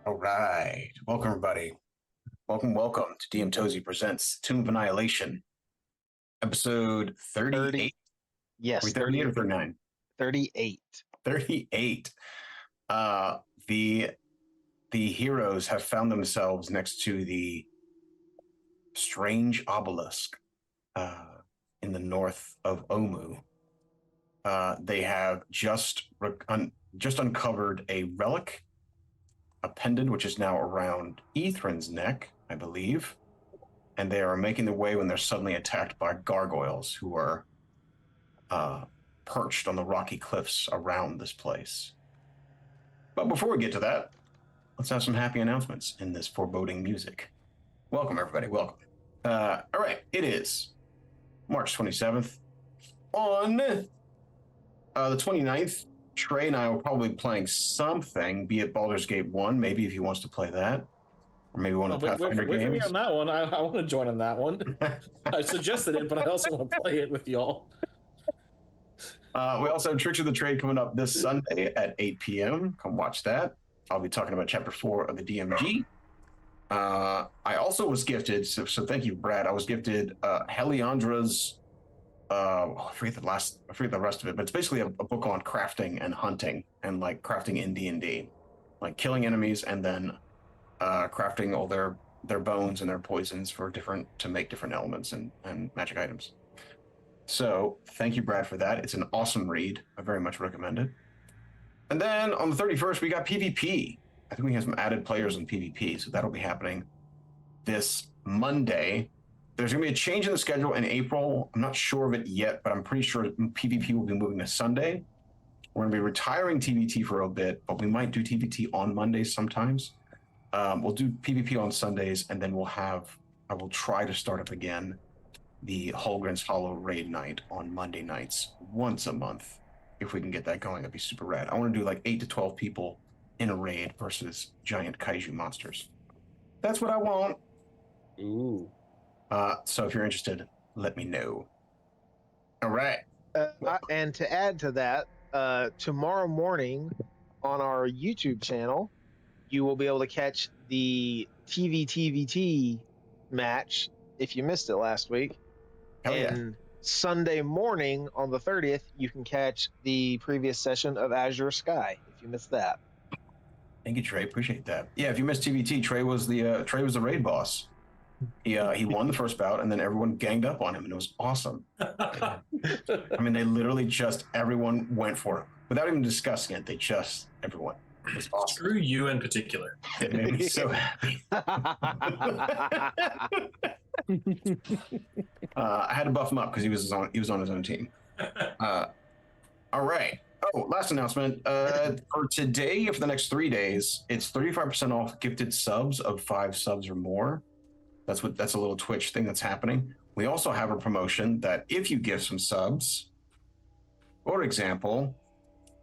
All right. Welcome, everybody. Welcome to DM Tozy Presents Tomb of Annihilation, episode 38. Yes. Are we 38 or 39? 38. 38. The heroes have found themselves next to the strange obelisk in the north of Omu. They have just uncovered a relic, a pendant which is now around Ethren's neck, I believe, and they are making their way when they're suddenly attacked by gargoyles who are perched on the rocky cliffs around this place. But before we get to that, let's have some happy announcements in this foreboding music. Welcome, everybody. Welcome. All right, it is March 27th. On the 29th, Trey and I will probably be playing something, be it Baldur's Gate 1, maybe if he wants to play that. Or maybe one of the Pathfinder games. Me on that one. I want to join on that one. I suggested it, but I also want to play it with y'all. We also have Tricks of the Trade coming up this Sunday at 8 p.m. Come watch that. I'll be talking about Chapter 4 of the DMG. I also was gifted, so thank you, Brad. I was gifted Heliandra's I forget the rest of it, but it's basically a book on crafting and hunting and like crafting in D&D, like killing enemies and then crafting all their bones and their poisons to make different elements and magic items. So thank you, Brad, for that. It's an awesome read. I very much recommend it. And then on the 31st, we got PvP. I think we have some added players in PvP, so that'll be happening this Monday. There's going to be a change in the schedule in April. I'm not sure of it yet, but I'm pretty sure PvP will be moving to Sunday. We're going to be retiring TVT for a bit, but we might do TVT on Mondays sometimes. We'll do PvP on Sundays, and then I will try to start up again the Holgren's Hollow raid night on Monday nights once a month. If we can get that going, that'd be super rad. I want to do like 8 to 12 people in a raid versus giant kaiju monsters. That's what I want. Ooh. So if you're interested, let me know. All right. And to add to that, tomorrow morning on our YouTube channel, you will be able to catch the TVT match if you missed it last week. Hell and Sunday morning on the 30th, you can catch the previous session of Azure Sky if you missed that. Thank you, Trey. Appreciate that. Yeah, if you missed TVT, Trey was the raid boss. He won the first bout, and then everyone ganged up on him, and it was awesome. I mean, they literally everyone went for it. Without even discussing it, everyone. It was awesome. Screw you in particular. It made me so happy. I had to buff him up because he was on his own team. All right. Oh, last announcement. For today, for the next 3 days, it's 35% off gifted subs of 5 subs or more. That's a little Twitch thing that's happening. We also have a promotion that if you give some subs, for example,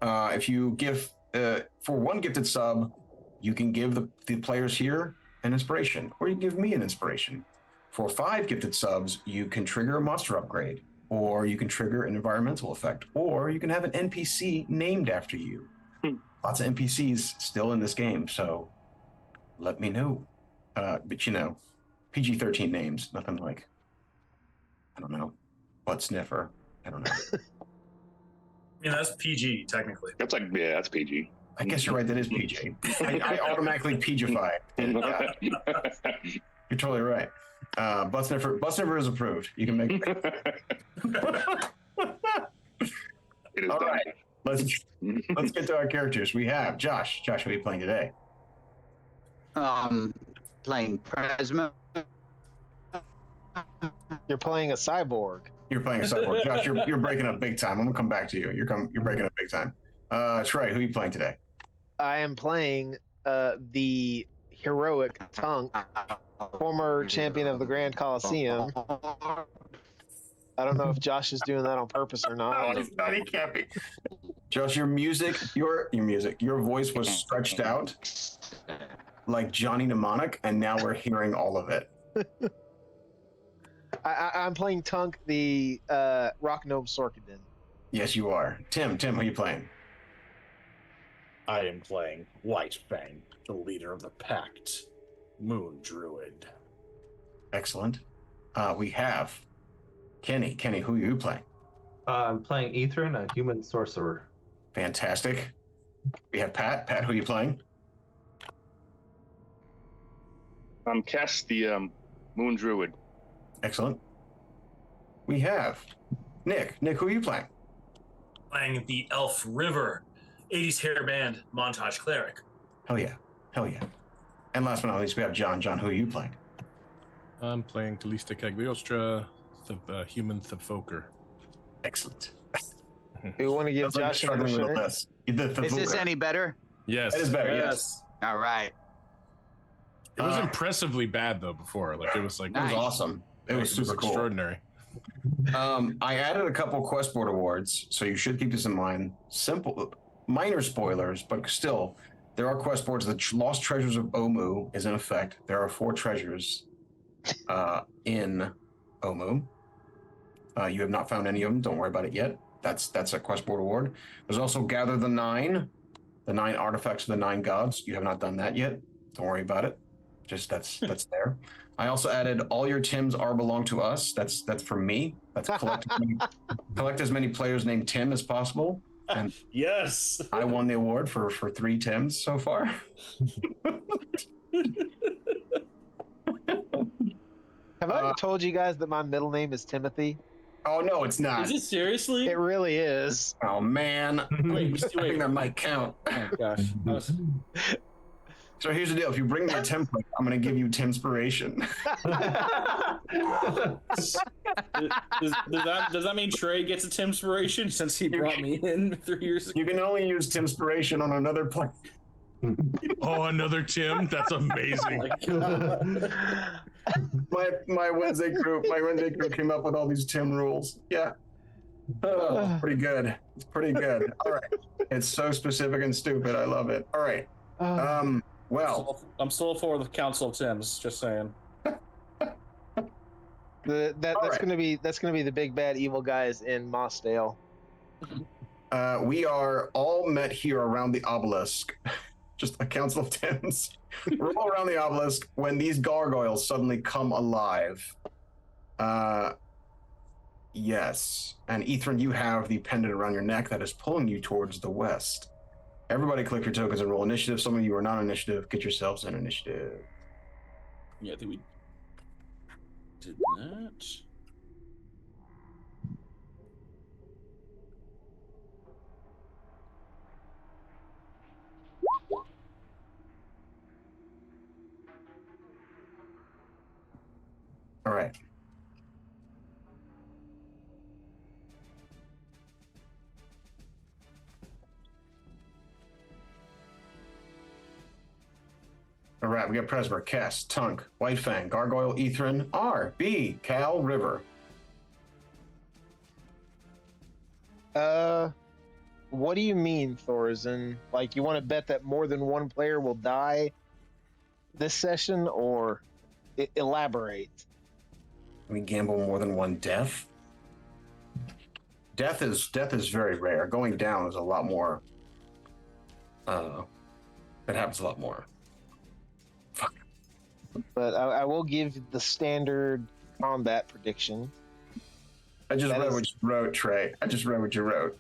if you give for 1 gifted sub, you can give the players here an inspiration, or you give me an inspiration. For 5 gifted subs, you can trigger a monster upgrade, or you can trigger an environmental effect, or you can have an NPC named after you. Lots of NPCs still in this game, so let me know. But PG-13 names, nothing like, I don't know, butt sniffer. I don't know. Yeah, that's PG, technically. That's PG. I guess you're right, that is PG. I automatically PG-fy. Yeah. You're totally right. Butt sniffer is approved. You can make it. All right, let's get to our characters. We have Josh. Josh, what are you playing today? Playing Presmer. You're playing a cyborg. You're playing a cyborg. Josh, you're breaking up big time. I'm gonna come back to you. You're breaking up big time. Trey, who are you playing today? I am playing the heroic Tunk, former champion of the Grand Coliseum. I don't know if Josh is doing that on purpose or not. No, he's not. He can't be. Josh, your voice was stretched out like Johnny Mnemonic, and now we're hearing all of it. I'm playing Tunk, the Rock Gnome Sorcerer. Yes, you are. Tim, who are you playing? I am playing White Fang, the leader of the Pact, Moon Druid. Excellent. We have Kenny. Kenny, who are you playing? I'm playing Ethren, a human sorcerer. Fantastic. We have Pat. Pat, who are you playing? I'm Kest, the Moon Druid. Excellent. We have Nick. Nick, who are you playing? Playing the Elf River 80s hair band montage cleric. Hell yeah. Hell yeah. And last but not least, we have John. John, who are you playing? I'm playing Caliste Cagliostra, the human Evoker. Excellent. We want to give Sounds like Josh you're another struggling with shirt. this. Is this any better? Yes. That is better, yes. All right. It was impressively bad though before. Like it was It was awesome. It was super cool. Extraordinary. I added a couple quest board awards, so you should keep this in mind. Simple, minor spoilers, but still, there are quest boards. The Lost Treasures of Omu is in effect. There are 4 treasures in Omu. You have not found any of them. Don't worry about it yet. That's a quest board award. There's also Gather the 9 artifacts of the 9 gods. You have not done that yet. Don't worry about it. Just that's there. I also added all your Tims are belong to us. That's for me. That's collect as many players named Tim as possible. And Yes. I won the award for 3 Tims so far. Have I ever told you guys that my middle name is Timothy? Oh no, it's not. Is it seriously? It really is. Oh man. Wait, I think that might count. Oh gosh. So here's the deal. If you bring me a template, I'm going to give you Timspiration. Does that mean Trey gets a Timspiration since he brought me in 3 years ago? You can only use Timspiration on another player. Oh, another Tim? That's amazing. My Wednesday group came up with all these Tim rules. Yeah. Oh, pretty good. It's pretty good. All right. It's so specific and stupid. I love it. All right. Well, I'm still for the Council of Tims. Just saying. That's gonna be the big bad evil guys in Mossdale. we are all met here around the obelisk. Just a council of Tims. We're all around the obelisk when these gargoyles suddenly come alive. Yes. And Ethren, you have the pendant around your neck that is pulling you towards the west. Everybody click your tokens and roll initiative. Some of you are not initiative. Get yourselves an initiative. Yeah, I think we did that. All right. All right, we got Presmer, Kest, Tunk, White Fang, Gargoyle, Ethren, R, B, Cal, River. What do you mean, Thorzen? Like, you want to bet that more than one player will die this session, or elaborate? We gamble more than one death. Death is very rare. Going down is a lot more. It happens a lot more. Fuck. But I will give the standard combat prediction. I just read what you wrote, Trey. I just read what you wrote.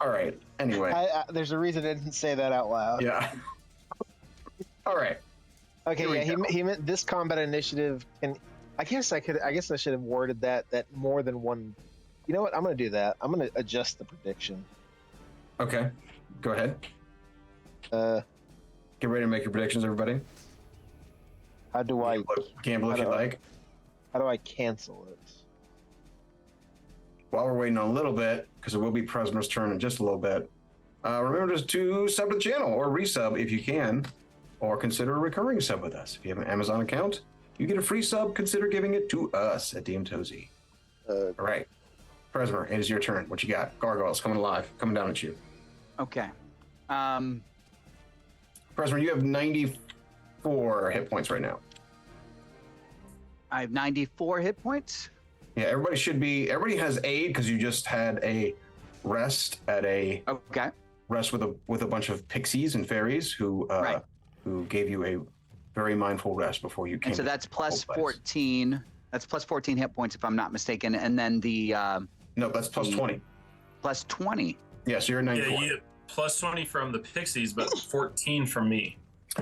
All right. Anyway. There's a reason I didn't say that out loud. Yeah. All right. Okay. Yeah. He meant this combat initiative can. I guess I should have worded that more than one. You know what? I'm going to do that. I'm going to adjust the prediction. Okay. Go ahead. Get ready to make your predictions, everybody. How do I Gamble if you like. How do I cancel it? While we're waiting on a little bit, because it will be Presmer's turn in just a little bit, remember just to sub to the channel or resub if you can, or consider a recurring sub with us. If you have an Amazon account, you get a free sub. Consider giving it to us at DM Tozy. All right. Presmer, it is your turn. What you got? Gargoyles coming alive, coming down at you. Okay. Presmer, you have 94 hit points right now. I have 94 hit points. Yeah, everybody has aid because you just had a rest at a Okay. rest with a bunch of pixies and fairies who Right. who gave you a very mindful rest before you came. And so to that's the plus place. 14. That's plus 14 hit points if I'm not mistaken. And then the No, that's plus 20. plus 20. Yeah, so you're 94. Yeah, you plus 20 from the pixies, but 14 from me.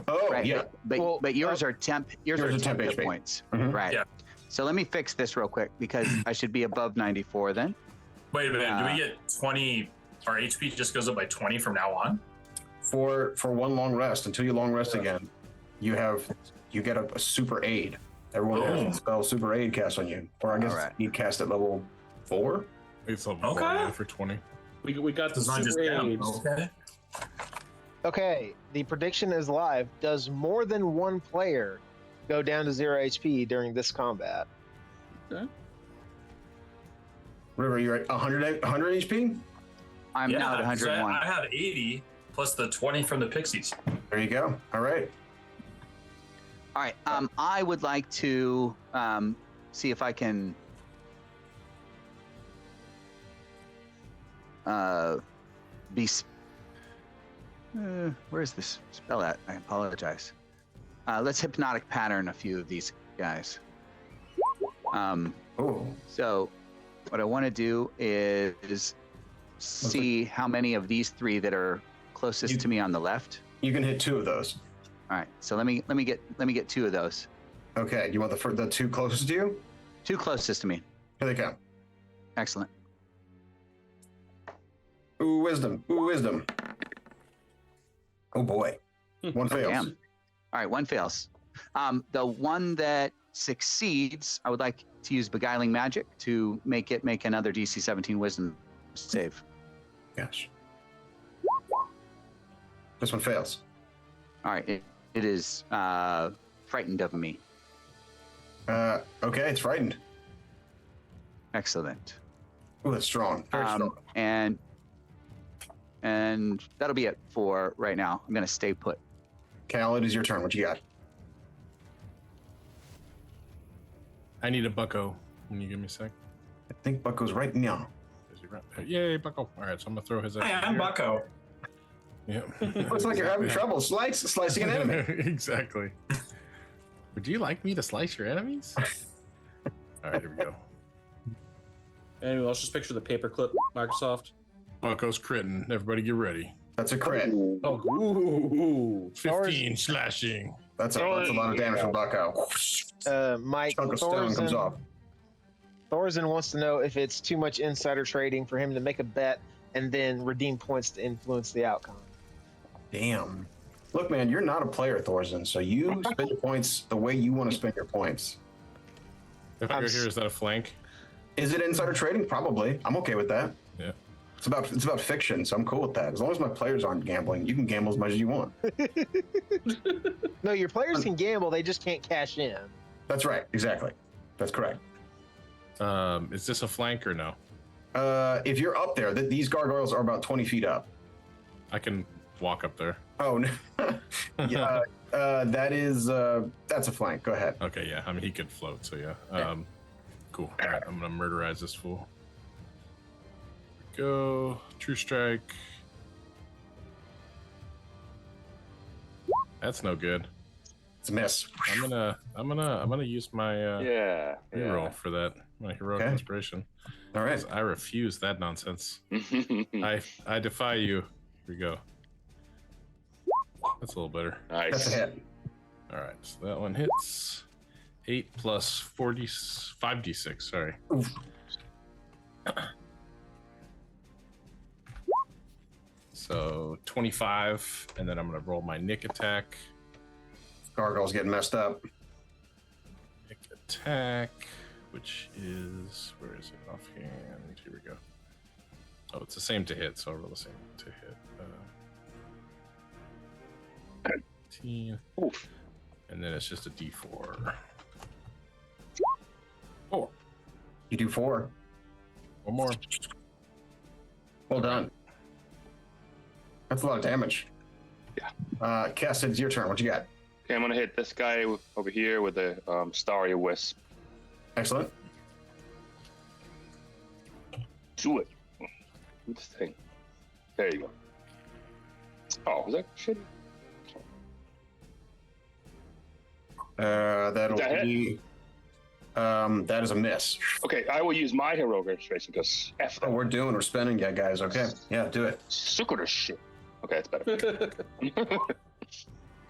Oh, Right. yeah. But yours are temp. Yours Yours are are temp temp hit HP. points. Mhm. Right. Yeah. So let me fix this real quick because I should be above 94 then. Wait a minute. Do we get 20? Our HP just goes up by 20 from now on? For one long rest, until you long rest again, you get a super aid. Everyone has a spell super aid cast on you. Or I guess Alright. you cast at level 4. It's level Okay. 4, yeah, for 20. We got the It's not just super down. aids. Okay. Okay, the prediction is live. Does more than one player go down to 0 HP during this combat? River, you're at 100 HP? I'm now at 'cause 101. I have 80 plus the 20 from the pixies. There you go. All right. All right. I would like to see if I can be. Where's this spell at? I apologize. Let's hypnotic pattern a few of these guys. Oh, So, what I want to do is see how many of these three that are closest to me on the left. you can hit 2 of those. All right. So let me get 2 of those. Okay. You want the 2 closest to you? 2 closest to me. Here they come. Excellent. Ooh, wisdom. Ooh, wisdom. Oh boy. One fails. Damn. All right, one fails. The one that succeeds, I would like to use Beguiling Magic to make it make another DC 17 Wisdom save. Gosh. This one fails. All right, it is frightened of me. Okay, it's frightened. Excellent. Ooh, that's strong. Very strong. And that'll be it for right now. I'm gonna stay put. Cal, it is your turn. What you got? I need a bucko. Can you give me a sec? I think Bucko's right now. Is he right there? Yay, bucko. All right, so I'm going to throw his Hey, ass. I'm Bucko. Yeah. Looks like you're having trouble slicing an enemy. Exactly. Would you like me to slice your enemies? All right, here we go. Anyway, let's just picture the paperclip Microsoft. Bucko's critting. Everybody get ready. That's a crit. Oh, ooh. 15 slashing. That's a lot of damage from Bucko. Mike, Chunk of stone comes off. Thorzen wants to know if it's too much insider trading for him to make a bet and then redeem points to influence the outcome. Damn. Look, man, you're not a player, Thorzen, so you spend your points the way you want to spend your points. If I go here, is that a flank? Is it insider trading? Probably. I'm okay with that. Yeah. It's about fiction, so I'm cool with that. As long as my players aren't gambling, you can gamble as much as you want. No, your players can gamble, they just can't cash in. That's right. Exactly. That's correct. Is this a flank or no? If you're up there, these gargoyles are about 20 feet up. I can walk up there. Oh, no. Yeah. That's a flank. Go ahead. Okay, yeah. I mean, he could float, so yeah. Cool. All right, I'm gonna murderize this fool. Go. True strike. That's no good. It's a miss. I'm gonna use my reroll for that. My heroic Okay. inspiration. All right. 'Cause I refuse that nonsense. I defy you. Here we go. That's a little better. That's a Nice. hit. All right, so that one hits. 8 plus 40, 5d6. Sorry. Oof. So 25, and then I'm gonna roll my nick attack. Gargoyle's getting messed up. Nick attack, which is, where is it offhand? Here we go. Oh, it's the same to hit, so I'll roll the same to hit. 18. Oof. And then it's just a d4. You do 4. One more. Well done. That's a lot of damage. Yeah. Kest, it's your turn. What you got? Okay, I'm gonna hit this guy over here with a starry wisp. Excellent. Do it. Do this thing. There you go. Oh, is that shit? That'll Is that be. That is a miss. Okay, I will use my heroic illustration because F Oh, we're spending, yeah, guys. Okay, yeah, do it. Sucker shit. Okay, it's better.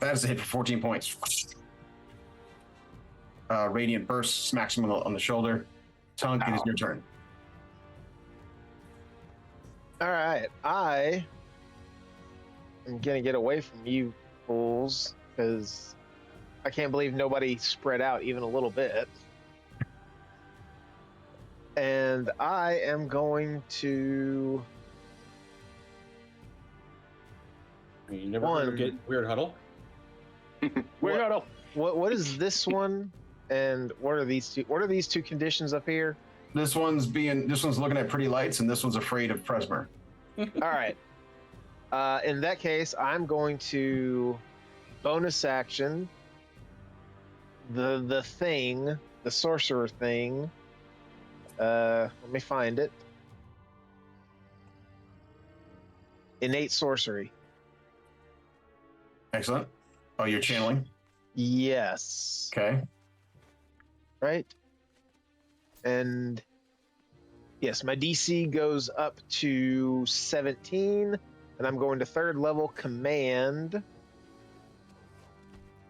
That is a hit for 14 points. Radiant burst smacks him on the shoulder. Tunk, it is your turn. All right, I am gonna get away from you fools because I can't believe nobody spread out even a little bit. And I am going to You never heard of get weird huddle? We're not. what is this one? And what are these two? What are these two conditions up here? This one's looking at pretty lights, and this one's afraid of Presmer. All right. In that case, I'm going to bonus action the thing, the sorcerer thing. Let me find it. Innate sorcery. Excellent. Oh, you're channeling? Yes. Okay. Right. And yes, my DC goes up to 17, and I'm going to 3rd level command,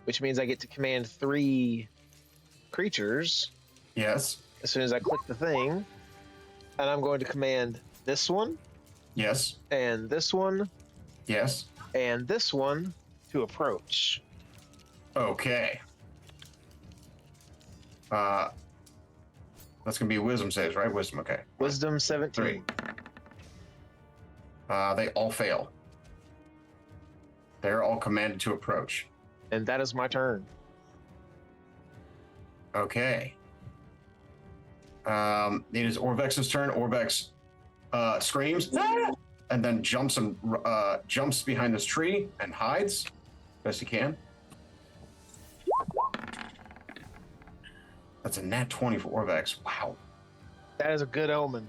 which means I get to command 3 creatures Yes. as soon as I click the thing. And I'm going to command this one, Yes. and this one, Yes. and this one to approach. Okay. That's gonna be wisdom saves, right? Wisdom. Okay. Wisdom 17. 3. They all fail. They're all commanded to approach. And that is my turn. Okay. It is Orvex's turn. Orvex screams and then jumps behind this tree and hides best he can. That's a nat 20 for Orvex. Wow. That is a good omen.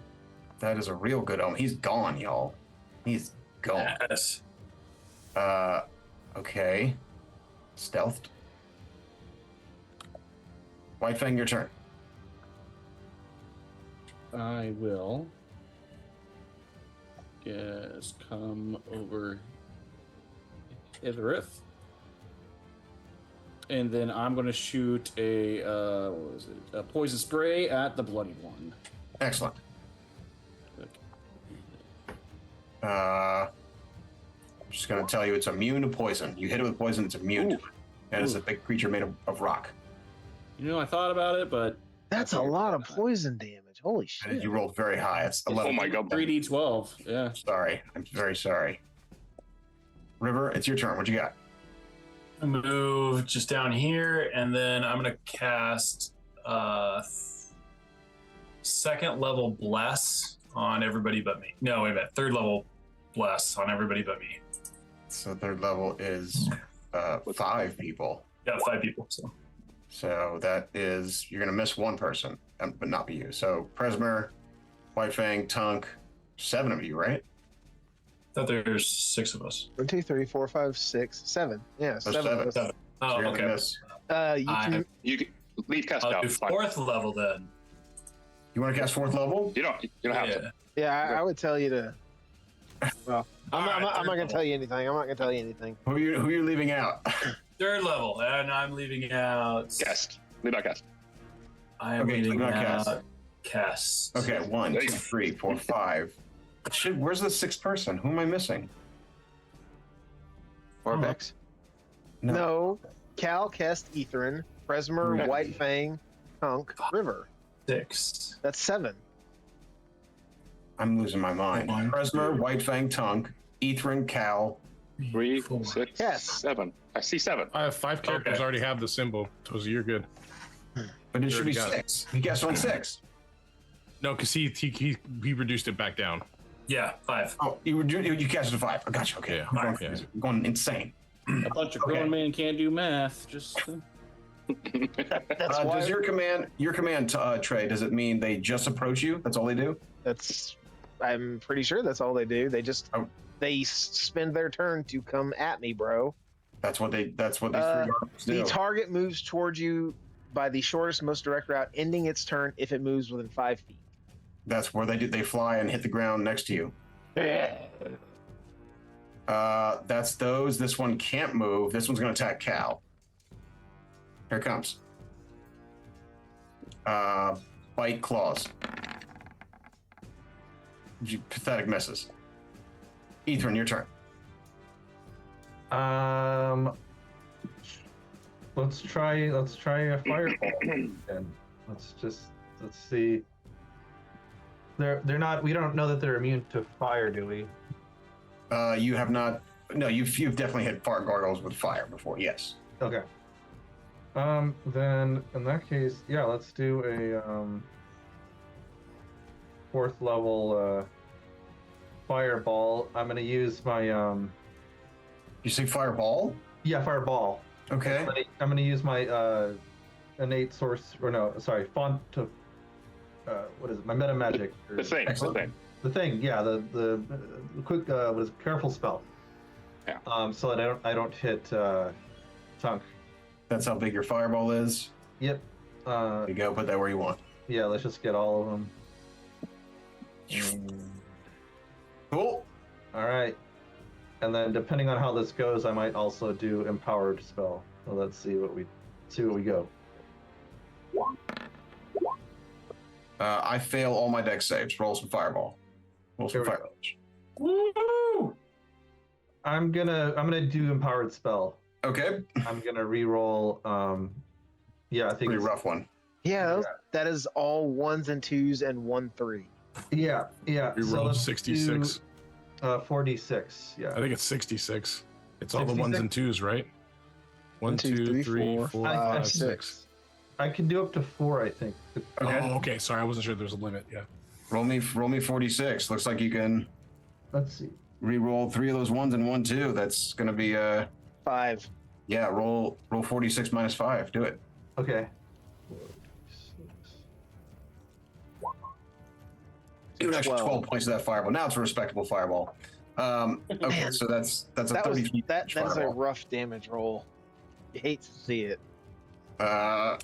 That is a real good omen. He's gone, y'all. He's gone. Yes. Okay. Stealthed. White Fang, your turn. I will come over hithereth. And then I'm going to shoot a poison spray at the bloody one. Excellent. I'm just going to tell you it's immune to poison. You hit it with poison, it's immune to it. And it's a big creature made of rock. You know, I thought about it, but That's a lot of poison damage. Holy And shit. you rolled very high. It's 11. Oh my god. 3d12. Yeah. Sorry. I'm very sorry. River, it's your turn. What you got? Move just down here, and then I'm gonna cast 2nd level bless on everybody but me. No, wait a minute. 3rd level bless on everybody but me. So 3rd level is 5 people. Yeah, 5 people. So that is, you're going to miss one person, but not be you. So Presmer, White Fang, Tunk, 7 of you, right? I thought there's 6 of us. 1, 2, 3, 4, 5, 6, 7. Yeah, So 7. of us. 7. Oh, So you're okay. gonna miss. You can, You can leave cast I'll out. do Fine. 4th level then. You want to cast 4th level? You don't have to. yeah, I would tell you to. Well, I'm All right, not 3rd going to level. tell you anything. I'm not going to tell you anything. Who are you leaving out? 3rd level, and I'm leaving out. Cast. Leave out cast. I am Okay, leaving leave out out Kest. Kest. Okay, 1, 2, 3, 4, 5. Shit, where's the 6th person? Who am I missing? Orbex? No. Cal, Kest, Ethren, Presmer, Okay. White Fang, Tunk, River. 6. That's 7. I'm losing my mind. 1, Presmer, 2. White Fang, Tunk, Ethren, Cal. 3, 4. 6, Yes. 7. I see 7. I have 5 characters Okay. already have the symbol, so you're good. But it should be already got 6. He guessed on 6. No, because he reduced it back down. Yeah, 5. Oh, you cast it to 5. I got you. Okay. Yeah, I'm going, yeah. I'm going insane. A bunch of Okay. grown men can't do math. Just That's why. Does your command Trey, does it mean they just approach you? That's all they do? That's I'm pretty sure that's all they do. They just Oh. they spend their turn to come at me, bro. That's what these three Uh, gargoyles The do. target moves towards you by the shortest, most direct route, ending its turn if it moves within 5 feet. That's where they do. They fly and hit the ground next to you. That's those. This one can't move. This one's going to attack Cal. Here it comes. Bite claws. Pathetic misses. Ethren, your turn. Let's try a fireball. And let's see. They're not. We don't know that they're immune to fire, do we? You have not. No, you've definitely hit fire gargoyles with fire before. Yes. Okay. Then in that case, yeah, let's do a 4th level fireball. I'm gonna use my You say fireball? fireball. Okay. I'm gonna use my innate source, or no, sorry, font to what is it? My meta magic. The thing. Excellent. The thing, yeah, the quick what is it? Careful spell. Yeah. So that I don't hit Tunk. That's how big your fireball is. Yep. There you go. Put that where you want. Yeah, let's just get all of them. Cool. All right. And then depending on how this goes, I might also do empowered spell. So let's see what we go. I fail all my dex saves. Roll some fireball. Roll some Here we fire go. damage. Woo! I'm gonna do empowered spell. Okay. I'm gonna re-roll. Yeah, I think Pretty it's- rough one. Yeah, that is all 1s and 2s and 1 3. Yeah. We So rolled let's 66. do, 4d6. Yeah. I think it's 66. It's all the 66? ones and twos, right? 1, 2, 3, 4, 5, 6. I can do up to 4, I think. Okay. Oh, okay. Sorry, I wasn't sure there was a limit. Yeah. Roll me 46. Looks like you can Let's see. re-roll 3 of those 1s and 1, 2. That's gonna be 5. yeah. Roll 46 minus 5. Do it. Okay. Do an extra 12. 12 points of that fireball. Now it's a respectable fireball. Okay, Man, so that's a That 30 was feet that's a fireball. rough damage roll. You hate to see it. That's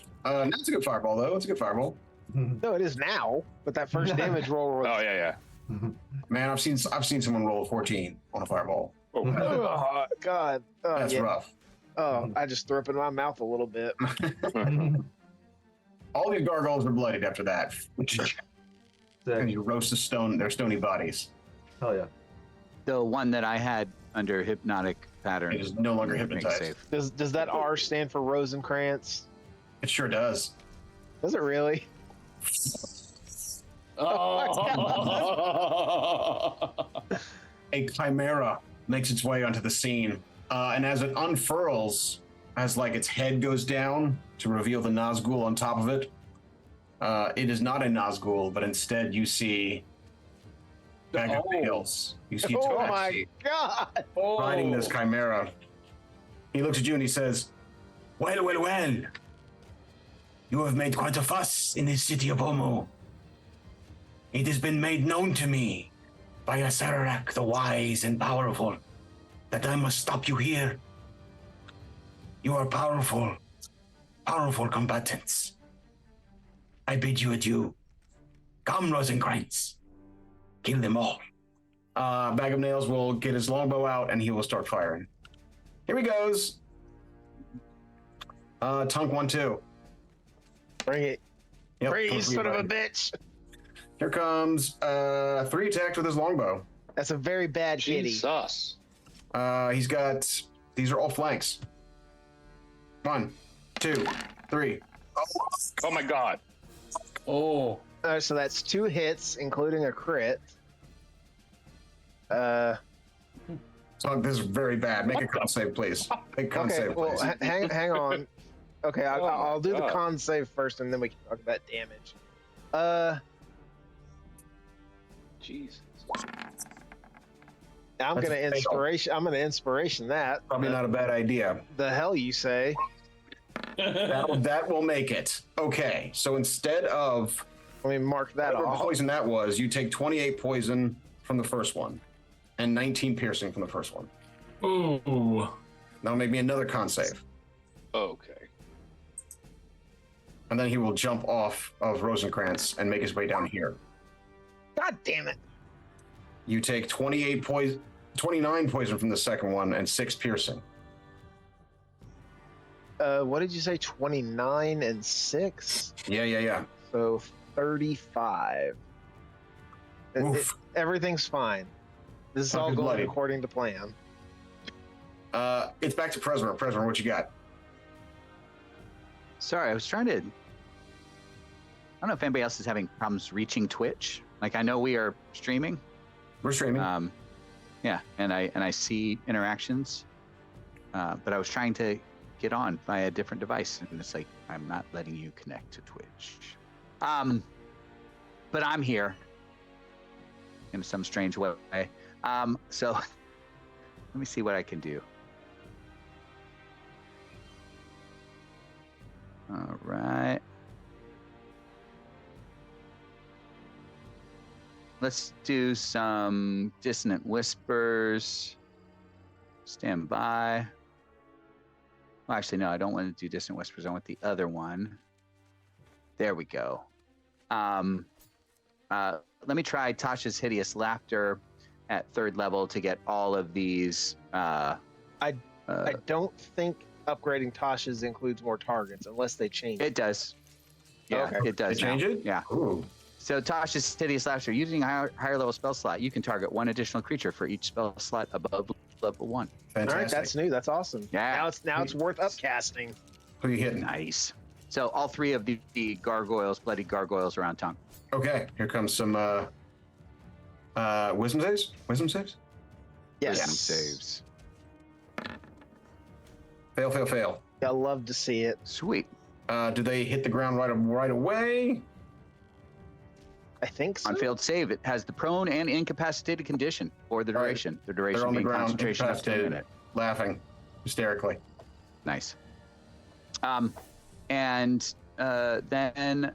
a good fireball though. It's a good fireball. No, it is now, but that first damage roll was Oh yeah. Man, I've seen someone roll a 14 on a fireball. Oh, oh, God. Oh, That's yeah. rough. Oh, I just threw up in my mouth a little bit. All these gargoyles are bloodied after that. And Sick. you roast their stony bodies. Hell yeah. The one that I had under hypnotic pattern. It is no longer Make hypnotized. safe. Does that R stand for Rosencrantz? It sure does. Does it really? A chimera makes its way onto the scene, and as it unfurls, as like its head goes down to reveal the Nazgul on top of it, it is not a Nazgul, but instead you see bag of nails. You see Oh Tabaxi my God! riding this chimera. He looks at you and he says, "Well, well, well. You have made quite a fuss in this city of Homo. It has been made known to me by Asarak, the wise and powerful, that I must stop you here. You are powerful combatants. I bid you adieu. Come, Rosencrantz. Kill them all." Bag of Nails will get his longbow out and he will start firing. Here he goes. Tunk 1-2. Bring it. Yep, Bring it, you Tunk son of a ready. bitch. Here comes 3 attacks with his longbow. That's a very bad hitty. Jesus. He's got, these are all flanks. 1, 2, 3. Oh my God. Oh. So that's 2 hits, including a crit. Tunk, this is very bad. Make a con save, please. Make a con Okay, save, well, please. hang on. Okay, Oh my I'll do the God. con save first, and then we can talk about damage. Jesus. I'm That's gonna a fail. inspiration. I'm gonna inspiration that. Probably not a bad idea. The hell you say? That will make it. Okay, so instead of Let me mark that Whatever off. poison that was, you take 28 poison from the first one, and 19 piercing from the first one. Ooh. That'll make me another con save. Okay. And then he will jump off of Rosencrantz and make his way down here. God damn it. You take 29 poison from the second one and 6 piercing. What did you say? 29 and 6? Yeah. So 35. Oof. Everything's fine. This is all Fucking going bloody. according to plan. It's back to Presmer. Presmer, what you got? Sorry, I was trying to. I don't know if anybody else is having problems reaching Twitch. Like, I know we are streaming. We're streaming. Yeah, and I see interactions, but I was trying to get on via a different device, and it's like I'm not letting you connect to Twitch. But I'm here in some strange way. So let me see what I can do. All right. Let's do some Dissonant Whispers. Stand by. Well, actually, no, I don't want to do Dissonant Whispers. I want the other one. There we go. Let me try Tasha's Hideous Laughter at 3rd level to get all of these. I don't think upgrading Tasha's includes more targets unless they change It does. Yeah, Okay. it does. They change now. it? Yeah. Ooh. So Tasha's Hideous Laughter, using a higher level spell slot, you can target one additional creature for each spell slot above level 1. All right, Fantastic. that's new. That's awesome. Yeah. Now it's worth upcasting. Who are you hitting? Nice. So all 3 of the gargoyles, bloody gargoyles around Tunk. Okay, here comes some wisdom saves? Wisdom saves? Yes. Wisdom saves. Fail. I love to see it. Sweet. Do they hit the ground right away? I think so. On failed save, it has the prone and incapacitated condition for the All right. duration. The duration They're on the being ground, concentration up to a incapacitated, minute. laughing hysterically. Nice. And then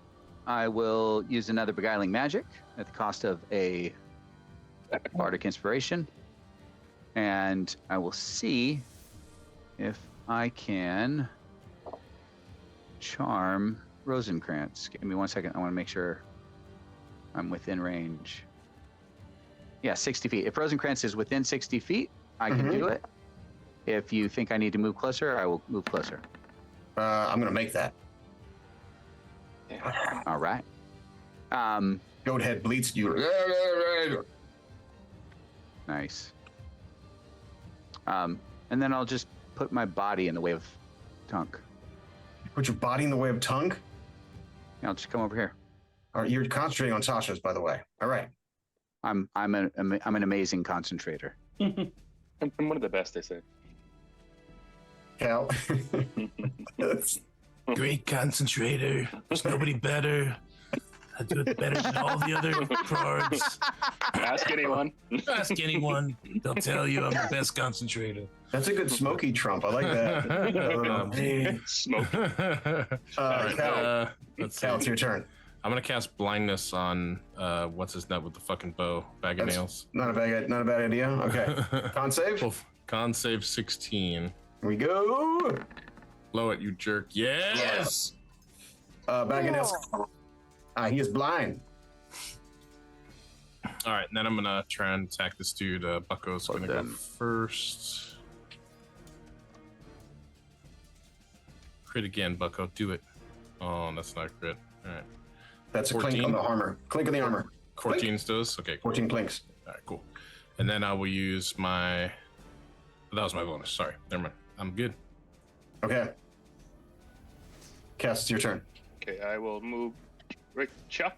I will use another Beguiling Magic at the cost of a Bardic Inspiration. And I will see if I can charm Rosencrantz. Give me 1 second. I want to make sure I'm within range. Yeah, 60 feet. If Rosencrantz is within 60 feet, I can do it. If you think I need to move closer, I will move closer. I'm going to make that. All right. Goat head bleats you. Nice. And then I'll just put my body in the way of Tunk. Put your body in the way of Tunk? I'll just come over here. All right, you're concentrating on Tasha's, by the way. All right. I'm an amazing concentrator. I'm one of the best, they say. Cal. Great concentrator. There's nobody better. I do it better than all the other cards. Ask anyone. Ask anyone. They'll tell you I'm the best concentrator. That's a good smoky trump. I like that. Hey. Smoke. Cal, Let's Cal, see. it's your turn. I'm gonna cast blindness on what's his nut with the fucking bow, bag of That's nails. Not a bad idea. Okay. Con save. Well, con save 16. Here we go. Blow it, you jerk. Yes. Bag of nails. He is blind. All right, and then I'm gonna try and attack this dude. Bucko's Well gonna go done. first. Crit again, Bucko. Do it. Oh, that's not a crit. All right. That's a 14. clink on the armor. Clink on the armor. 14 does. Okay. Cool. 14 clinks. All right, cool. And then I will use my. That was my bonus. Sorry. Never mind. I'm good. Okay. Cass, it's your turn. Okay, I will move Ricchio.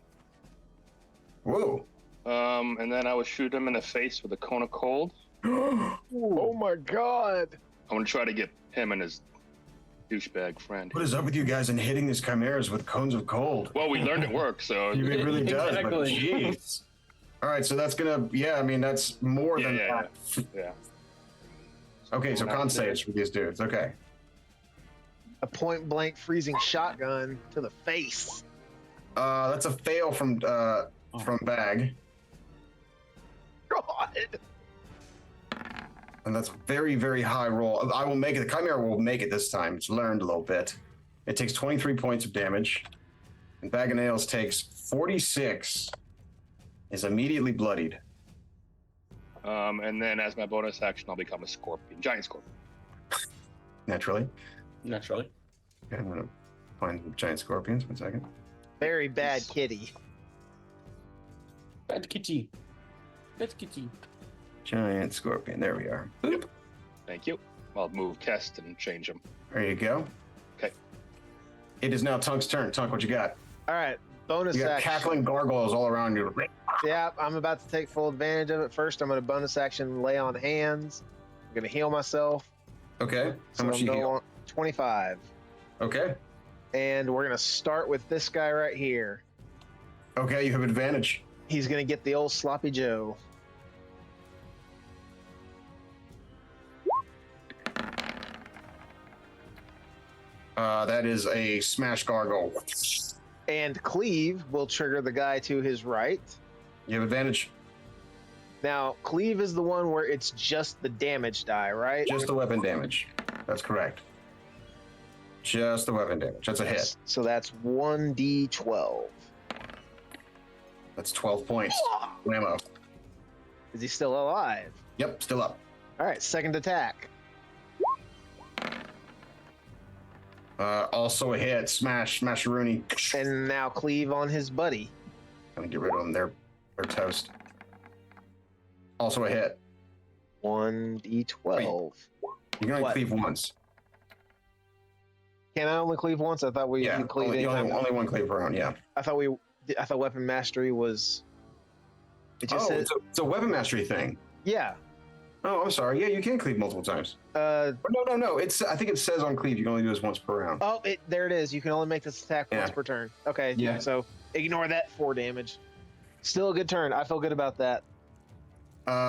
Whoa. And then I will shoot him in the face with a cone of cold. Oh my god. I want to try to get him and his douchebag friend. What is up with you guys and hitting these chimeras with cones of cold? Well, we learned it works, so It really does, but Exactly. jeez. All right, so that's gonna, that's more than yeah. that. Yeah. Okay, so con saves for these dudes. Okay. A point blank freezing shotgun to the face. That's a fail from Bag. God. And that's a very, very high roll. I will make it. The Chimera will make it this time. It's learned a little bit. It takes 23 points of damage. And Bag of Nails takes 46. Is immediately bloodied. And then as my bonus action, I'll become a scorpion, giant scorpion. Naturally. Naturally. Okay, I'm going to find the giant scorpions. 1 second. Very bad kitty. Bad kitty. Bad kitty. Giant scorpion. There we are. Boop. Thank you. I'll move Kest and change him. There you go. Okay. It is now Tunk's turn. Tunk, what you got? All right, bonus You got action. cackling gargoyles all around you. Yeah, I'm about to take full advantage of it. First, I'm going to bonus action lay on hands. I'm going to heal myself. Okay. How much I'm you heal? on 25. Okay. And we're going to start with this guy right here. Okay, you have advantage. He's going to get the old sloppy Joe. That is a smash gargoyle. And cleave will trigger the guy to his right. You have advantage. Now, cleave is the one where it's just the damage die, right? Just the weapon damage. That's correct. Just the weapon damage. That's a hit. So that's 1d12. That's 12 points. Whammo. Is he still alive? Yep, still up. All right, second attack. Also a hit. Smash. Smash-a-rooney. And now cleave on his buddy. Gonna get rid of them. They're toast. Also a hit. 1d12. You can only What? cleave once. Can I only cleave once? I thought we Yeah, could cleave only anytime. one cleave per round, yeah. I thought weapon mastery was. It just says, it's a weapon mastery thing. yeah. Oh, I'm sorry. Yeah, you can cleave multiple times. No. I think it says on cleave you can only do this once per round. Oh, there it is. You can only make this attack once Yeah. per turn. Okay. Yeah. So ignore that 4 damage. Still a good turn. I feel good about that.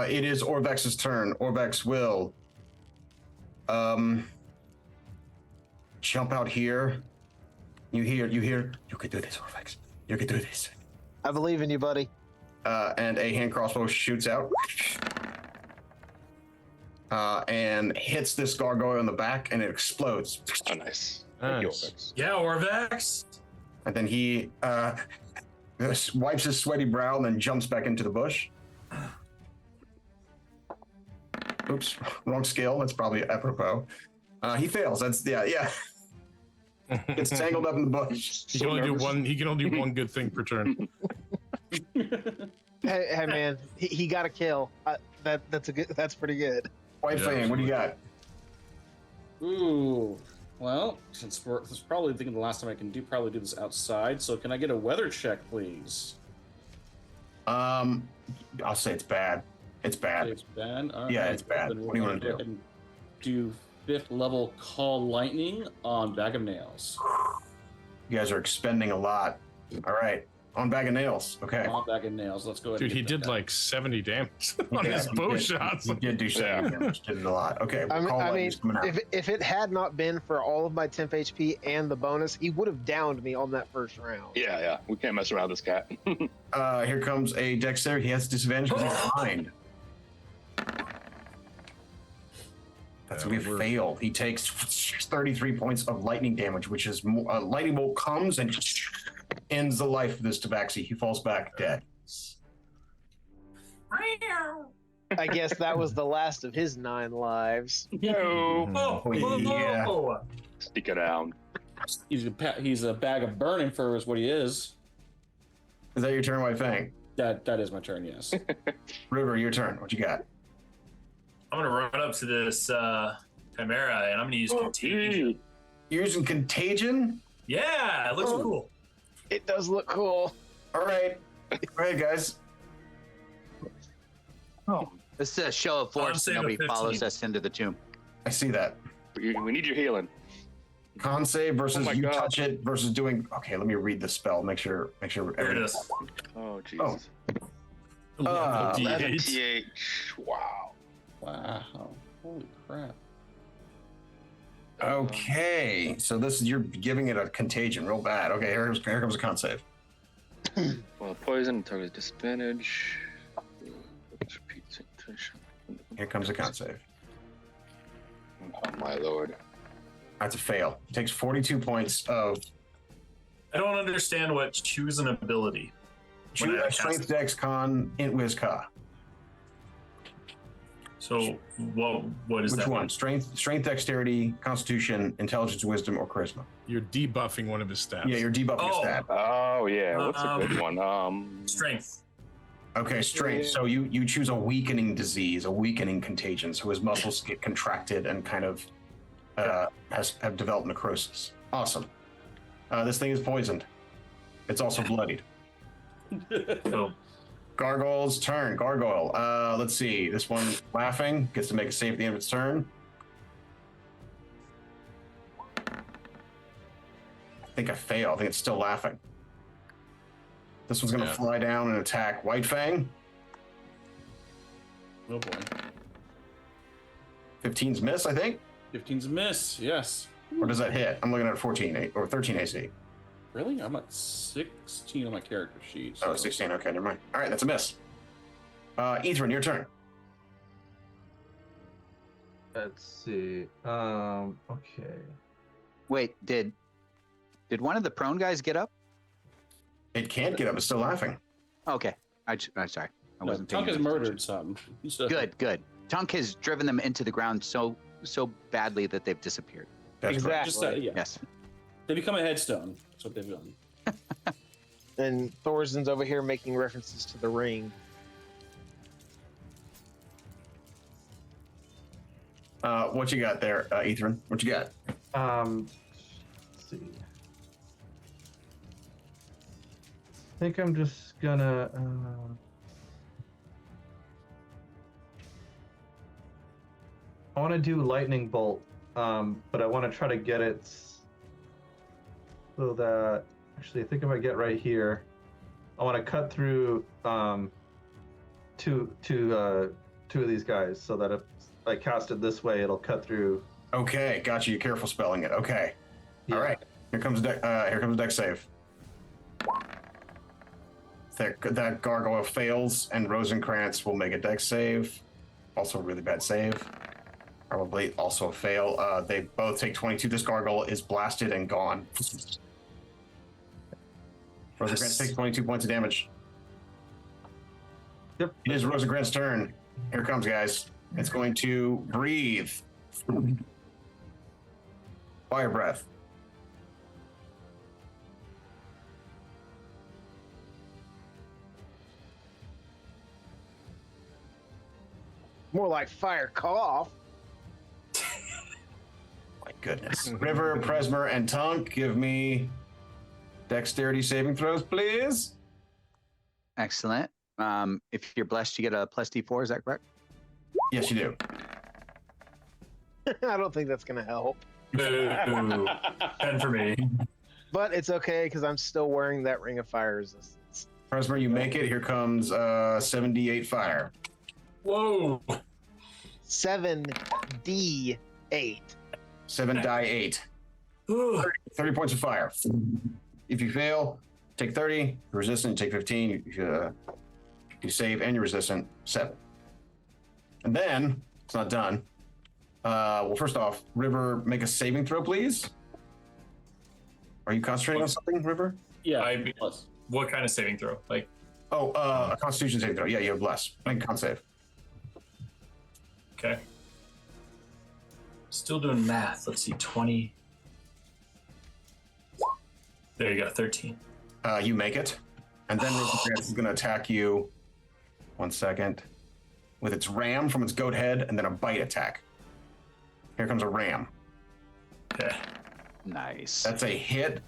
It is Orvex's turn. Orvex will jump out here. You hear, you can do this, Orvex. You can do this. I believe in you, buddy. And a hand crossbow shoots out. And hits this gargoyle in the back, and it explodes. Oh, nice. Thank you, Nice. Orvex. Yeah, Orvex. And then he wipes his sweaty brow and then jumps back into the bush. Oops, wrong skill. That's probably apropos. He fails. That's yeah. Gets tangled up in the bush. He can only do one. He can only do one good thing per turn. Hey, man, he got a kill. That's pretty good. White Yeah, Fang, what do you got? Ooh. Well, since this is probably thinking the last time I can probably do this outside, so can I get a weather check, please? I'll say it's bad. It's bad. It's bad. All Yeah, right. it's bad. Then What do you we're wanna gonna go ahead and do 5th level Call Lightning on Bag of Nails. You guys are expending a lot. All right, on Bag of Nails. Okay. On Bag of Nails. Let's go ahead. Dude, and he get that did guy. like 70 damage on Yeah, his he bow did. shots. He did do 70 damage. Did it a lot. Okay, I Call mean, Lightning's coming out. if it had not been for all of my temp HP and the bonus, he would have downed me on that first round. Yeah. We can't mess around with this cat. Here comes a dexterity. He has disadvantage because he's blind. That's Yeah, gonna be a fail. He takes 33 points of lightning damage, which is lightning bolt comes and ends the life of this tabaxi. He falls back dead. I guess that was the last of his 9 lives. No. Oh, Yeah. oh. Stick it down. He's a bag of burning fur, is what he is. Is that your turn, White Fang? That is my turn. Yes. River, your turn. What you got? I'm gonna run up to this Chimera and I'm gonna use Contagion. You're using Contagion? Yeah, it looks cool. It does look cool. All right. Go ahead, guys. Oh, This is a show of force. save Nobody a 15. follows us into the tomb. I see that. we need your healing. Con save versus Oh my you God. touch it versus doing. Okay, let me read the spell. Make sure. There it is. Oh, Jesus. Uh, 58. 78. Wow. Wow. Holy crap. Okay, so this is you're giving it a contagion, real bad. Okay, here comes a con save. Well, poison target disadvantage. Here comes a con save. Oh my lord. That's a fail. It takes 42 points of I don't understand what choose an ability. when I cast strength, it. dex, con, int, whiz, ka. So what is Which that? one? Strength, dexterity, constitution, intelligence, wisdom, or charisma? You're debuffing one of his stats. Yeah, you're debuffing a stat. Oh yeah, what's a good one? Strength. Okay, strength. So you choose a weakening disease, a weakening contagion, so his muscles get contracted and kind of have developed necrosis. Awesome. This thing is poisoned. It's also bloodied. So Gargoyle's turn. Gargoyle. Let's see. This one laughing gets to make a save at the end of its turn. I think I fail. I think it's still laughing. This one's going to fly down and attack White Fang. Oh boy. 15's miss, I think. 15's a miss, yes. Or does that hit? I'm looking at 14 or 13 AC. Really? I'm at 16 on my character sheet. Oh, 16. Okay, never mind. All right, that's a miss. Ethren, your turn. Let's see. Okay. Wait, did one of the prone guys get up? It can't get up. It's still laughing. Okay. I'm sorry. I No, wasn't Tunk paying has attention. murdered some. So- Good. Tunk has driven them into the ground so badly that they've disappeared. That's correct. Just, yeah. Yes. They become a headstone. That's what they've done. And Thorsten's over here making references to the ring. What you got there, Ethren? What you got? Let's see. I think I'm just gonna. I want to do lightning bolt, but I want to try to get it so that actually I think if I get right here, I want to cut through two of these guys so that if I cast it this way, it'll cut through. Okay, got you. You're careful spelling it. Okay. Yeah. All right. Here comes deck save. That gargoyle fails, and Rosenkrantz will make a deck save. Also a really bad save. Probably also a fail. They both take 22. This gargoyle is blasted and gone. Rosenkrantz takes 22 points of damage. Yep. It is Rosenkrantz' turn. Here it comes, guys. It's going to breathe. Fire breath. More like fire cough. My goodness. River, Presmer, and Tunk, give me dexterity saving throws, please. Excellent. If you're blessed, you get a plus D4. Is that correct? Yes, you do. I don't think that's gonna help, Boo. 10 for me. but it's okay because I'm still wearing that ring of fire resistance. Presmer, you make it. Here comes 78 fire. Whoa. 7d8. 7 die 8. 30 points of fire. If you fail, take 30. Resistant, take 15. You save and you're resistant, 7. And then, it's not done. Well, first off, River, make a saving throw, please. Are you concentrating on something, River? Yeah. What kind of saving throw? Like, A Constitution saving throw. Yeah, you have bless. Make a con save. okay. Still doing math. Let's see, 20. There you go, 13. You make it. And then Rosenkrantz is going to attack you. 1 second. With its ram from its goat head and then a bite attack. Here comes a ram. Okay. Nice. That's a hit.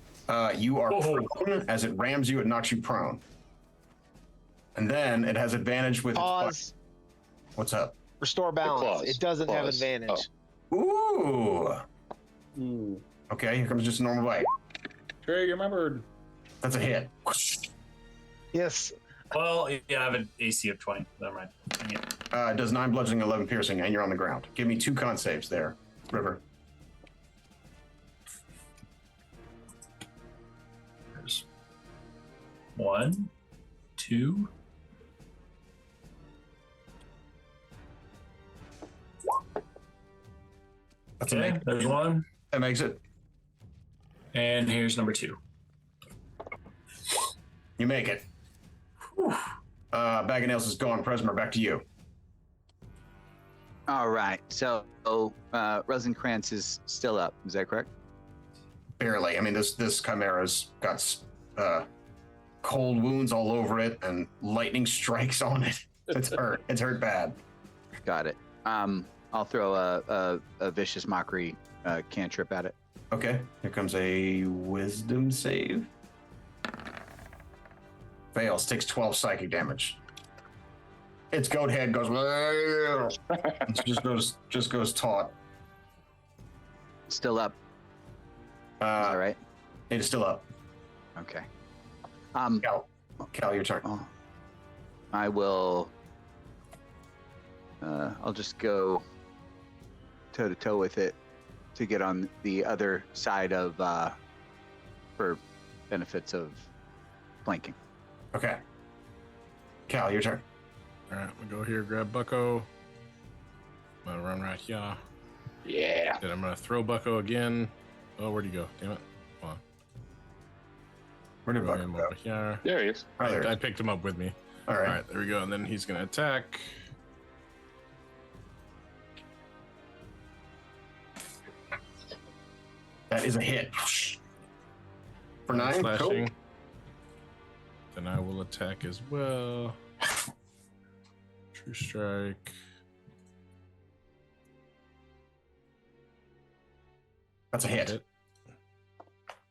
You are prone. As it rams you, it knocks you prone. And then it has advantage with its Pause. bite. What's up? Restore balance. Claws. It doesn't have Claws. advantage. Ooh. Ooh. Okay, here comes just a normal bite. Trey, you remembered. That's a hit. Yes. Well, yeah, I have an AC of 20. Never mind. Dang it. It does 9 bludgeoning, 11 piercing, and you're on the ground. Give me 2 con saves there, River. 1, 2. That's Okay, there's 1. That makes it. And here's number 2. You make it. Bag of Nails is gone. Presmer, back to you. All right. So Rosencrantz is still up. Is that correct? Barely. I mean, this chimera's got cold wounds all over it and lightning strikes on it. It's hurt. It's hurt bad. Got it. I'll throw a vicious mockery cantrip at it. Okay. Here comes a wisdom save. Fails. Takes 12 psychic damage. Its goat head goes. It just goes taut. Still up. Is that right? It is still up. Okay. Cal, your turn. Oh, I will. I'll just go toe to toe with it to get on the other side of for benefits of flanking. Okay. Cal, your turn. All right, we go here, grab Bucko. I'm gonna run right here. Yeah. Then I'm gonna throw Bucko again. Oh, where'd he go? Damn it! Come on. Where did Throw Buck him go? over here. There he is. Oh, there. I picked him up with me. All right. All right, there we go. And then he's gonna attack. That is a hit. For 9. Cool. Slashing. Then I will attack as well. True strike. That's a hit.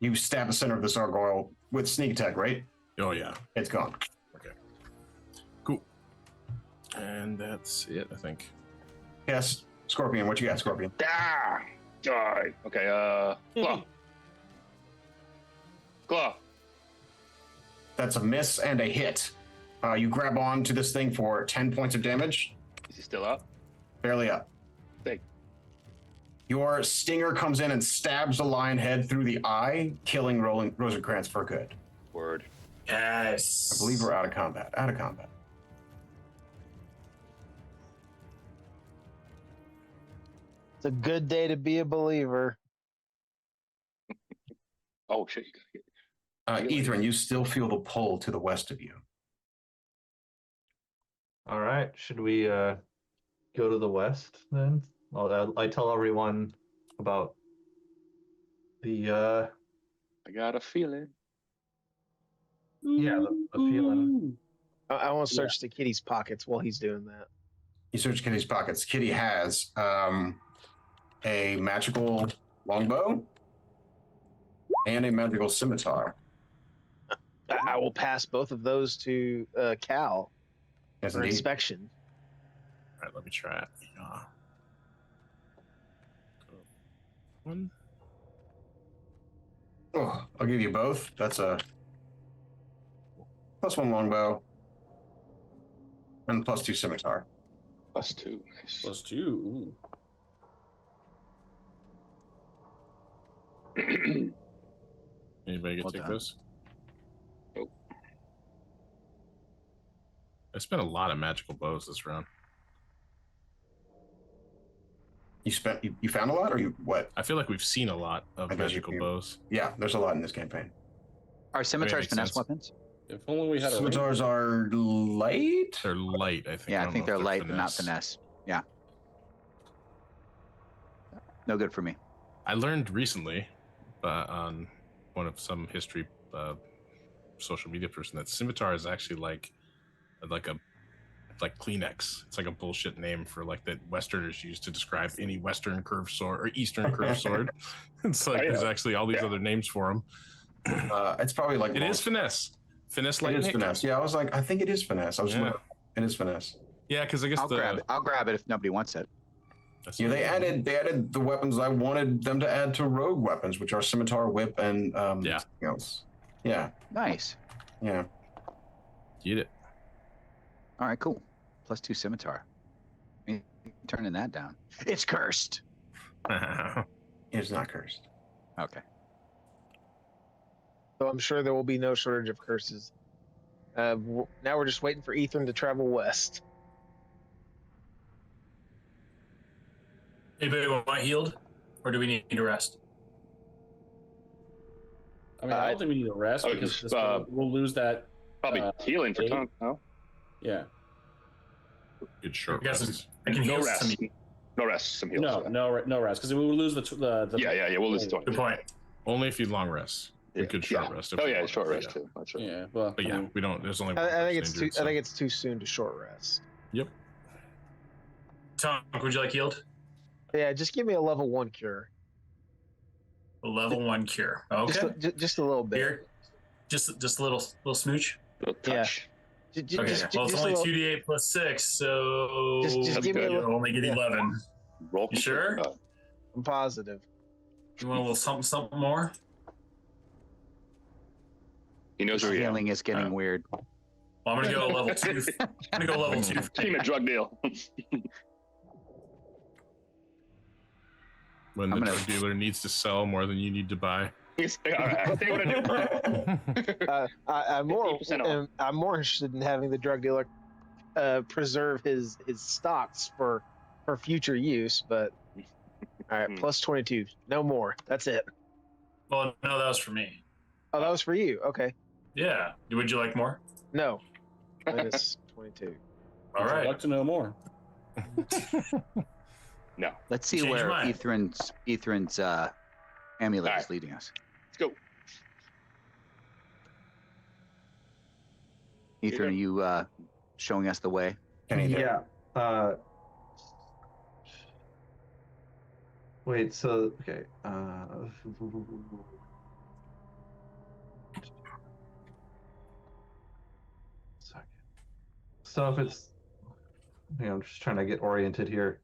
You stab the center of this gargoyle with sneak attack, right? Oh yeah. It's gone. Okay. Cool. And that's it, I think. Yes. Scorpion, what you got, Scorpion? Ah! Die. Okay, claw. Claw. That's a miss and a hit. You grab on to this thing for 10 points of damage. Is he still up? Barely up. Thank. Your stinger comes in and stabs the lion head through the eye, killing Rosencrantz for good. Word. Yes. I believe we're out of combat. Out of combat. It's a good day to be a believer. Oh shit! You gotta get. Ethren, you still feel the pull to the west of you. All right. Should we go to the west then? I tell everyone about the I got a feeling. the feeling. I want to search the kitty's pockets while he's doing that. You search Kitty's pockets. Kitty has a magical longbow and a magical scimitar. I will pass both of those to Cal Yes, for indeed. inspection. All right, let me try it. One. Oh, I'll give you both. That's a +1 longbow and +2 scimitar. +2. Nice. +2. Ooh. Anybody get Well take done. this? Nope. I spent a lot of magical bows this round. You found a lot, or you what? I feel like we've seen a lot of I guess magical you- bows. Yeah, there's a lot in this campaign. Are scimitars makes finesse sense. weapons? If only we had a Scimitars are light. They're light, I think. Yeah, I don't think know they're if light, but not finesse. Yeah. No good for me. I learned recently on one of some history social media person that scimitar is actually like Kleenex. It's like a bullshit name for like that Westerners use to describe any Western curved sword or Eastern curved sword. It's like there's actually all these other names for them. It's probably like It is finesse. Finesse It light. is finesse. Yeah, I was like, I think it is finesse. I was Yeah. looking. It is finesse. Yeah, because I guess I'll grab it. I'll grab it if nobody wants it. That's Yeah, they added the weapons I wanted them to add to rogue weapons, which are scimitar, whip, and Yeah. something else. Yeah, Nice. yeah. Get it. All right, cool. +2 scimitar. Ain't turning that down. It's cursed. It's not cursed. Okay. So I'm sure there will be no shortage of curses Now we're just waiting for Ethren to travel west. Anybody want healed, or do we need to rest? I mean, I don't think we need to rest oh, because just, we'll lose that. Probably healing for 8. Tunk, no? Yeah. Good short I guess rest. I can No heal rest. some. No rest, some heals. No rest because we will lose the. Yeah, we'll lose 20. Good point. Only if you long rest. We could short rest. If Oh we yeah, want. short rest Yeah. too. That's right. Yeah, but But yeah, we don't. There's only. One I think person it's too. injured, I think it's too soon to short rest. Yep. Tunk, would you like healed? Yeah, just give me a level 1 cure. A level 1 cure. Okay. Just a little bit. Here, just a little smooch. Little touch. Okay. Well, it's only 2d8 plus 6, so Just give me a you little. only get 11. Roll. You sure? I'm positive. You want a little something more? He knows where he is. Healing is getting weird. Well, I'm gonna go level 2. I'm gonna go level 2. Team a drug deal. When the drug dealer needs to sell more than you need to buy. All right, I'll tell you what I do. I'm more. 50% off. I'm more interested in having the drug dealer preserve his stocks for future use. But all right, plus 22. No more. That's it. Well, no, that was for me. Oh, that was for you. Okay. Yeah. Would you like more? No. Minus 22. All I'd right. like to know more. No. Let's see Change your where mind. Ethren's amulet All is leading us. Let's go. Ethren, are you showing us the way? Yeah. Wait. So okay. Second. So if it's, I'm just trying to get oriented here.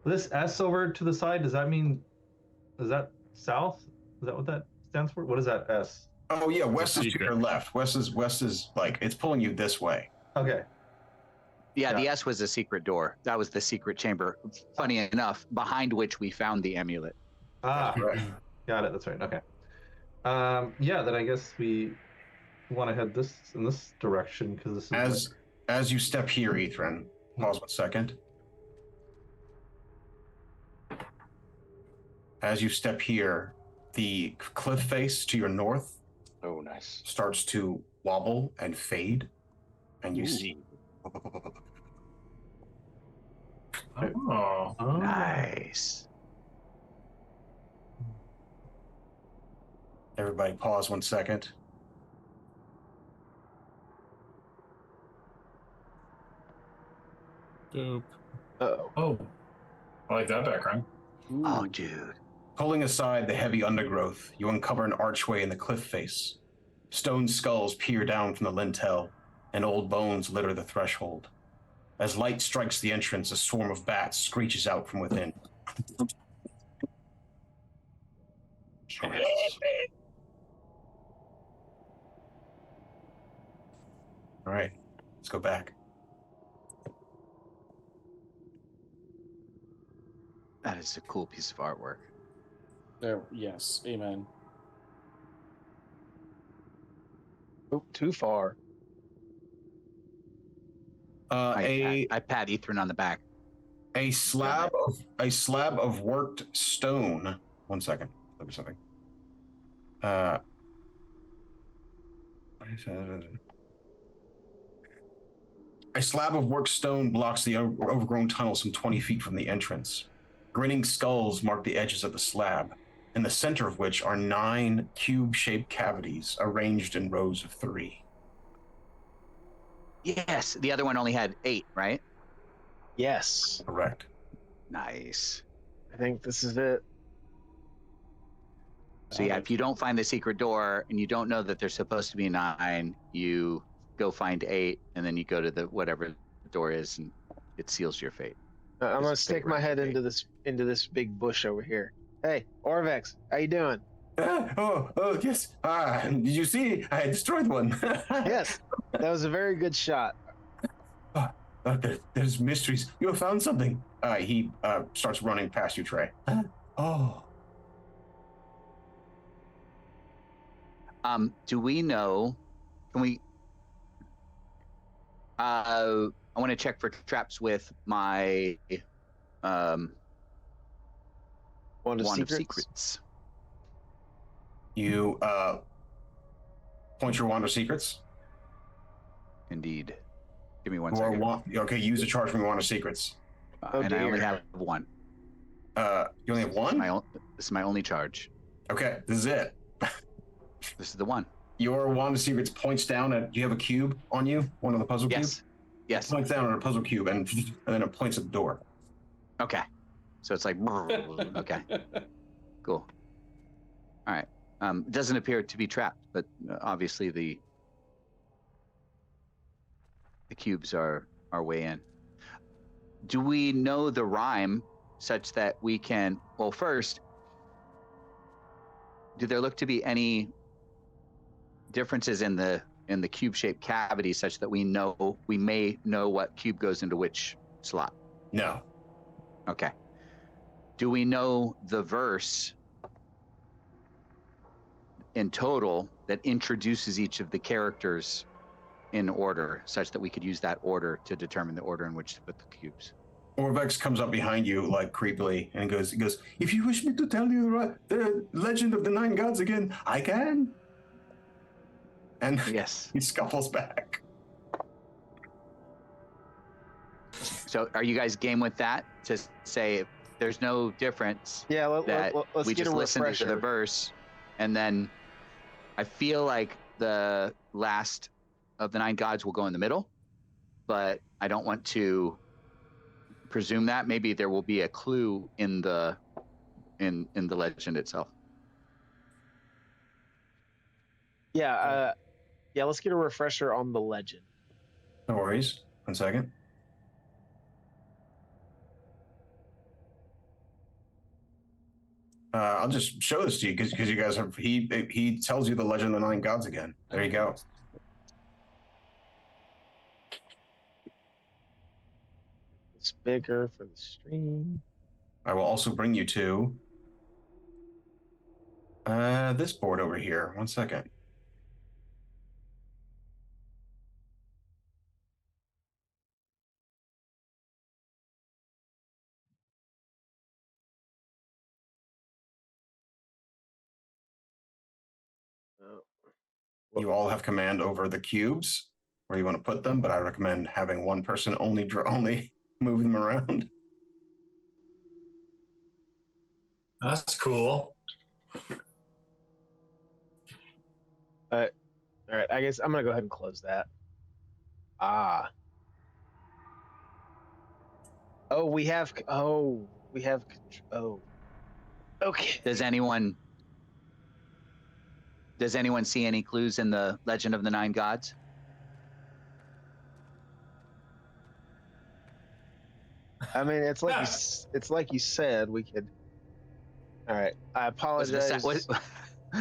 This S over to the side, does that mean, is that south? Is that what that stands for? What is that S? Oh yeah, west is to secret. your left. West is like it's pulling you this way. Okay. Yeah, the Yeah. S was a secret door. That was the secret chamber. Funny enough, behind which we found the amulet. Ah, Right. got it. That's right. Okay. Yeah, then I guess we want to head in this direction because this is As you step here, Ethren, pause 1 second. As you step here, the cliff face to your north Oh, nice. starts to wobble and fade, and you see. Oh. Oh. Nice. Everybody, pause 1 second. Dope. Uh-oh. Oh. I like that background. Oh, dude. Pulling aside the heavy undergrowth, you uncover an archway in the cliff face. Stone skulls peer down from the lintel, and old bones litter the threshold. As light strikes the entrance, a swarm of bats screeches out from within. All right, let's go back. That is a cool piece of artwork. There. Yes. Amen. Oh, too far. I pat Ethren on the back. A slab of worked stone. 1 second. Look at something. A slab of worked stone blocks the overgrown tunnel some 20 feet from the entrance. Grinning skulls mark the edges of the slab, in the center of which are 9 cube-shaped cavities arranged in rows of 3. Yes, the other one only had 8, right? Yes. Correct. Nice. I think this is it. So yeah, if you don't find the secret door and you don't know that there's supposed to be 9, you go find 8, and then you go to the whatever the door is, and it seals your fate. I'm gonna This is stick big my head recipe. into this big bush over here. Hey, Orvex, how you doing? Yes. Did you see? I destroyed one. Yes, that was a very good shot. There's mysteries. You have found something. He starts running past you, Trey. Oh. Do we know? Can we? I want to check for traps with my Wand of Wand of Secrets? Secrets. You point your wand of secrets. Indeed. Give me one Or second. okay, use a charge from your wand of secrets. Oh, and I only dear. have one. You only have one? This is my only charge. Okay, this is it. This is the one. Your wand of secrets points down at. Do you have a cube on you? One of the puzzle cubes? Yes. Points down on a puzzle cube and then it points at the door. Okay. So it's like, okay, cool. All right. It doesn't appear to be trapped, but obviously the cubes are way in. Do we know the rhyme such that we can? Well, first, do there look to be any differences in the cube-shaped cavity such that we may know what cube goes into which slot? No. Okay. Do we know the verse in total that introduces each of the characters in order, such that we could use that order to determine the order in which to put the cubes? Orvex comes up behind you like creepily and goes, if you wish me to tell you the legend of the 9 gods again, I can. And Yes. he scuffles back. So are you guys game with that? To say if there's no difference, Yeah, let's we get just a listen to refresher. the verse, and then I feel like the last of the 9 gods will go in the middle, but I don't want to presume that. Maybe there will be a clue in the legend itself. Yeah, let's get a refresher on the legend. No worries. 1 second. I'll just show this to you because you guys have. He tells you the legend of the 9 gods again. There you go. It's bigger for the stream. I will also bring you to this board over here. 1 second. You all have command over the cubes where you want to put them, but I recommend having one person only move them around. That's cool. All right, I guess I'm gonna go ahead and close that. We have. Okay. Does anyone see any clues in the legend of the 9 gods? I mean, it's like you said. We could. All right. I apologize.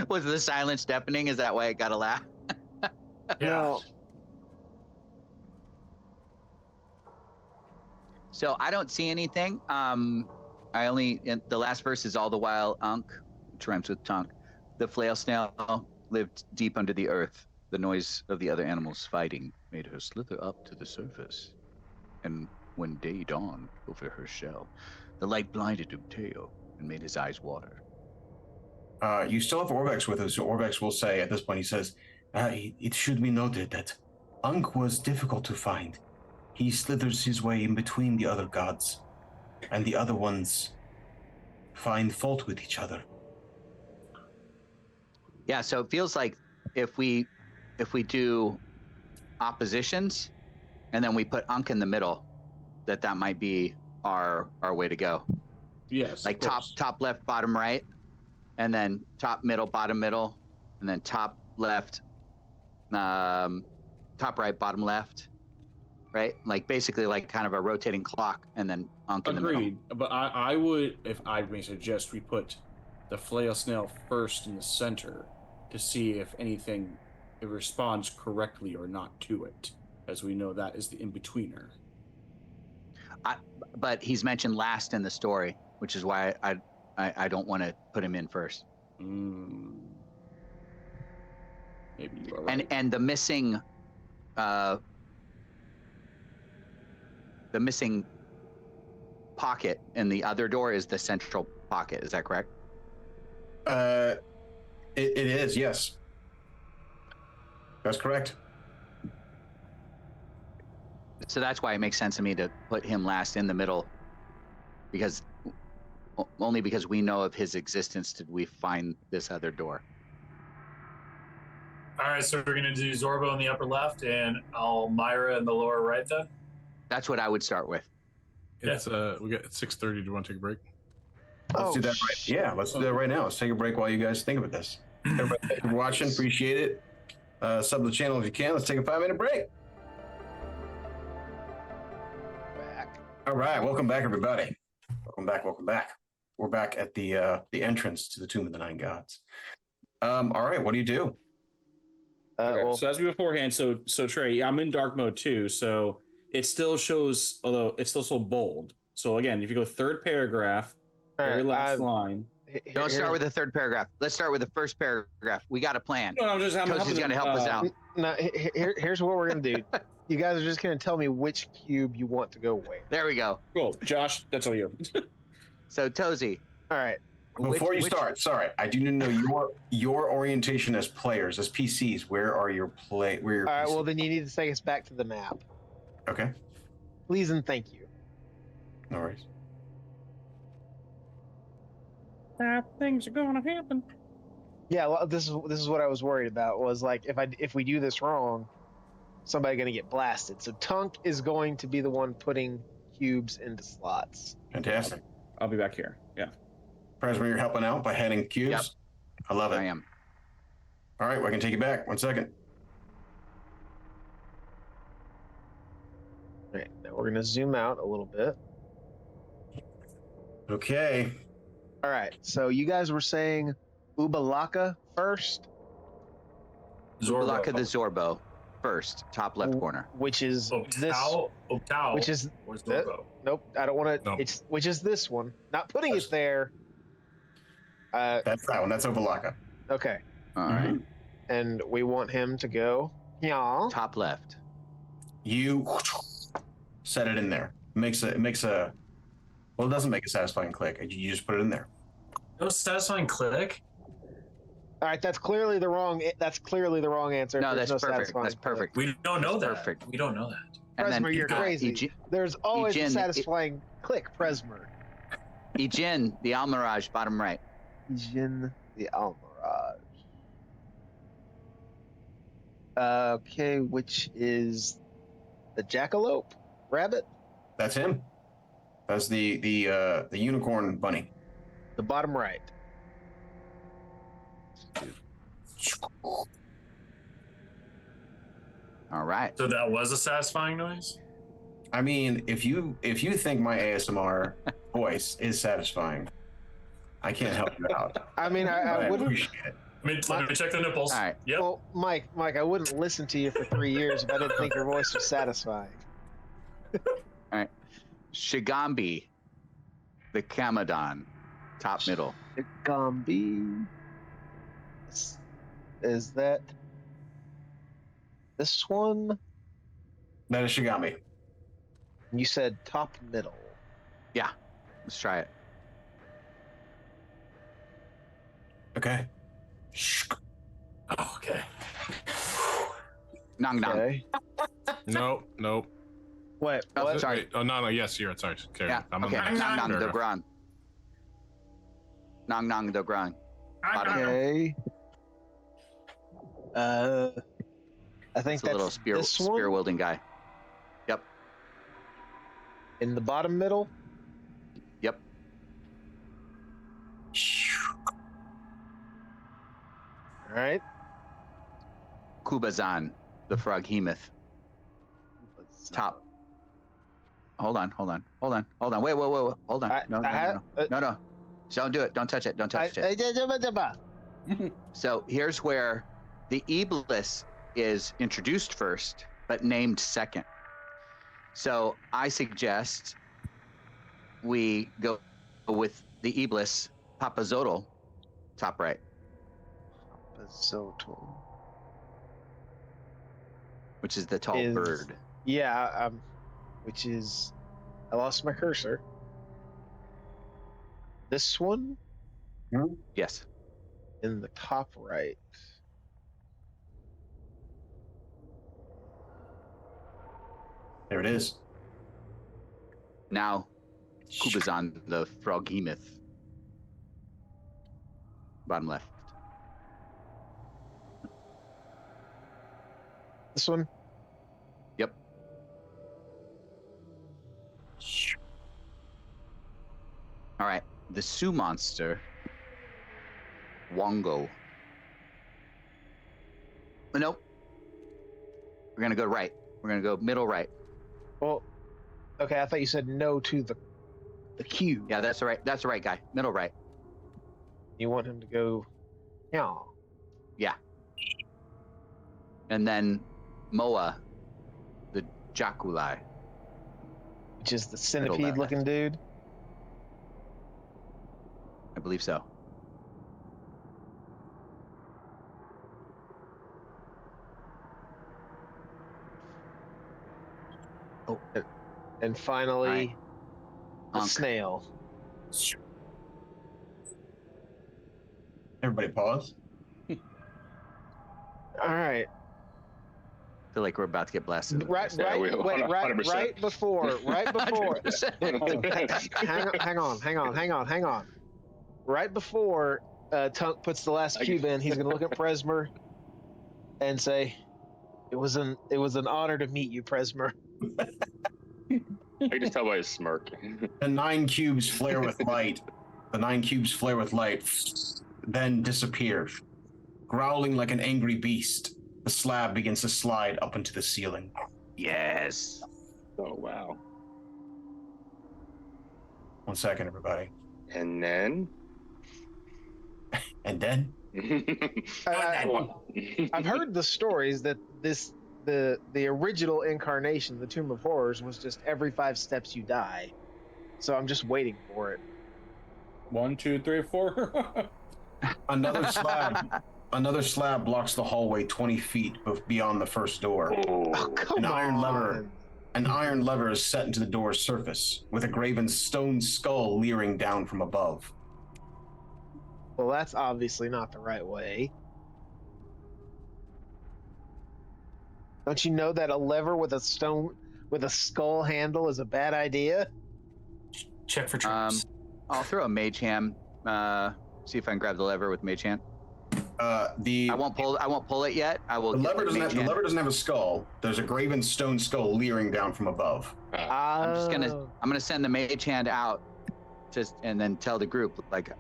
Was the silence deafening? Is that why it got a laugh? No. So I don't see anything. The last verse is all the while Unk, which rhymes with Tunk. The flail snail lived deep under the earth. The noise of the other animals fighting made her slither up to the surface. And when day dawned over her shell, the light blinded Ubteo and made his eyes water. You still have Orvex with us. So Orvex will say at this point, he says, it should be noted that Unk was difficult to find. He slithers his way in between the other gods, and the other ones find fault with each other. Yeah, so it feels like if we do oppositions and then we put Unk in the middle, that might be our way to go. Yes. Like top left, bottom right, and then top middle, bottom middle, and then top left, top right, bottom left, right? Like basically like kind of a rotating clock, and then Unk in the middle. Agreed. But I would, if I may suggest, we put the flail snail first in the center to see if it responds correctly or not to it, as we know that is the in-betweener. But he's mentioned last in the story, which is why I don't want to put him in first. Maybe you are right. And the missing pocket in the other door is the central pocket. Is that correct? It is, yes. That's correct. So that's why it makes sense to me to put him last in the middle, because only because we know of his existence did we find this other door. All right, so we're gonna do Zorbo in the upper left and Elmira in the lower right then. That's what I would start with. It's we got 6:30. Do you want to take a break? Let's do that right. Yeah, let's do that right now. Let's take a break while you guys think about this. Everybody, thank you for watching. Appreciate it. Sub the channel if you can. Let's take a 5-minute break. Back. All right, welcome back, everybody. Welcome back. Welcome back. We're back at the entrance to the Tomb of the Nine Gods. All right, what do you do? Okay, Well, so as we beforehand, so Trey, I'm in dark mode too, so it still shows, although it's still so bold. So again, if you go third paragraph, very last line. Don't start with the third paragraph. Let's start with the first paragraph. We got a plan. No, I'm just. He's going to help us out. No, here's what we're gonna do. You guys are just gonna tell me which cube you want to go where. There we go. Cool, Josh. That's all you. So Tozy. All right. Before you start, sorry, I do need to know your orientation as players, as PCs. Where are your All right. PCs? Well, then you need to take us back to the map, Okay, please and thank you. no worries. Bad things are gonna happen. Yeah. Well, this is what I was worried about. Was like if we do this wrong, somebody gonna get blasted. So Tunk is going to be the one putting cubes into slots. Fantastic. I'll be back here. Yeah. Presmer, you're helping out by heading cubes. Yep. I love it. I am. All right, well, I can take you back. 1 second. All right. Now we're gonna zoom out a little bit. Okay. All right. So you guys were saying Ubalaka first, Zorbo. The Zorbo first, top left corner. which is this. Octao. Which is Where's that- Zorbo? Nope. I don't want to. No. It's which is this one. Not putting it there. That's that one. That's Ovalaka. Okay. All right. And we want him to go. Yeah. Top left. You set it in there. It makes a. Well, it doesn't make a satisfying click. You just put it in there. No satisfying click. All right. That's clearly the wrong. That's clearly the wrong answer. No, There's that's perfect. satisfying That's click. perfect. We don't know that. Perfect. We don't know that. And then Presmer, you're crazy. There's always a Ejin- satisfying click. Presmer. Ejin, the Almirage, bottom right. Jin the Almirage. Okay, which is the jackalope rabbit, That's him. That's the unicorn bunny. the bottom right. All right. So that was a satisfying noise. I mean, if you think my ASMR voice is satisfying, I can't help you out. I mean, I I wouldn't. appreciate it. Let me check the nipples. All right. Yep. Well, Mike, I wouldn't listen to you for 3 years if I didn't think your voice was satisfying. Shigambi, the Kamadon, top middle. The Gombi. Is that this one? That is Shigami. You said top middle. Let's try it. Okay. Oh, okay. Nong nong. Okay. Nope. What? Oh, What? sorry. Wait, oh no, yes, you're right. Sorry. Okay. Yeah. I'm on Okay. the next Nong nong the paragraph. ground. Nong nong the ground. Bottom. Okay. I think It's a that's little spear this one wielding guy. Yep. in the bottom middle. Yep. All right. Kubazan, the Froghemoth, top. Hold on. Wait. Hold on. No. Don't do it. Don't touch it. Don't touch it. So here's where the Iblis is introduced first, but named second. So I suggest we go with the Iblis, Papazotl, top right. Zotal. which is the tall Is- bird. Yeah, which is, I lost my cursor. This one Yes. in the top right. There it is. Now, Kubazan, the froghemoth. Bottom left. This one. Yep. All right. The Sioux monster. Wongo. Nope. We're gonna go right. We're gonna go middle right. Well, okay, I thought you said no to the cube. Yeah, that's the right. That's the right guy. Middle right. You want him to go, yeah. Yeah. And then Moa, the Jaculai. Which is the Middle centipede looking dude. I believe so. Oh, and finally, Right. the Tunk. snail. Everybody pause. All right, I feel like we're about to get blasted. right, Yeah, right, we- wait, 100%. right before. 100%. hang on. Right before Tunk puts the last cube in, he's gonna look at Presmer and say, "It was an honor to meet you, Presmer." I can just tell by his smirk. The 9 cubes flare with light. The 9 cubes flare with light, then disappear. Growling like an angry beast, the slab begins to slide up into the ceiling. Yes. Oh wow. 1 second, everybody. And then. And then? I've heard the stories that the original incarnation, the Tomb of Horrors, was just every 5 steps you die. So I'm just waiting for it. 1, 2, 3, 4. Another slab blocks the hallway 20 feet beyond the first door. Oh, come An iron lever is set into the door's surface, with a graven stone skull leering down from above. Well, that's obviously not the right way. Don't you know that a lever with a skull handle is a bad idea? Check for traps. I'll throw a mage hand. See if I can grab the lever with mage hand. I won't pull it yet. I will. The get lever the mage hand. doesn't have a skull. There's a graven stone skull leering down from above. I'm gonna send the mage hand out, and then tell the group, like,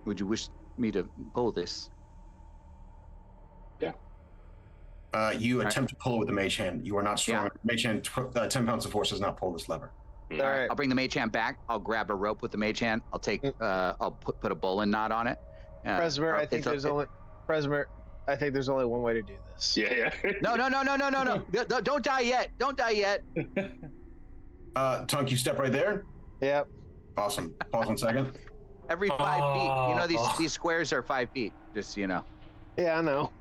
would you wish me to pull this? Yeah. You attempt to pull it with the mage hand. You are not strong. Yeah. Mage hand, 10 pounds of force does not pull this lever. All right. I'll bring the mage hand back. I'll grab a rope with the mage hand. I'll take. I'll put a bowline knot on it. Presmer, I think there's only one way to do this. Yeah. No. Don't die yet. Don't die yet. Tunk, you step right there. Yep. Awesome. Pause 1 second. Every 5 feet. You know these squares are 5 feet. Just so you know. Yeah, I know.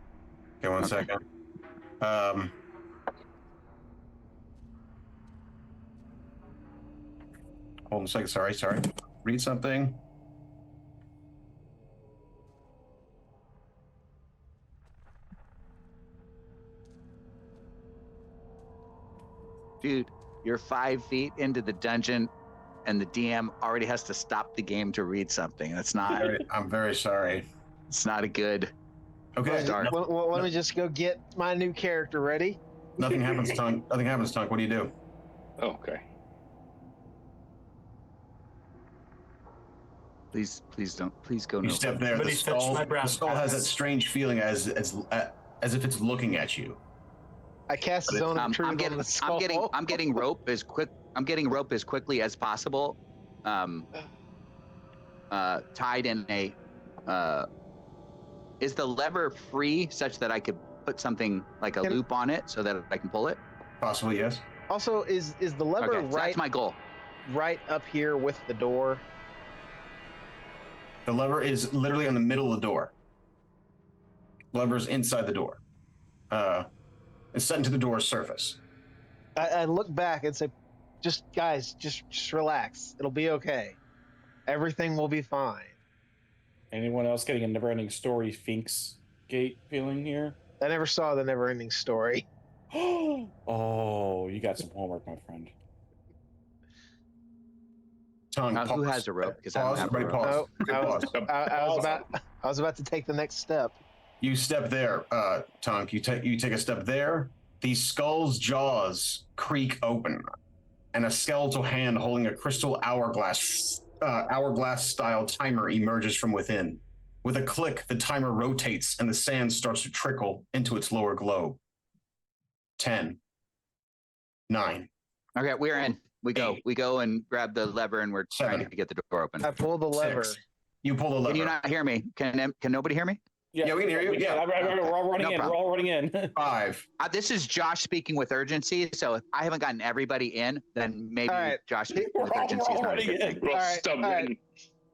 Okay, 1 second. Hold on a second. Sorry. Read something. Dude, you're 5 feet into the dungeon, and the DM already has to stop the game to read something. That's not. I'm very sorry. It's not a good. Okay. Start. Well, let me just go get my new character ready. Nothing happens, Tunk. What do you do? Oh, okay. Please go. You No. step there. Somebody touch my The brown skull has that pass. strange feeling as if it's looking at you. I cast Zone of Truth I'm on the skull. getting rope as quick. I'm getting rope as quickly as possible. Tied in a. Is the lever free such that I could put something like a loop on it so that I can pull it? Possibly, yes. Also, is the lever Okay, so that's my goal. right up here with the door? The lever is literally in the middle of the door. The lever is inside the door. is set into the door's surface. I look back and say, just guys, just relax. It'll be okay. Everything will be fine. Anyone else getting a never-ending story Sphinx Gate feeling here? I never saw the never-ending story. Oh, you got some homework, my friend. Tongue, Who has a rope? Because I don't Pause. have a Everybody rope. pause. I was about to take the next step. You step there, Tunk. You take a step there. The skull's jaws creak open, and a skeletal hand holding a crystal hourglass-style timer emerges from within. With a click, the timer rotates, and the sand starts to trickle into its lower globe. 10, 9. Okay, we're in. We go. 8, We go and grab the lever, and we're trying 7, to get the door open. I pull the lever. 6. You pull the lever. Can you not hear me? Can nobody hear me? Yeah, we can hear you. Yeah. We're all running No in. problem. We're all running in. 5. This is Josh speaking with urgency. So if I haven't gotten everybody in, then maybe All right. Josh speaking with We're all urgency is not a running good in. thing. We're all All right, stumbling. all right.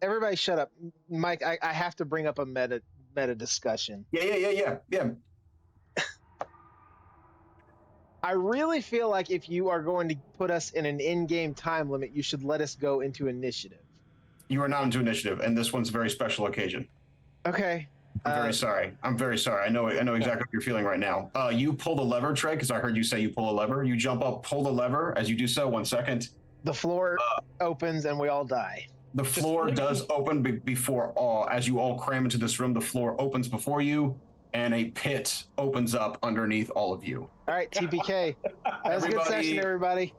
Everybody shut up. Mike, I have to bring up a meta discussion. Yeah. I really feel like if you are going to put us in an in-game time limit, you should let us go into initiative. You are not into initiative, and this one's a very special occasion. Okay. I'm very sorry. I'm very sorry. I know exactly what you're feeling right now. You pull the lever, Trey, because I heard you say you pull a lever. You jump up, pull the lever. As you do so, 1 second. The floor opens and we all die. The floor does open before all. As you all cram into this room, the floor opens before you, and a pit opens up underneath all of you. All right, TPK. That was a good session, everybody.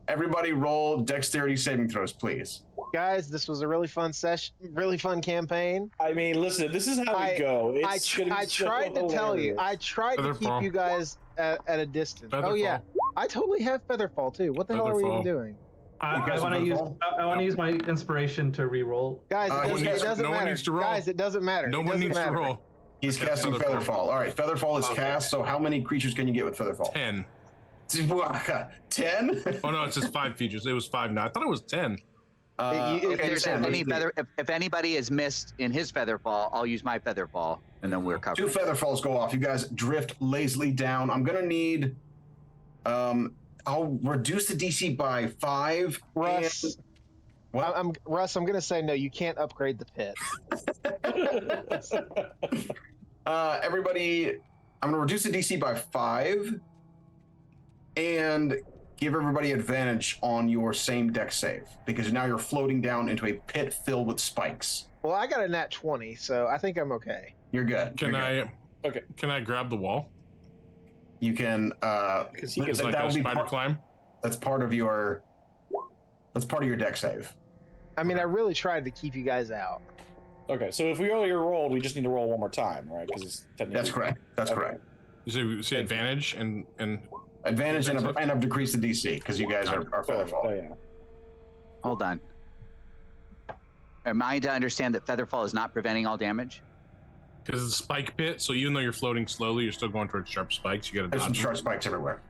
Everybody roll dexterity saving throws, please. Guys, this was a really fun session, really fun campaign. I mean, listen, this is how we go. I tried to tell you. I tried to keep you guys at a distance. Oh yeah, I totally have Featherfall too. What the hell are we even doing? I want to use my inspiration to re-roll. Guys, it doesn't matter. needs to roll. Guys, it doesn't matter. No one needs to roll. He's casting Featherfall. All right, Featherfall is cast. So how many creatures can you get with Featherfall? 10. 10? Oh no, it's just 5 features. It was 5 now. I thought it was 10. If anybody is missed in his Featherfall, I'll use my Featherfall, and then we're covered. 2 Featherfalls go off. You guys drift lazily down. I'm gonna need. I'll reduce the DC by 5. Russ, What? Russ, I'm gonna say no. You can't upgrade the pit. Everybody, I'm gonna reduce the DC by 5, and give everybody advantage on your same deck save because now you're floating down into a pit filled with spikes. Well, I got a nat 20, so I think I'm okay. You're good. Can You're good. Can I grab the wall? You can. Because he It's can like a spider climb. That's part of your. That's part of your deck save. I mean, I really tried to keep you guys out. Okay, so if we already rolled, we just need to roll one more time, right? Because it's technically. That's correct. That's Okay. correct. You say advantage and Advantage and I've decreased the DC because you guys are Featherfall. Oh yeah. Hold on. Am I to understand that Featherfall is not preventing all damage? because it's a spike pit. So even though you're floating slowly, you're still going towards sharp spikes. You got to There's some dodge. sharp spikes everywhere.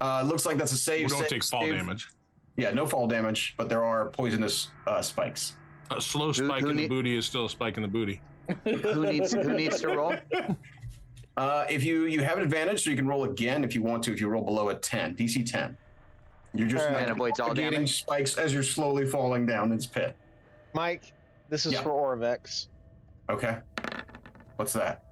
Looks like that's a save. We don't save, take fall save. damage. Yeah, no fall damage, but there are poisonous spikes. A slow spike in the booty is still a spike in the booty. Who needs to roll? If you have an advantage, so you can roll again if you want to. If you roll below a 10, DC 10, you're just And avoids all getting damage. spikes as you're slowly falling down its pit. Mike, this is Yeah. for Orvex. Okay, what's that?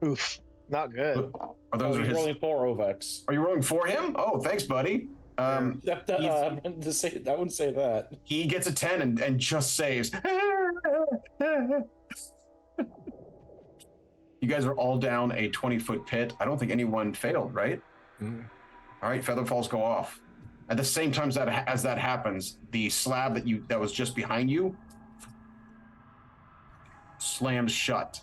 Oof, not good. Are those He's his? rolling 4 Ovex. Are you rolling for him? Oh, thanks, buddy. I wouldn't say that. He gets a 10 and just saves. You guys are all down a 20-foot pit. I don't think anyone failed, right? Mm. All right, Featherfalls go off. At the same time as that happens, the slab that was just behind you slams shut.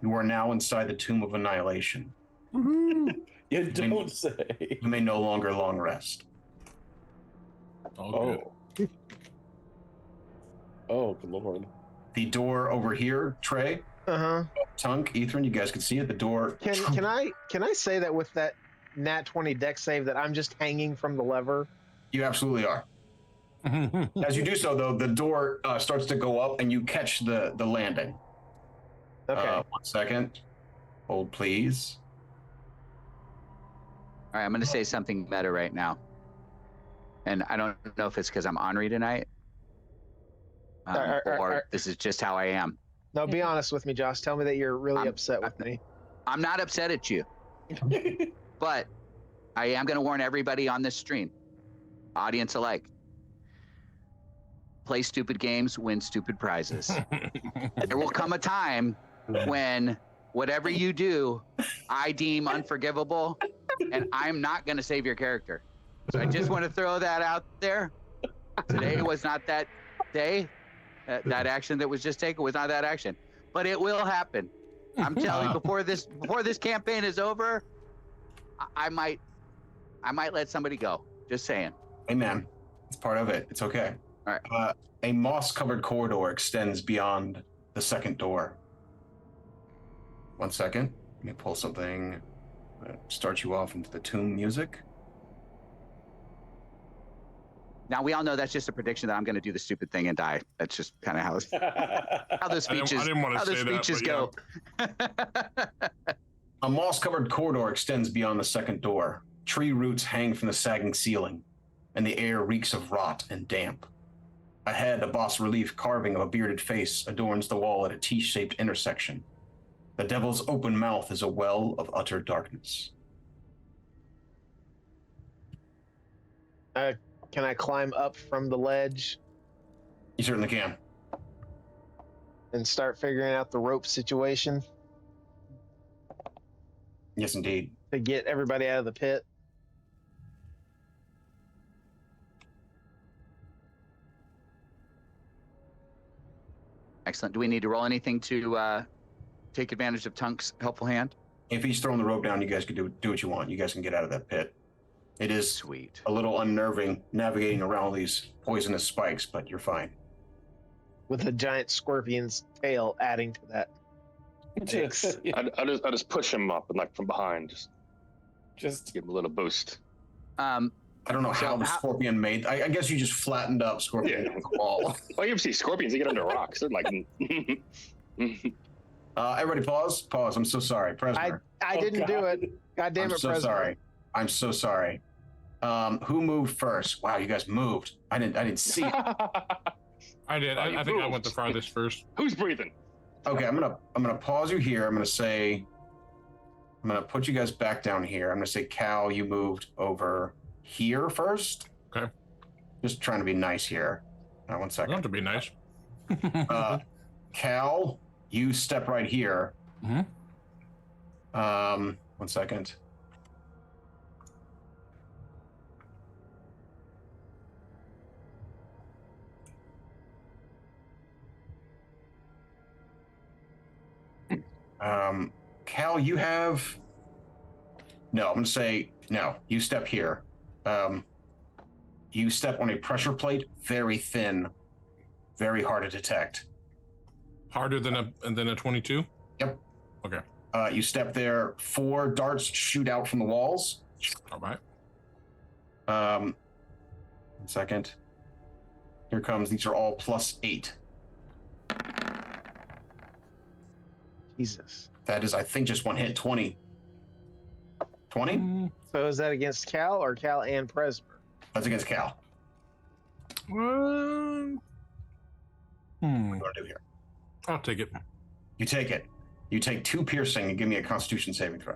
You are now inside the Tomb of Annihilation. You don't say. You may no longer long rest. All good. Oh, good lord. The door over here, Trey, Tunk, Ethren, you guys can see it. The door. Can I say that with that nat 20 deck save that I'm just hanging from the lever? You absolutely are. As you do so, though, the door starts to go up, and you catch the landing. Okay. 1 second. Hold, please. All right, I'm going to say something meta right now. And I don't know if it's because I'm ornery tonight, or this is just how I am. No, be honest with me, Josh. Tell me that you're really I'm- upset with me. I'm not upset at you, but I am going to warn everybody on this stream, audience alike. Play stupid games, win stupid prizes. There will come a time when whatever you do, I deem unforgivable, and I'm not going to save your character. So I just want to throw that out there. Today was not that day. That action that was just taken was not that action, but it will happen. I'm telling you, before this campaign is over, I might let somebody go. Just saying. Amen. It's part of it. It's okay. All right. A moss-covered corridor extends beyond the second door. 1 second. Let me pull something. Start you off into the tomb music. Now we all know that's just a prediction that I'm going to do the stupid thing and die. That's just kind of how the speeches I didn't want to say speeches that, go. A moss-covered corridor extends beyond the second door. Tree roots hang from the sagging ceiling, and the air reeks of rot and damp. Ahead, a bas-relief carving of a bearded face adorns the wall at a T-shaped intersection. The devil's open mouth is a well of utter darkness. Can I climb up from the ledge You certainly can. and start figuring out the rope situation Yes, indeed. to get everybody out of the pit? Excellent. Do we need to roll anything to take advantage of Tunk's helpful hand? If he's throwing the rope down, you guys can do what you want. You guys can get out of that pit. It is Sweet. a little unnerving navigating around these poisonous spikes, but you're fine. With a giant scorpion's tail adding to that. Mix. I just push him up and like from behind, just give him a little boost. I don't know So how the how- scorpion made. I guess you just flattened up scorpion Yeah. on the wall. Well, you ever see scorpions? They get under rocks. They're like. Everybody, pause. Pause. I'm so sorry, Presmer. I didn't do it. God damn I'm it, so President. sorry. I'm so sorry. Who moved first? Wow, you guys moved. I didn't see it. I did. Oh, you I think I moved. went the farthest first. Who's breathing? Okay, I'm gonna pause you here. I'm gonna put you guys back down here. I'm gonna say, Cal, you moved over here first. Okay. Just trying to be nice here. 1 I want second. to be nice. Cal, you step right here. Mhm. 1 second. Cal, you have... No, I'm going to say, no, you step here. You step on a pressure plate, very thin, very hard to detect. Harder than a 22. Yep. Okay. You step there, 4 darts shoot out from the walls. All right. 1 second. Here comes, these are all +8. Jesus. That is, I think, just one hit, 20. 20? So is that against Cal or Cal and Presmer? That's against Cal. What do you want to do here? I'll take it. You take it. You take 2 piercing and give me a Constitution saving throw.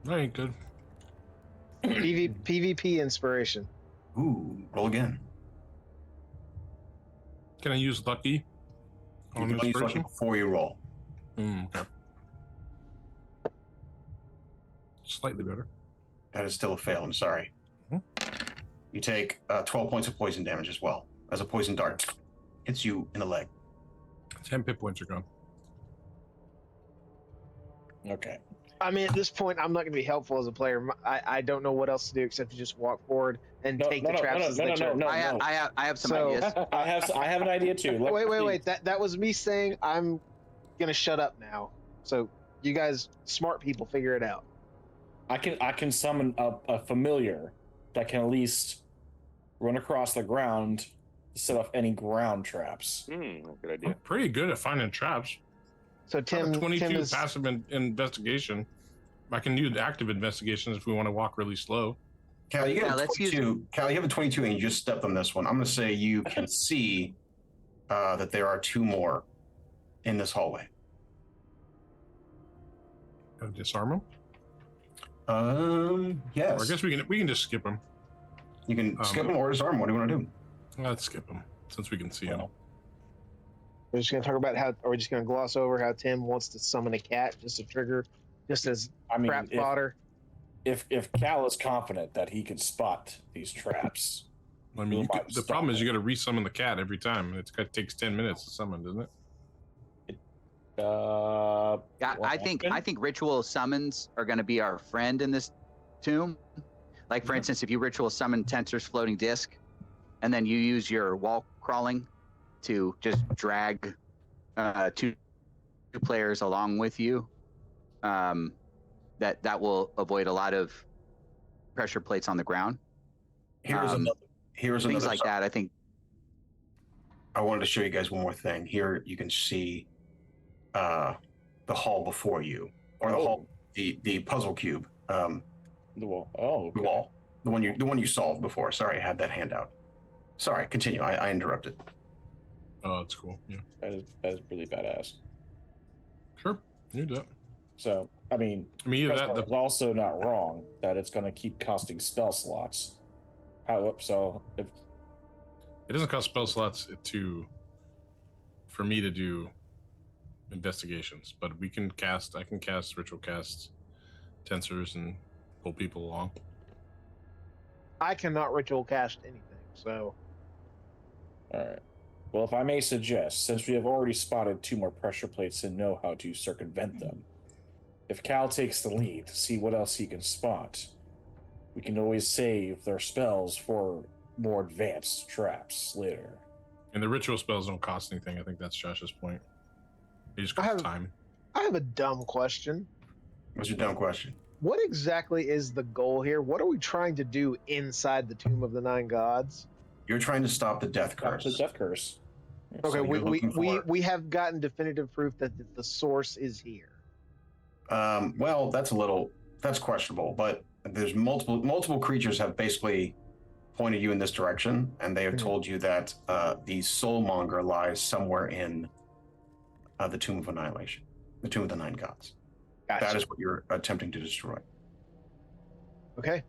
That ain't good. PvP inspiration. Ooh, roll again. Can I use lucky You on can this use lucky person? before you roll. Okay. Slightly better. That is still a fail. I'm sorry. Mhm. You take 12 points of poison damage as well, as a poison dart hits you in the leg. 10 hit points are gone. Okay. I mean, at this point, I'm not going to be helpful as a player. I don't know what else to do except to just walk forward and take the traps as they turn. I have some So- ideas. I have an idea too. Wait. That was me saying I'm going to shut up now. So you guys, smart people, figure it out. I can summon a familiar that can at least run across the ground set off any ground traps. Good I'm idea. pretty good at finding traps. So I have Tim, a 22 Tim is passive investigation. I can use active investigations if we want to walk really slow. Cal, you Yeah, have a let's 22. Cal, you have a 22, and you just stepped on this one. I'm going to say you can see that there are 2 more in this hallway. Disarm them. Yes. Or I guess we can just skip them. You can skip them or disarm. What do you want to do? Let's skip them since we can see them. we're just going to talk about how, or we're just going to gloss over how Tim wants to summon a cat just to trigger, just as I mean, trap fodder. if Cal is confident that he can spot these traps, I mean, the problem is you got to resummon the cat every time. It takes 10 minutes to summon, doesn't it? Yeah, I think ritual summons are going to be our friend in this tomb. Like for instance, if you ritual summon Tensor's floating disc, and then you use your wall crawling to just drag 2 players along with you, that will avoid a lot of pressure plates on the ground. Here's Things another like that. I think I wanted to show you guys one more thing. Here you can see the hall before you, or the hall, the puzzle cube. the wall. Oh, okay. The wall, the one you solved before. Sorry, I had that handout. Sorry, continue. I interrupted. Oh, that's cool. Yeah. That is really badass. Sure. You do that. So, I mean, either Presmer that, is also not wrong that it's going to keep costing spell slots. So if it doesn't cost spell slots for me to do investigations, but I can cast ritual casts, tensors, and pull people along. I cannot ritual cast anything, so. all right. Well, if I may suggest, since we have already spotted 2 more pressure plates and know how to circumvent them, if Cal takes the lead to see what else he can spot, we can always save their spells for more advanced traps later. And the ritual spells don't cost anything. I think that's Josh's point. They just cost time. I have a dumb question. What's your dumb question? What exactly is the goal here? What are we trying to do inside the Tomb of the 9 Gods? You're trying to stop the death curse. The death curse. Okay, So you're looking for- we have gotten definitive proof that the source is here. Well, that's questionable, but there's multiple creatures have basically pointed you in this direction, and they have told you that the Soulmonger lies somewhere in the Tomb of Annihilation, the Tomb of the 9 Gods. Gotcha. That is what you're attempting to destroy. Okay.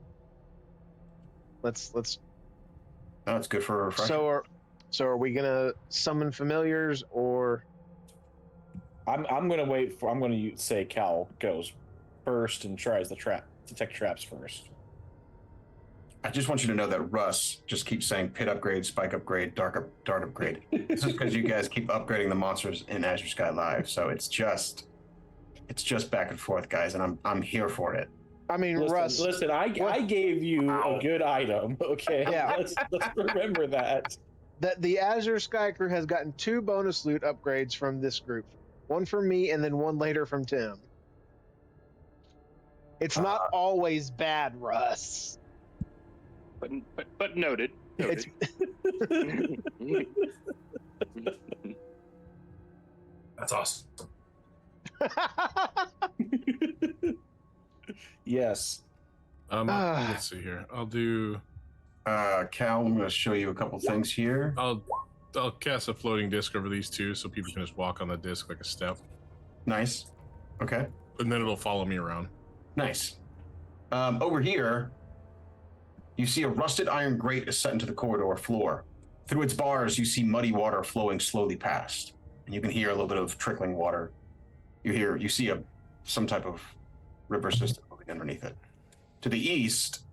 Let's. No, it's good for a refresher. So are we gonna summon familiars or? I'm gonna say Cal goes first and tries the detect traps first. I just want you to know that Russ just keeps saying pit upgrade, spike upgrade, dart upgrade. This is because you guys keep upgrading the monsters in Azure Sky Live, so it's just back and forth, guys, and I'm here for it. I mean, Russ. Listen, I gave you a good item. Okay, Yeah. let's remember that. That the Azure Sky Crew has gotten 2 bonus loot upgrades from this group. One from me and then one later from Tim. It's not always bad, Russ. But noted. It's That's awesome. Yes. Let's see here. I'll do. Cal, I'm going to show you a couple things here. I'll cast a floating disc over these 2, so people can just walk on the disc like a step, Nice. Okay. and then it'll follow me around. Nice. Over here, you see a rusted iron grate is set into the corridor floor. Through its bars, you see muddy water flowing slowly past, and you can hear a little bit of trickling water. You see some type of river system moving underneath it. To the east,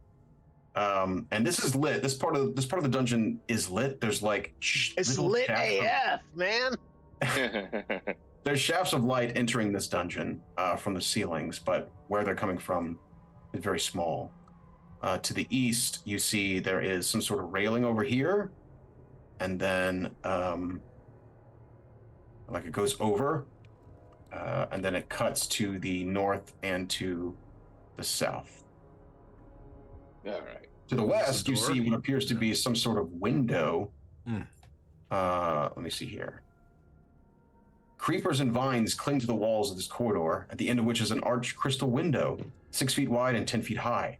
and this is lit. This part of the dungeon is lit. There's like it's lit AF, man. There's shafts of light entering this dungeon from the ceilings, but where they're coming from is very small. To the east, you see there is some sort of railing over here, and then like it goes over, and then it cuts to the north and to the south. All right. To the west, you see what appears to be some sort of window Let me see here. Creepers and vines cling to the walls of this corridor, at the end of which is an arched crystal window, 6 feet wide and 10 feet high.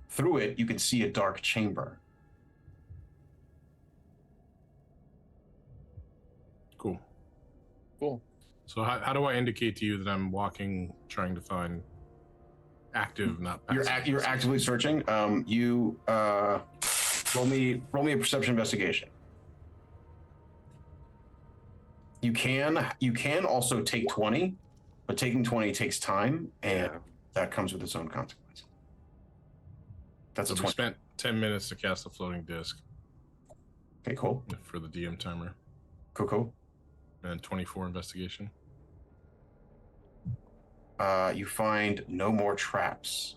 Through it, you can see a dark chamber. Cool. Cool. So how do I indicate to you that I'm walking, trying to find active, not passive? You're actively searching. You roll me a perception investigation. You can also take 20, but taking 20 takes time, and that comes with its own consequence. That's So a we 20. spent 10 minutes to cast a floating disc Okay, cool. for the DM timer, Cool. and 24 investigation. You find no more traps,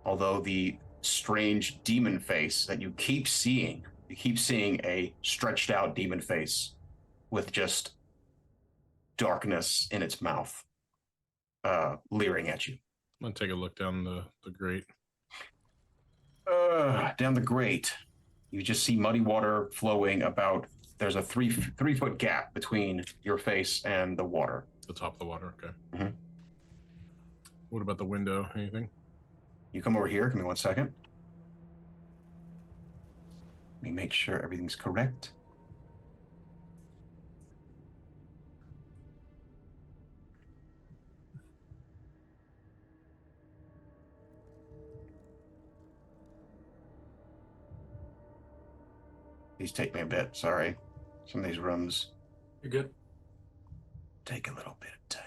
although the strange demon face that you keep seeing a stretched out demon face with just darkness in its mouth, leering at you. I'm gonna take a look down the grate. Down the grate, you just see muddy water flowing about. There's a three foot gap between your face and the water. The top of the water, okay. Mhm. What about the window? Anything? You come over here. Give me 1 second. Let me make sure everything's correct. These take me a bit. Sorry. Some of these rooms You're good. take a little bit of time.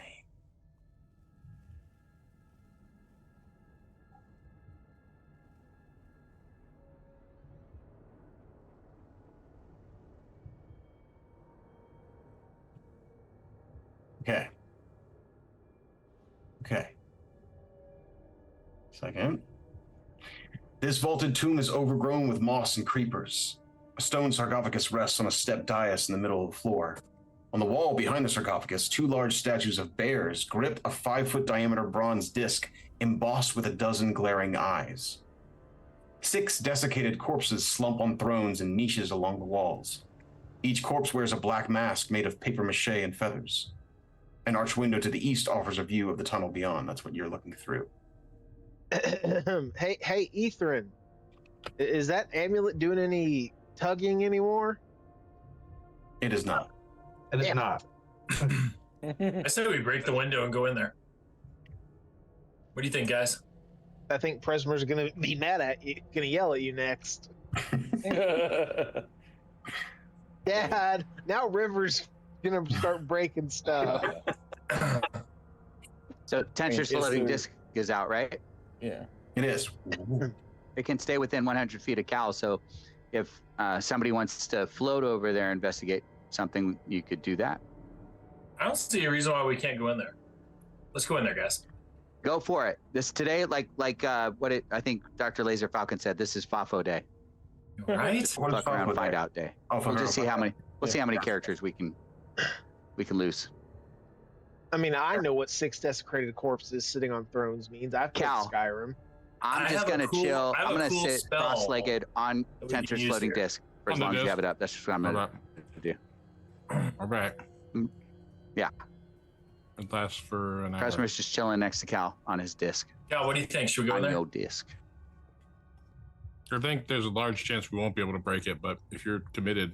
Okay. Second. This vaulted tomb is overgrown with moss and creepers. A stone sarcophagus rests on a step dais in the middle of the floor. On the wall behind the sarcophagus, 2 large statues of bears grip a 5-foot diameter bronze disc embossed with a dozen glaring eyes. 6 desiccated corpses slump on thrones in niches along the walls. Each corpse wears a black mask made of paper mache and feathers. An arched window to the east offers a view of the tunnel beyond. That's what you're looking through. Hey, Ethren, is that amulet doing any tugging anymore? It is not. It is Yeah. not. I say we break the window and go in there. What do you think, guys? I think Presmer's gonna be mad at you, gonna yell at you next. Dad, now River's gonna start breaking stuff. So Tensor's Is floating there- disc is out, right? Yeah. It is. It can stay within 100 feet of Cal. So if somebody wants to float over there and investigate something, you could do that. I don't see a reason why we can't go in there. Let's go in there, guys. Go for it. This today, I think Dr. Laser Falcon said, this is FAFO day. Right? What is Fuck around, Falco find Day? out day. Oh, We'll just see how many. We'll Yeah. see how many characters we can lose. I mean, I know what 6 desecrated corpses sitting on thrones means. I've played Cal. Skyrim. I'm I just have a gonna cool- chill. I have I'm a gonna cool sit spell cross-legged on that we can Tensor's use floating here. disc for as On the long as you disc. have it up. That's just what I'm All gonna right. do. All right. Yeah. It lasts for an hour. Presmer's just chilling next to Cal on his disc. Cal, what do you think? Should we go in On there? your disc. I think there's a large chance we won't be able to break it, but if you're committed,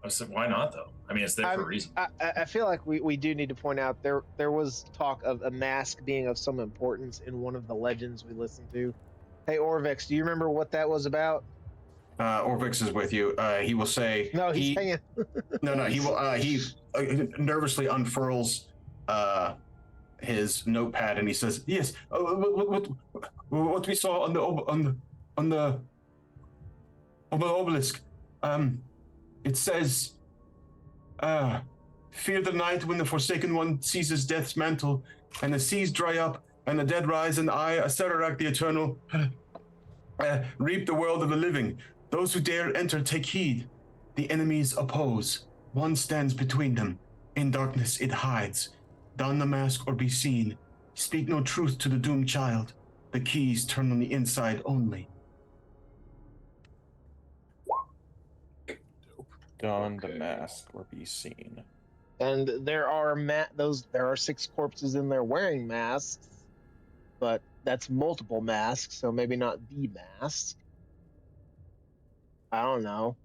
I said, why not, though? I mean, it's there for a reason. I feel like we do need to point out there was talk of a mask being of some importance in one of the legends we listened to. Hey, Orvex, do you remember what that was about? Orvix is with you. He will say. No, he's hanging. No. He will. He nervously unfurls his notepad and he says, "Yes. What we saw on the obelisk. It says, fear the night when the Forsaken One seizes death's mantle, and the seas dry up, and the dead rise, and I, Acererak the Eternal, reap the world of the living. Those who dare enter take heed. The enemies oppose. One stands between them. In darkness it hides. Don the mask or be seen. Speak no truth to the doomed child. The keys turn on the inside only." Done the mask or be seen. And there are there are 6 corpses in there wearing masks, but that's multiple masks, so maybe not the mask. I don't know.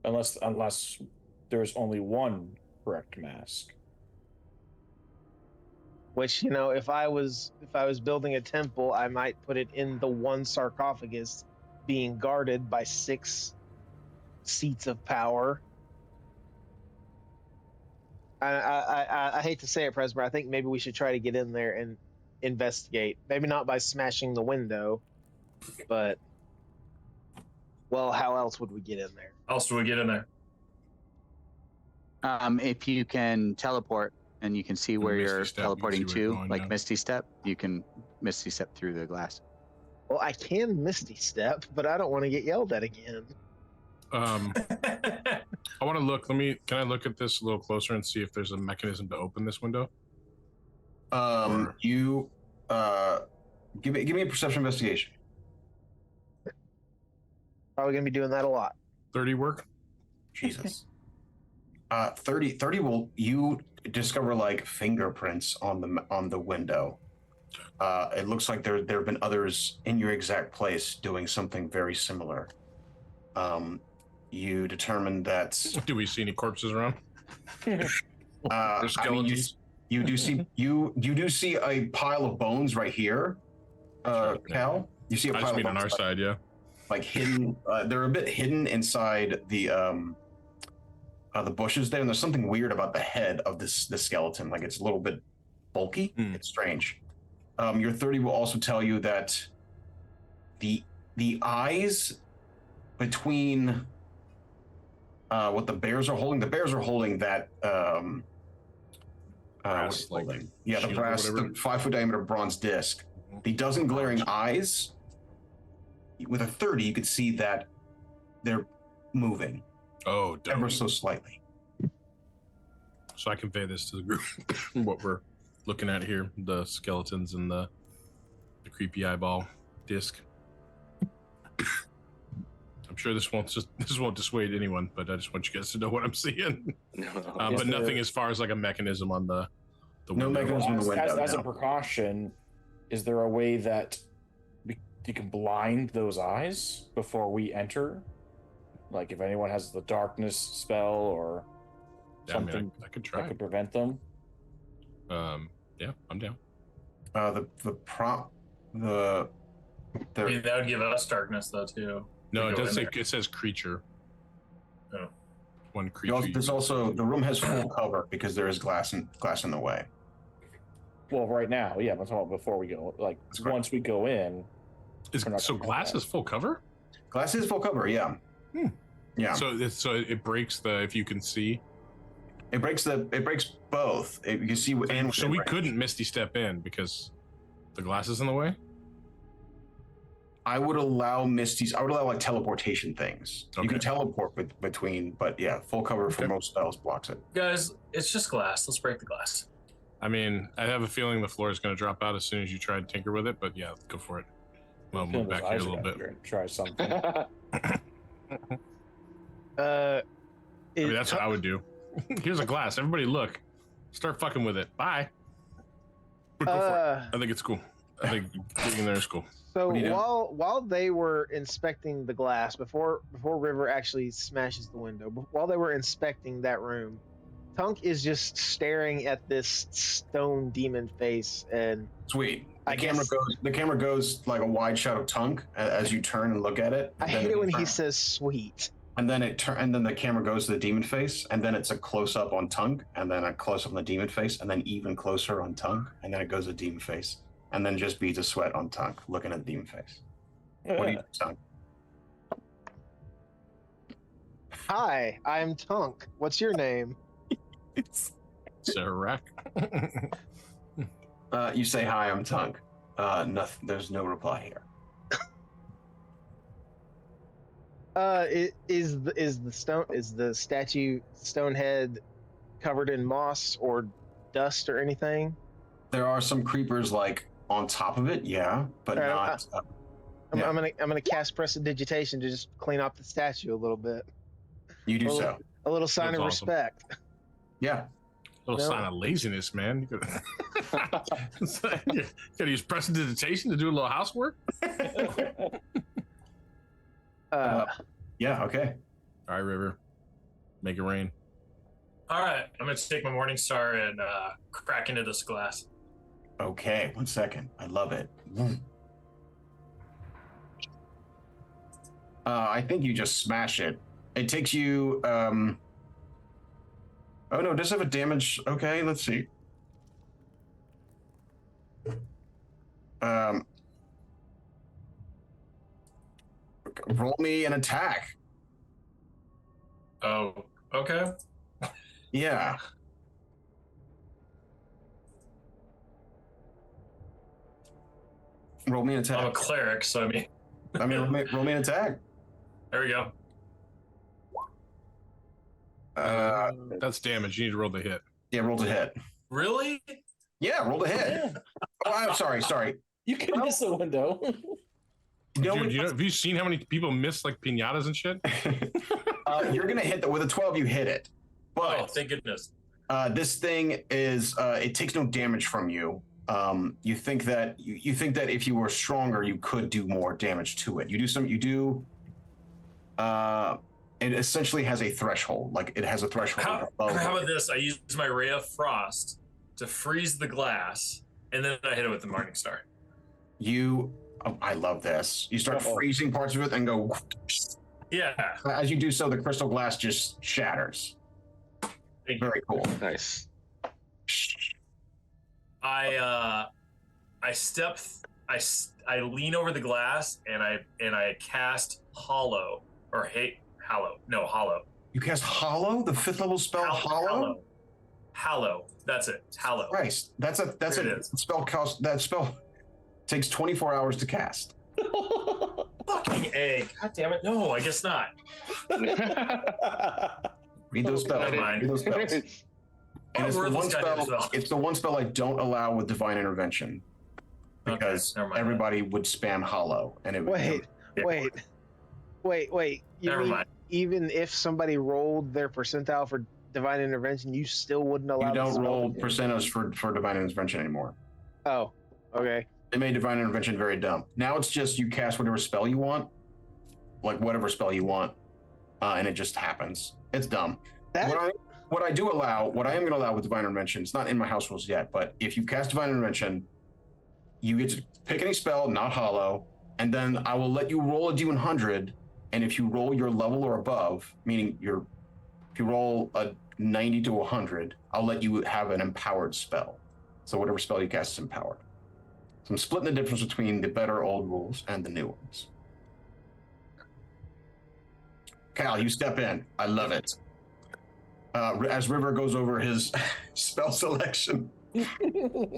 Unless there's only one correct mask. Which, you know, if I was building a temple, I might put it in the one sarcophagus being guarded by 6 seats of power. I hate to say it, Presmer. I think maybe we should try to get in there and investigate. Maybe not by smashing the window, but well, how else would we get in there? How else do we get in there? If you can teleport and you can see where Misty you're Step, you can teleporting see where you're to, going, like yeah. Misty Step, you can Misty Step through the glass. Well, I can Misty Step, but I don't want to get yelled at again. I want to look. Can I look at this a little closer and see if there's a mechanism to open this window? You give me a perception investigation. Probably gonna be doing that a lot. 30 work? Jesus. 30 will you discover like fingerprints on the window. It looks like there have been others in your exact place doing something very similar. You determine that. Do we see any corpses around? There's skeletons. You do see a pile of bones right here, Cal. You see a I pile just mean of on bones, our side, yeah. like hidden. They're a bit hidden inside the bushes there, and there's something weird about the head of this skeleton. Like it's a little bit bulky. It's strange. Your 30 will also tell you that the eyes between what the bears are holding. The bears are holding that. Brass, like the shield or brass, the whatever. 5-foot diameter bronze disc. The dozen glaring eyes. With a 30, you could see that they're moving Oh, dope. ever so slightly. So I convey this to the group. What we're looking at here, the skeletons and the creepy eyeball disc. I'm sure this won't dissuade anyone, but I just want you guys to know what I'm seeing. But nothing as far as like a mechanism on the No window. mechanism in the window. As a no. precaution, is there a way that you can blind those eyes before we enter? Like if anyone has the darkness spell or Yeah, I mean, something I could that try. could prevent them? Yeah, I'm down. The I mean, that would give us darkness though too. No, We it go does in say there. it says creature. Oh. One creature. There's also the room has full cover because there is glass in the way. Well, right now, yeah, I'm talking about before we go. Like That's correct. once we go in, we're not So gonna glass have is full cover? Glass is full cover, yeah. Yeah. So it breaks the if you can see. It breaks both. You can see and So we couldn't Misty Step in because the glass is in the way? I would allow like teleportation things. You Okay. can teleport between, but yeah, full cover for Okay. most spells blocks it. Guys, it's just glass. Let's break the glass. I mean, I have a feeling the floor is going to drop out as soon as you try to tinker with it, but yeah, go for it. Well, Feel move those back here a eyes little around bit. and try something. I mean, that's what I would do. Here's a glass. Everybody look. Start fucking with it. Bye. But go for it. I think it's cool. I think getting in there is cool. So What do you do? while they were inspecting the glass before River actually smashes the window, while they were inspecting that room, Tunk is just staring at this stone demon face, and Sweet. I guess- The camera goes like a wide shot of Tunk as you turn and look at it. I and then hate it when he turns. says "sweet." And then and then the camera goes to the demon face, and then it's a close up on Tunk, and then a close up on the demon face, and then even closer on Tunk, and then it goes to demon face, and then just beads of sweat on Tunk, looking at the demon face. What do you do, Tunk? Hi, I'm Tunk. What's your name? Sarah Rack. You say hi, I'm Tunk. Nothing. There's no reply here. Is the statue Stonehead covered in moss or dust or anything? There are some creepers like on top of it, yeah, but Alright, not. I'm gonna cast prestidigitation to just clean up the statue a little bit. You do so. A little sign That's of awesome. respect. Yeah. Little No. sign of laziness, man. You gotta use prestidigitation to do a little housework. Yeah. Okay. All right, River, make it rain. All right, I'm gonna take my Morning Star and crack into this glass. Okay. 1 second. I love it. I think you just smash it. It takes you. Oh no! It does have a damage. Okay. Let's see. Roll me an attack. Oh, okay. Yeah. Roll me an I'm a attack. cleric, so I mean, Roll me an attack. there we go. That's damage. You need to roll the hit. Yeah, roll to hit. Really? Yeah, roll to hit. Yeah. Oh, I'm sorry. You can miss a window. Dude, have you seen how many people miss like pinatas and shit? You're gonna hit that with a 12. You hit it, Oh, but thank goodness. this thing is it takes no damage from you. You think that if you were stronger, you could do more damage to it. It essentially has a threshold. Like it has a threshold. How about this? I use my Ray of Frost to freeze the glass, and then I hit it with the Morning Star. I love this. You start freezing parts of it and go. Yeah. As you do so, the crystal glass just shatters. Very cool. Nice. I lean over the glass and I cast Hollow. You cast Hollow, the 5th level spell Hollow? Hallow. That's it. Hallow. Christ. That's There a it is. spell cost. That spell takes 24 hours to cast. Fucking egg. God damn it. No, I guess not. Read those spells. Never mind. Read those spells. And it's the worthless one goddamn spell. spell. It's the one spell I don't allow with divine intervention because Okay, never mind everybody would spam Hollow, and it would. Wait. You Never mean mind. even if somebody rolled their percentile for divine intervention, you still wouldn't allow You the don't spell roll to- percentage for divine intervention anymore. Oh, okay. They made divine intervention very dumb. Now it's just you cast whatever spell you want, like whatever spell you want, and it just happens. It's dumb. That- What I am going to allow with divine intervention, it's not in my house rules yet, but if you cast divine intervention, you get to pick any spell, not Hollow, and then I will let you roll a d100, and if you roll your level or above, meaning if you roll a 90 to 100, I'll let you have an empowered spell. So whatever spell you cast is empowered. So I'm splitting the difference between the better old rules and the new ones. Cal, you step in. I love it. As River goes over his spell selection,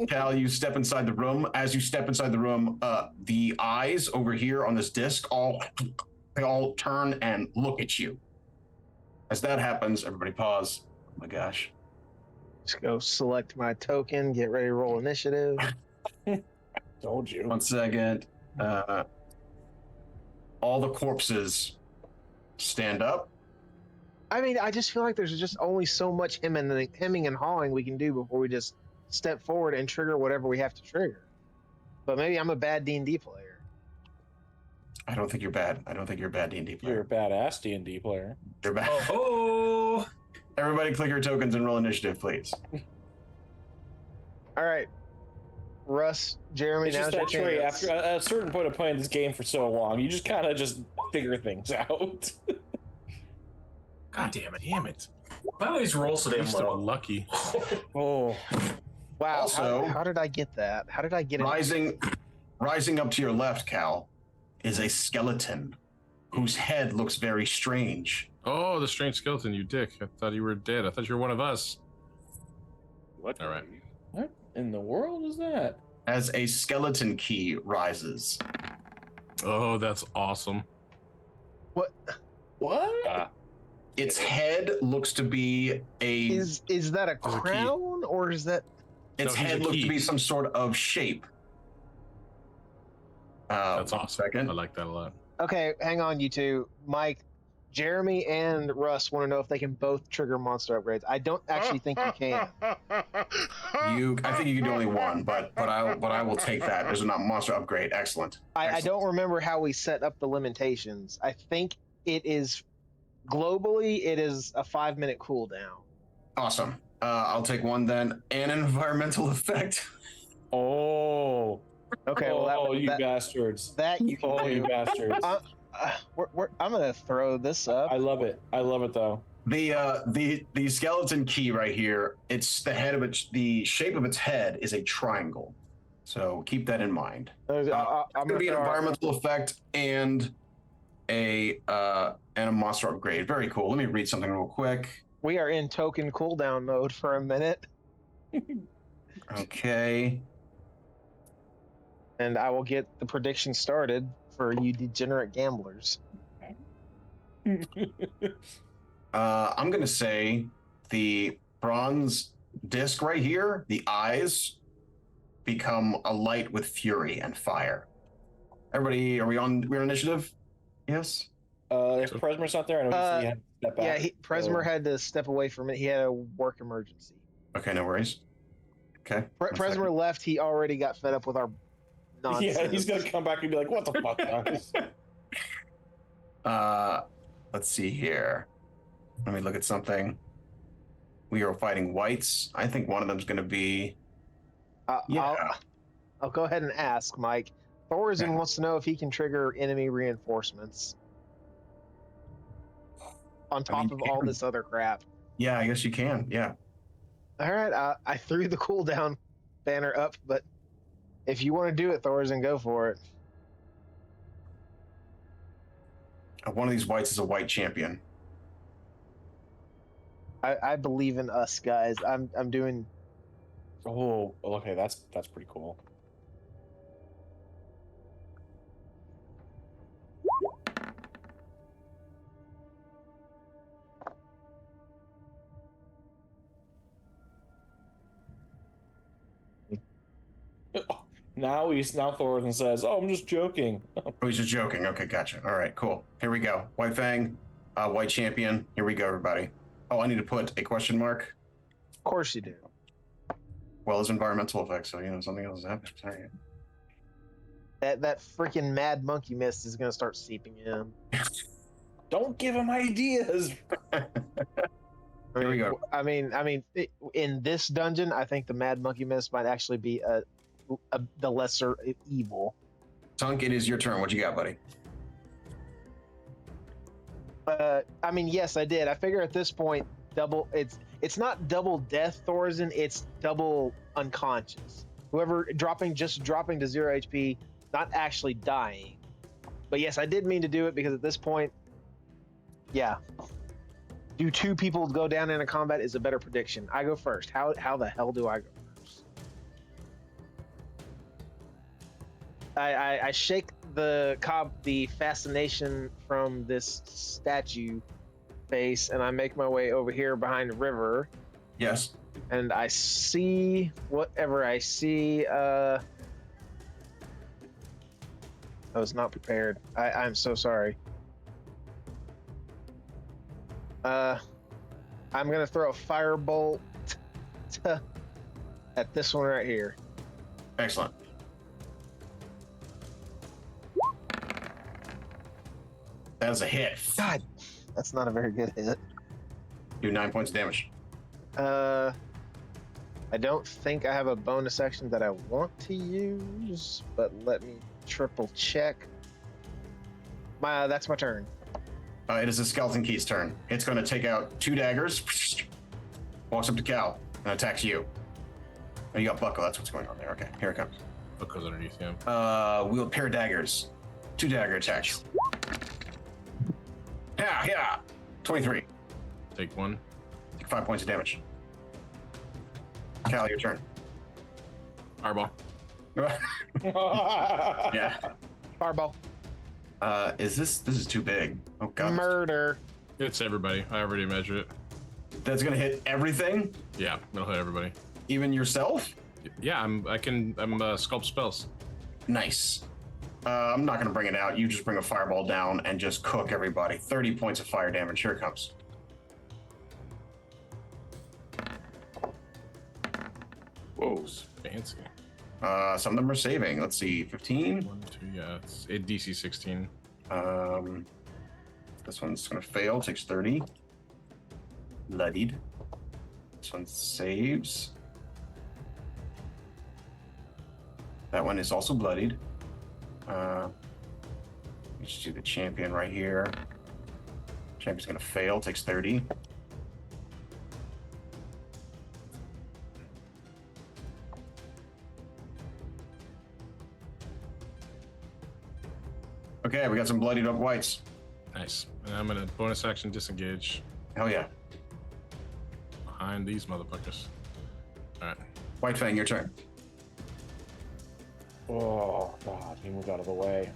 Cal, you step inside the room. As you step inside the room, the eyes over here on this disc all turn and look at you. As that happens, everybody pause. Oh my gosh. Just go select my token, get ready to roll initiative. Told you. 1 second. All the corpses stand up. I mean, I just feel like there's just only so much hemming and hawing we can do before we just step forward and trigger whatever we have to trigger. But maybe I'm a bad D&D player. I don't think you're bad. I don't think you're a bad D&D You're player. a badass D&D player. You're bad. Oh, Everybody click your tokens and roll initiative, please. All right. Russ, Jeremy, It's now's just your that Trey, chance. after a certain point of playing this game for so long, you just kind of just figure things out. God damn it. Damn it. Why do these roll so damn You're so low? lucky. Oh, Wow. Also- how did I get that? How did I get it? Rising up to your left, Cal, is a skeleton whose head looks very strange. Oh, the strange skeleton, you dick. I thought you were dead. I thought you were one of us. What? All right. what in the world is that? As a skeleton key rises. Oh, that's awesome. What What? Its head looks to be is that? A a key. crown or is that? its No, he's head a looks key. to be some sort of shape. That's 1 awesome. second. I like that a lot. Okay, hang on, you two. Mike, Jeremy and Russ want to know if they can both trigger monster upgrades. I don't actually think you can. I think you can do only one, but I will take that. There's a monster upgrade. Excellent. I don't remember how we set up the limitations. I think it is globally it is a 5-minute cooldown. Awesome. I'll take one then. And an environmental effect. Oh. Okay. Well, you bastards. That you can do. You bastards. I'm gonna throw this up. I love it. I love it though. The skeleton key right here. It's the head of it. The shape of its head is a triangle. So keep that in mind. I'm gonna be an environmental effect and a monster upgrade. Very cool. Let me read something real quick. We are in token cooldown mode for a minute. Okay. And I will get the prediction started for you degenerate gamblers. I'm going to say the bronze disc right here, the eyes become alight with fury and fire. Everybody, we're on initiative? Yes? If Presmer's not there, I know he had to step back. Yeah, Presmer had to step away from it. He had a work emergency. Okay, no worries. Okay. Presmer left. He already got fed up with our nonsense. Yeah, he's going to come back and be like, what the fuck, guys? Let's see here. Let me look at something. We are fighting whites. I think one of them is going to be... I'll go ahead and ask, Mike. Thorzen wants to know if he can trigger enemy reinforcements on top of all this other crap. Yeah, I guess you can. Yeah. All right. I threw the cooldown banner up, but if you want to do it, Thorzen, go for it. One of these whites is a white champion. I believe in us, guys. I'm doing... Oh, okay, that's pretty cool. Now Thorzen says, "Oh, I'm just joking." Oh, he's just joking. Okay, gotcha. All right, cool. Here we go. White Fang, white champion. Here we go, everybody. Oh, I need to put a question mark. Of course you do. Well, it's environmental effects, so something else is happening. Sorry. That freaking mad monkey mist is gonna start seeping in. Don't give him ideas. Here we go. I mean, in this dungeon, I think the mad monkey mist might actually be the lesser evil. Tunk, it is your turn. What you got, buddy? Yes, I did. I figure at this point, it's not double death, Thorzen. It's double unconscious. Whoever dropping to 0 HP, not actually dying. But yes, I did mean to do it because at this point, yeah, do 2 people go down in a combat is a better prediction. I go first. How the hell do I go first? I shake the fascination from this statue face, and I make my way over here behind the river. Yes. And I see whatever I see. I was not prepared. I'm so sorry. I'm gonna throw a firebolt at this one right here. Excellent. That is a hit. God, that's not a very good hit. Do 9 points of damage. I don't think I have a bonus action that I want to use, but let me triple check. That's my turn. It is the Skeleton Key's turn. It's going to take out 2 daggers, walks up to Cal, and attacks you. Oh, you got Bucko. That's what's going on there. Okay, here it comes. Bucko's underneath him. Wield pair of daggers. 2 dagger attacks. Yeah. 23. Take 1. Take 5 points of damage. Cal, your turn. Fireball. Yeah. Fireball. This is too big. Oh god. Murder. It's everybody. I already measured it. That's gonna hit everything? Yeah, it'll hit everybody. Even yourself? Yeah, I'm sculpt spells. Nice. I'm not going to bring it out. You just bring a fireball down and just cook everybody. 30 points of fire damage. Here it comes. Whoa. Fancy. Some of them are saving. Let's see. 15. 1, 2, yeah. It's a DC 16. This one's going to fail. Takes 30. Bloodied. This one saves. That one is also bloodied. Let's do the champion right here. Champion's going to fail. Takes 30. Okay, we got some bloodied up whites. Nice. And I'm gonna bonus action disengage Hell yeah. behind these motherfuckers. Alright. White Fang, your turn. Oh god, he moved out of the way.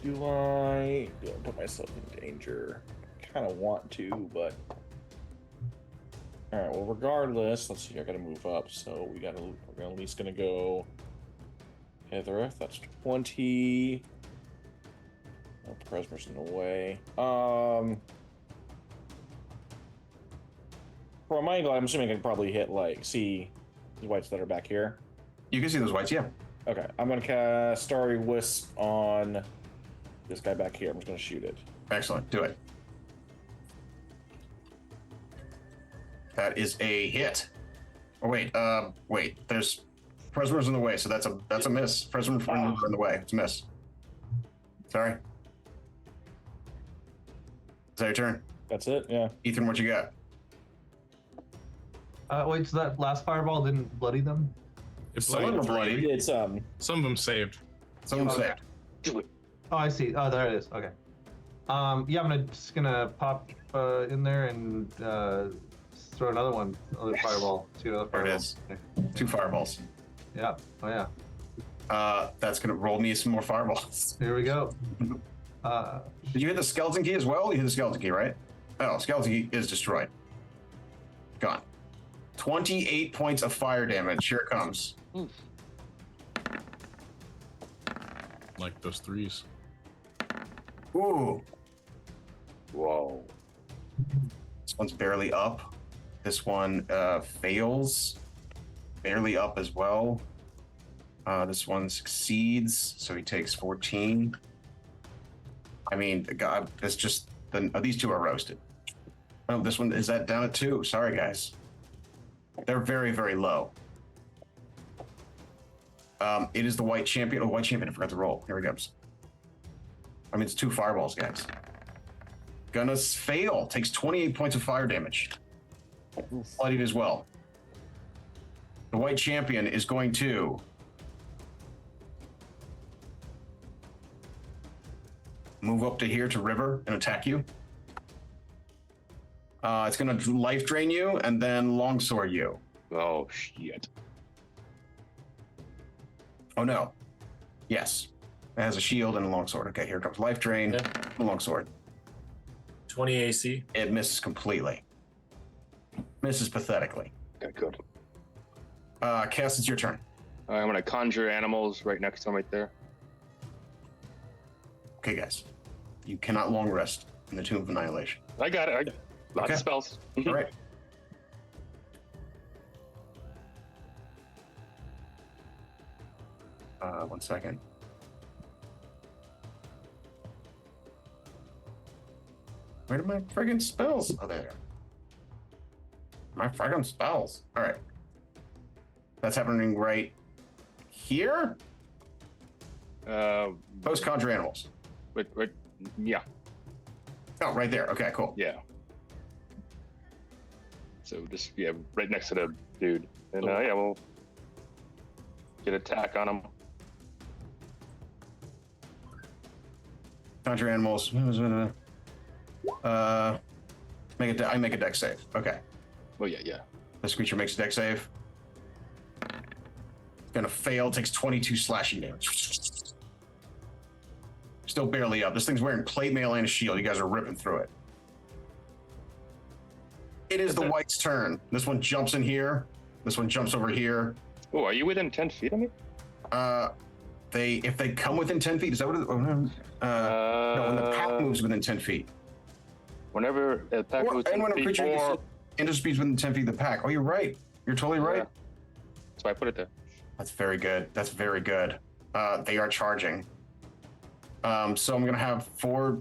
Do I put myself in danger? Kind of want to, but all right. Well, regardless, let's see. I gotta move up, so we're at least gonna go hither. That's 20. Oh, Presmer's in the way. From my angle, I'm assuming I can probably hit see the whites that are back here. You can see those whites, yeah. Okay, I'm gonna cast Starry Wisp on this guy back here. I'm just gonna shoot it. Excellent. Do it. That is a hit. Oh wait. There's Presmer's in the way, so that's a miss. Presmer's in the way. It's a miss. Sorry. Is that your turn? That's it. Yeah. Ethren, what you got? Wait, so that last fireball didn't bloody them? It's Some of them are bloody. It's some of them saved. Some of them Okay. saved. Do it. Oh, I see. Oh, there it is. Okay. Yeah, I'm just gonna pop in there and throw another one, another fireball. See another There it fireball. is. Okay. 2 fireballs. Yeah. Oh yeah. That's gonna roll me some more fireballs. Here we go. Did you hit the skeleton key as well? You hit the skeleton key, right? Oh, skeleton key is destroyed. Gone. 28 points of fire damage. Here it comes. Like those threes. Ooh. Whoa. This one's barely up. This one fails. Barely up as well. This one succeeds, so he takes 14. I mean, God, it's just these two are roasted. Oh, this one is that down at 2. Sorry, guys. They're very, very low. It is the white champion. Oh, white champion! I forgot to roll. Here he comes. I mean, it's 2 fireballs, guys. Gonna fail. Takes 28 points of fire damage. Bloodied as well. The white champion is going to move up to here to river and attack you. It's going to life drain you and then longsword you. Oh shit. Oh no. Yes. It has a shield and a longsword. Okay, here comes life drain, a longsword. 20 AC. It misses completely. Misses pathetically. Okay, good. Kest, it's your turn. I'm gonna conjure animals right next to him, right there. Okay, guys. You cannot long rest in the Tomb of Annihilation. I got it. Lots Okay. of spells. All right. One second. Where did my friggin' spells? Oh, there. My friggin' spells. All right. That's happening right here. Post conjure animals. Wait, yeah, Oh, right there. Okay, cool. yeah. So just right next to the dude, and we'll get attack on him. Conjure animals. I make a dex save. Okay. Well, yeah. This creature makes a dex save. It's gonna fail. Takes 22 slashing damage. Still barely up. This thing's wearing plate mail and a shield. You guys are ripping through it. It is the white's turn. This one jumps in here. This one jumps over here. Oh, are you within 10 feet of me? If they come within 10 feet, is that what it, no, when the pack moves within 10 feet. Whenever a pack moves and 10 when a feet creature or... enters speeds within 10 feet of the pack. Oh, you're right. You're totally right. Yeah. That's why I put it there. That's very good. That's very good. They are charging. So I'm going to have four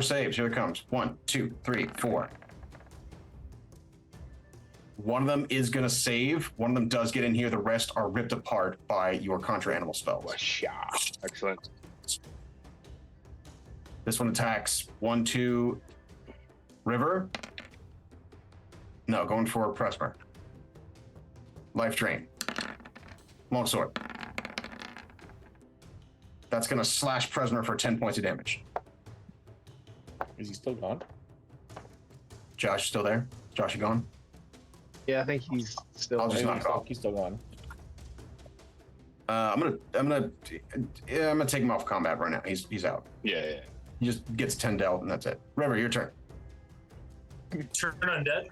saves. Here it comes. 1, 2, 3, 4. One of them is going to save. One of them does get in here. The rest are ripped apart by your contra animal spells. Excellent. This one attacks 1, 2, River. No, going for Presmer. Life Drain. Longsword. That's going to slash Presmer for 10 points of damage. Is he still gone? Josh, still there? Josh, you gone? Yeah, I think he's still. I'll just knock it off. He's still gone. I'm gonna take him off combat right now. He's out. Yeah. He just gets 10 dealt and that's it. River, your turn. Turn undead.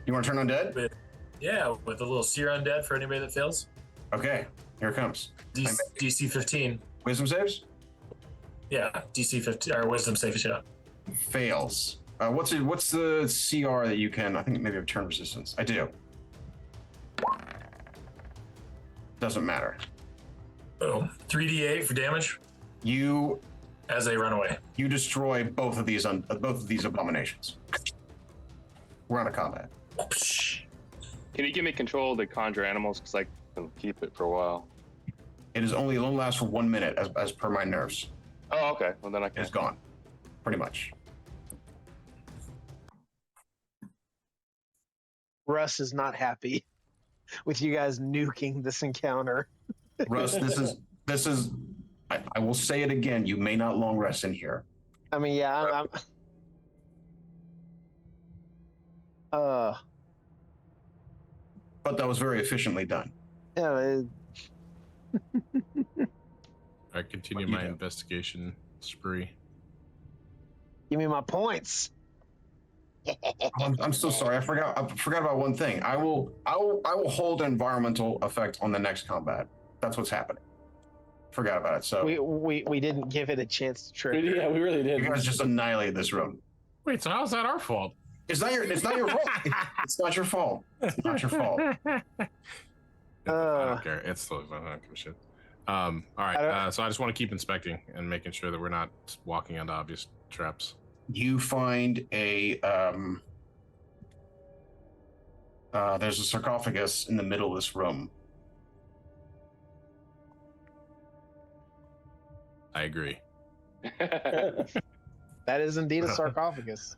You want to turn undead? Yeah, with a little seer undead for anybody that fails. Okay, here it comes. DC 15. Wisdom saves? Yeah, DC 15 or wisdom saves. Yeah. Fails. What's the CR that you can? I think maybe have turn resistance. I do. Doesn't matter. Oh, 3d8 for damage You as they run away. you destroy both of these abominations. We're out of combat. Can you give me control of the conjure animals? Because I can keep it for a while. It only lasts for 1 minute as per my nerves. Oh, okay. Well, then I can. It's gone. Pretty much. Russ is not happy with you guys nuking this encounter. Russ, this is I will say it again, you may not long rest in here. I mean, yeah, I'm But that was very efficiently done. yeah, I continue What you my do? investigation spree. give me my points. I'm so sorry. I forgot about one thing. I will hold an environmental effect on the next combat. That's what's happening. Forgot about it. So We didn't give it a chance to trigger. Yeah, we really did. you guys just annihilated this room. Wait, so how's that our fault? It's not your fault. It's not your fault. It's not your fault. I don't care. It's totally fine. I don't give a shit. All right. So I just want to keep inspecting and making sure that we're not walking into obvious traps. You find a there's a sarcophagus in the middle of this room. I agree. That is indeed a sarcophagus.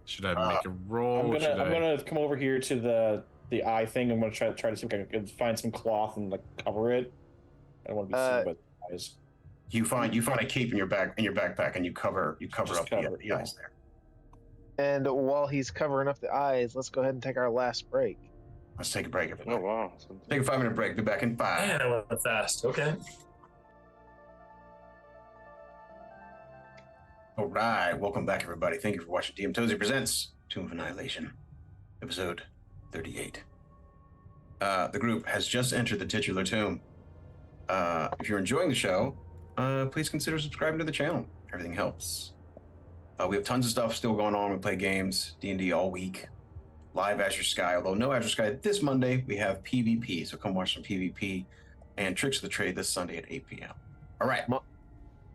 Should I make a roll? I'm gonna come over here to the eye thing. I'm gonna try to see if I can find some cloth and like cover it. I don't want to be seen by the eyes. You find a cape in your backpack and you cover up the eyes there. And while he's covering up the eyes, let's go ahead and take our last break. Let's take a break, everybody. Oh, wow. Take a 5-minute break. Be back in 5. Man, I went fast. Okay. All right, welcome back, everybody. Thank you for watching DM Tozy Presents Tomb of Annihilation, episode 38. The group has just entered the titular tomb. If you're enjoying the show, please consider subscribing to the channel. Everything helps. We have tons of stuff still going on. We play games, D&D all week. Live Azure Sky, although no Azure Sky this Monday, we have PvP, so come watch some PvP and Tricks of the Trade this Sunday at 8 p.m. All right.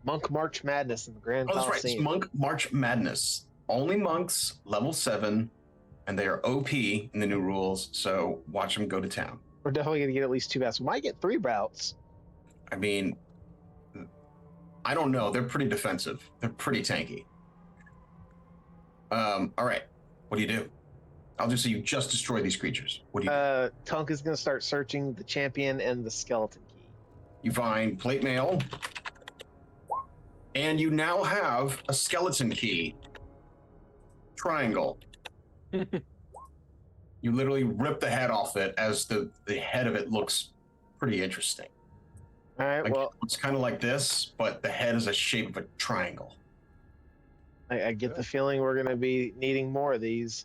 Monk March Madness in the Grand Oh, that's right. It's Coliseum. Monk March Madness. Only monks, level 7, and they are OP in the new rules, so watch them go to town. We're definitely going to get at least 2 bouts. We might get 3 bouts. I mean, I don't know. They're pretty defensive. They're pretty tanky. All right. What do you do? I'll just say you just destroy these creatures. What do you do? Tunk is going to start searching the champion and the skeleton key. You find plate mail, and you now have a skeleton key. Triangle. You literally rip the head off it as the head of it looks pretty interesting. All right, Like, well, it's kind of like this, but the head is a shape of a triangle. I get the feeling we're going to be needing more of these.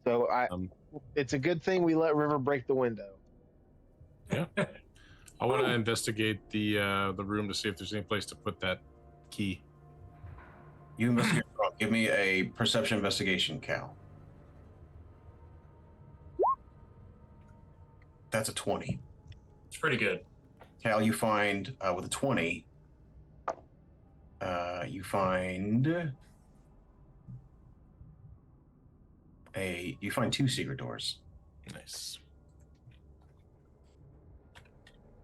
So Um, it's a good thing we let River break the window. I want to investigate the room to see if there's any place to put that key. You investigate. Give me a perception investigation, Cal. That's a 20. It's pretty good. Cal, you find with a 20. You find two secret doors. Nice.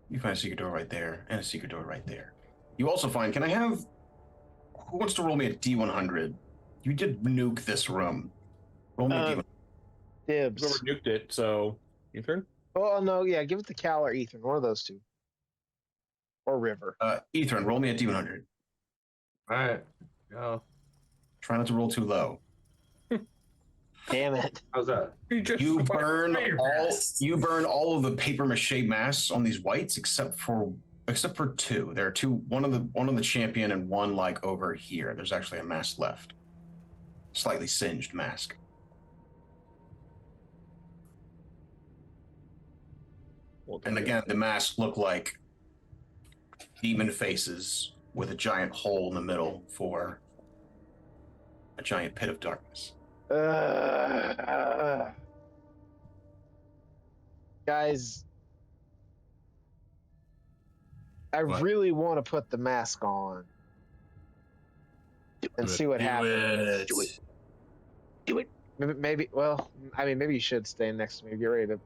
You find a secret door right there and a secret door right there. You also find. Can I have? Who wants to roll me a D100? You did nuke this room. Roll me a D100. Dibs. Whoever nuked it, so Ethren? Oh no, yeah, give it to Cal or Ethan, one of those two. Or River. Ethren, roll me a D100. All right. Go. Try not to roll too low. Damn it. How's that? You burn all of the paper mache masks on these whites except for two. There are two, one on the champion and one like over here. There's actually a mask left. Slightly singed mask. And again, the masks look like demon faces with a giant hole in the middle for a giant pit of darkness. Guys, I really want to put the mask on and see what happens. Do it. Maybe, well, I mean, maybe you should stand next to me. Get ready to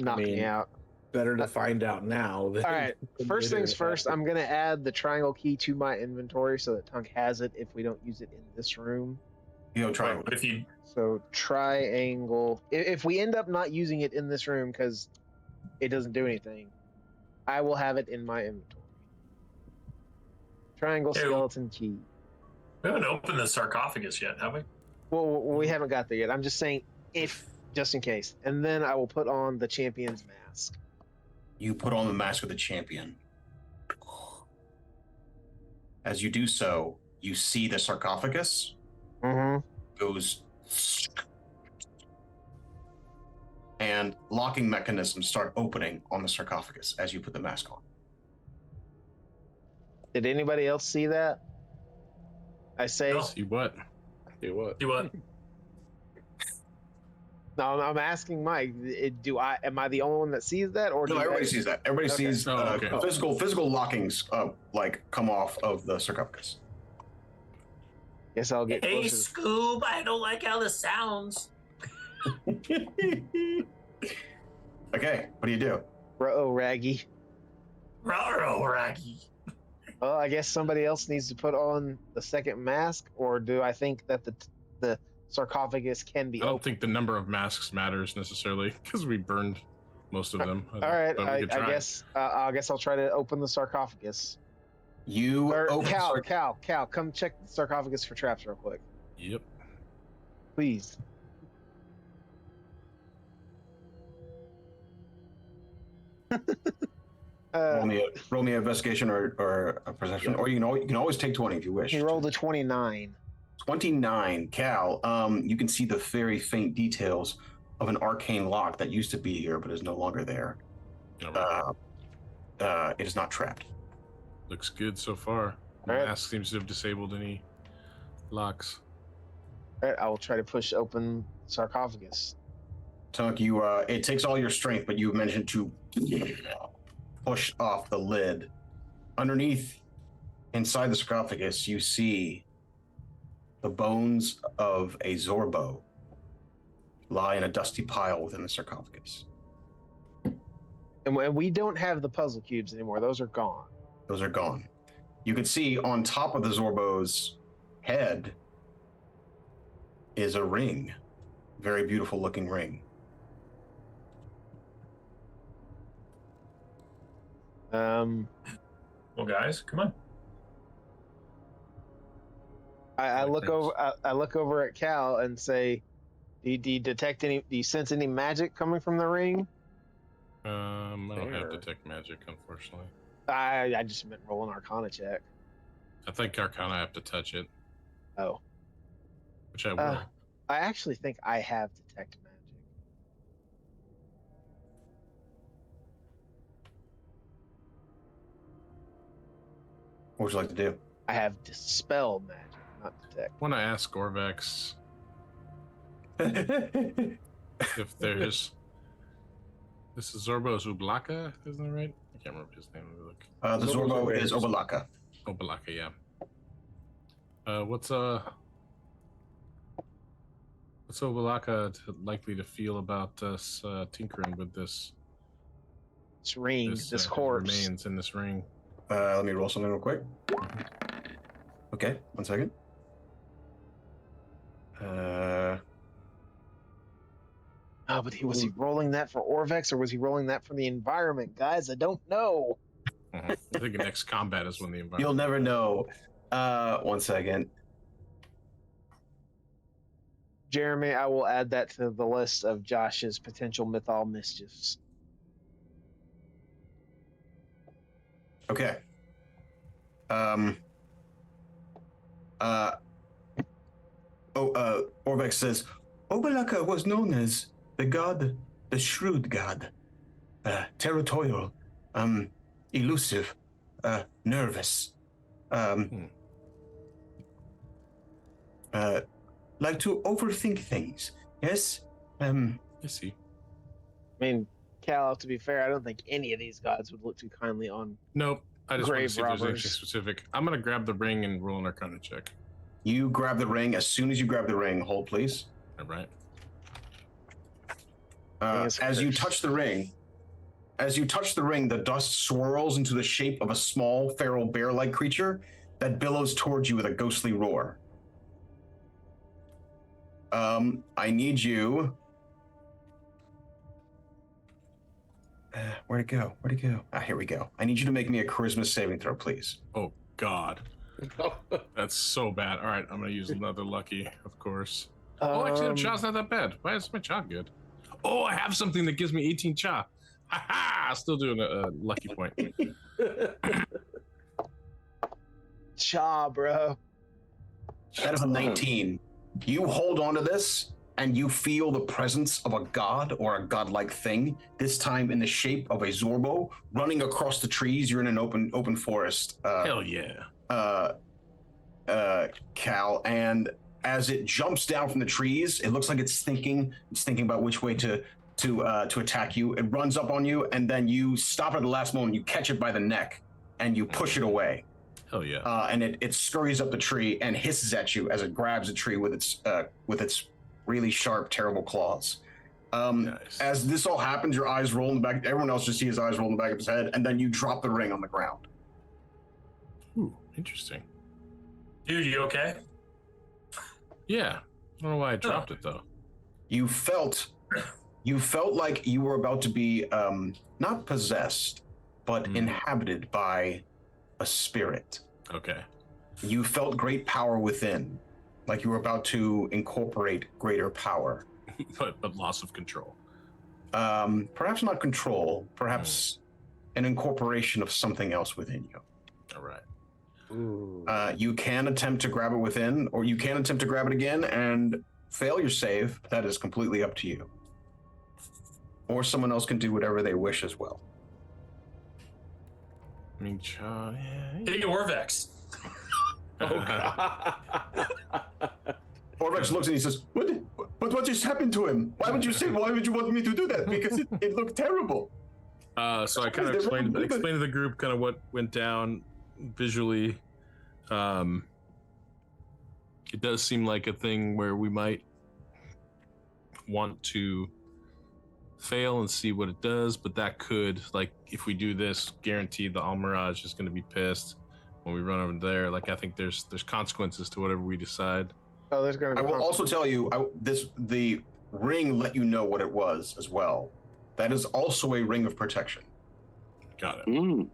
knock me out. Better to find out now. All right. First things first, I'm going to add the triangle key to my inventory so that Tunk has it if we don't use it in this room. Triangle. If you So triangle. If we end up not using it in this room because it doesn't do anything, I will have it in my inventory. Triangle skeleton key. We haven't opened the sarcophagus yet, have we? Well, we haven't got there yet. I'm just saying if, just in case. And then I will put on the champion's mask. You put on the mask of the champion. As you do so, you see the sarcophagus goes, and locking mechanisms start opening on the sarcophagus as you put the mask on. Did anybody else see that? I say. No. See what? Do what? Do what? No, I'm asking Mike. Am I the only one that sees that, or No, everybody sees that. Everybody sees physical lockings like come off of the sarcophagus. Guess I'll get Hey, closer. Scoob, I don't like how this sounds. Okay, what do you do? Oh, Raggy. Ruh-roh, Raggy. Well, I guess somebody else needs to put on the second mask, or do I think that the sarcophagus can be I don't opened? think the number of masks matters necessarily because we burned most of them. All right, but we I could try. guess I'll try to open the sarcophagus. You Or open Cal, come check the sarcophagus for traps real quick, Yep. please. roll me an investigation or a perception, or you can always take 20 if you wish. He rolled a 29. 29, Cal. You can see the very faint details of an arcane lock that used to be here but is no longer there. All right. It is not trapped. Looks good so far. The All right. mask seems to have disabled any locks. All right, I will try to push open sarcophagus. Tunk, it takes all your strength, but you mentioned to push off the lid. Underneath, inside the sarcophagus, you see the bones of a Zorbo lie in a dusty pile within the sarcophagus. And we don't have the puzzle cubes anymore. Those are gone. Those are gone. You can see on top of the Zorbo's head is a ring. Very beautiful looking ring. Well, guys, come on. I look over. I look over at Cal and say, "Do you detect any? Do you sense any magic coming from the ring?" I don't have detect magic, unfortunately. I just meant roll an Arcana check. I think Arcana I have to touch it, Oh, which I will. I actually think I have detect magic. What would you like to do? I have dispel magic, not detect. I want to ask Orvex if there's. This is Zorbo Zublaka, isn't that right? I can't remember his name. Let me look. The Zorbo is Obalaka. Obalaka, yeah. What's Obalaka likely to feel about us tinkering with this Ring, this corpse. remains in this ring? Let me roll something real quick. Okay, 1 second. Oh, but was he rolling that for Orvex or was he rolling that for the environment? Guys, I don't know. I think next combat is when the environment. You'll never know. 1 second. Jeremy, I will add that to the list of Josh's potential mythol mischiefs. Okay. Orvex says, Obalaka was known as the god, the shrewd god, territorial, elusive, nervous, like to overthink things. Yes? I see. I mean, Cal, to be fair, I don't think any of these gods would look too kindly on. Nope. I just want to Grave see if there's anything robbers. specific. I'm going to grab the ring and roll an Arcana check. You grab the ring. As soon as you grab the ring, hold please. All right. As you touch the ring, the dust swirls into the shape of a small, feral bear-like creature that billows towards you with a ghostly roar. I need you. Where'd it go? Here we go. I need you to make me a charisma saving throw, please. Oh, God. That's so bad. All right, I'm going to use another lucky, of course. Actually, the cha's not that bad. Why is my cha good? Oh, I have something that gives me 18 cha. Ha-ha! Still doing a lucky point. Cha, bro. That is a 19. You hold on to this, and you feel the presence of a god or a godlike thing, this time in the shape of a Zorbo, running across the trees. You're in an open forest. Hell yeah. Cal, and as it jumps down from the trees, it looks like it's thinking about which way to attack you. It runs up on you, and then you stop at the last moment. You catch it by the neck, and you push it away. Hell yeah. And it scurries up the tree and hisses at you as it grabs the tree with its really sharp, terrible claws. Nice. As this all happens, your eyes roll in the back. Everyone else just sees his eyes roll in the back of his head, and then you drop the ring on the ground. Ooh, interesting. Dude, you okay? Yeah. I don't know why I dropped it, though. You felt like you were about to be not possessed, but inhabited by a spirit. Okay. You felt great power within, like you were about to incorporate greater power. but loss of control. Perhaps not control, perhaps an incorporation of something else within you. All right. You can attempt to grab it within, or you can attempt to grab it again and fail your save. That is completely up to you. Or someone else can do whatever they wish as well. I mean, cha, yeah. Take Orvex. Orvex looks and he says, what just happened to him? Why would you want me to do that? Because it looked terrible. So I kind of explained to the group kind of what went down visually. It does seem like a thing where we might want to fail and see what it does, but that could, like, if we do this, guaranteed the Almirage is going to be pissed when we run over there. Like, I think there's consequences to whatever we decide. Oh, there's going to be. I will also tell you, the ring let you know what it was as well. That is also a ring of protection. Got it. All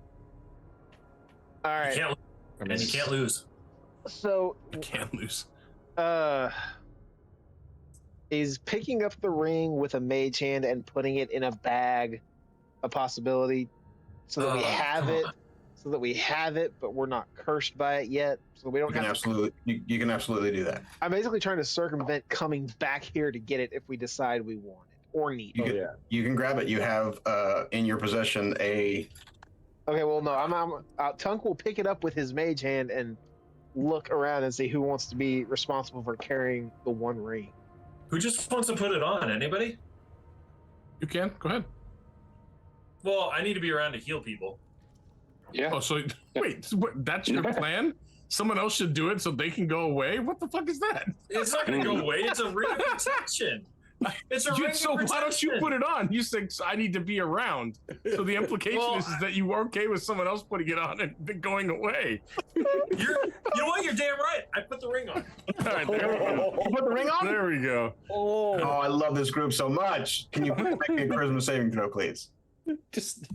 right. And you can't lose. So I can't lose. Is picking up the ring with a mage hand and putting it in a bag a possibility so that we have it, so so that we have it, but we're not cursed by it yet. So we don't You can have to. absolutely, you can absolutely do that. I'm basically trying to circumvent coming back here to get it if we decide we want it or need it. You can grab it. You have in your possession a. Okay, well, no, Tunk will pick it up with his mage hand and look around and see who wants to be responsible for carrying the one ring. Who just wants to put it on? Anybody? You can go ahead. Well, I need to be around to heal people. Yeah. Oh, so wait, that's your plan? Someone else should do it so they can go away? What the fuck is that? It's not going to go away. It's a ring of protection. It's a ring So of protection. why don't you put it on? You said I need to be around. So the implication is that you are okay with someone else putting it on and then going away. You know what? You're damn right. I put the ring on. All right, there we go. You put the ring on? There we go. Oh, I love this group so much. Can you make me a charisma saving throw, please? Just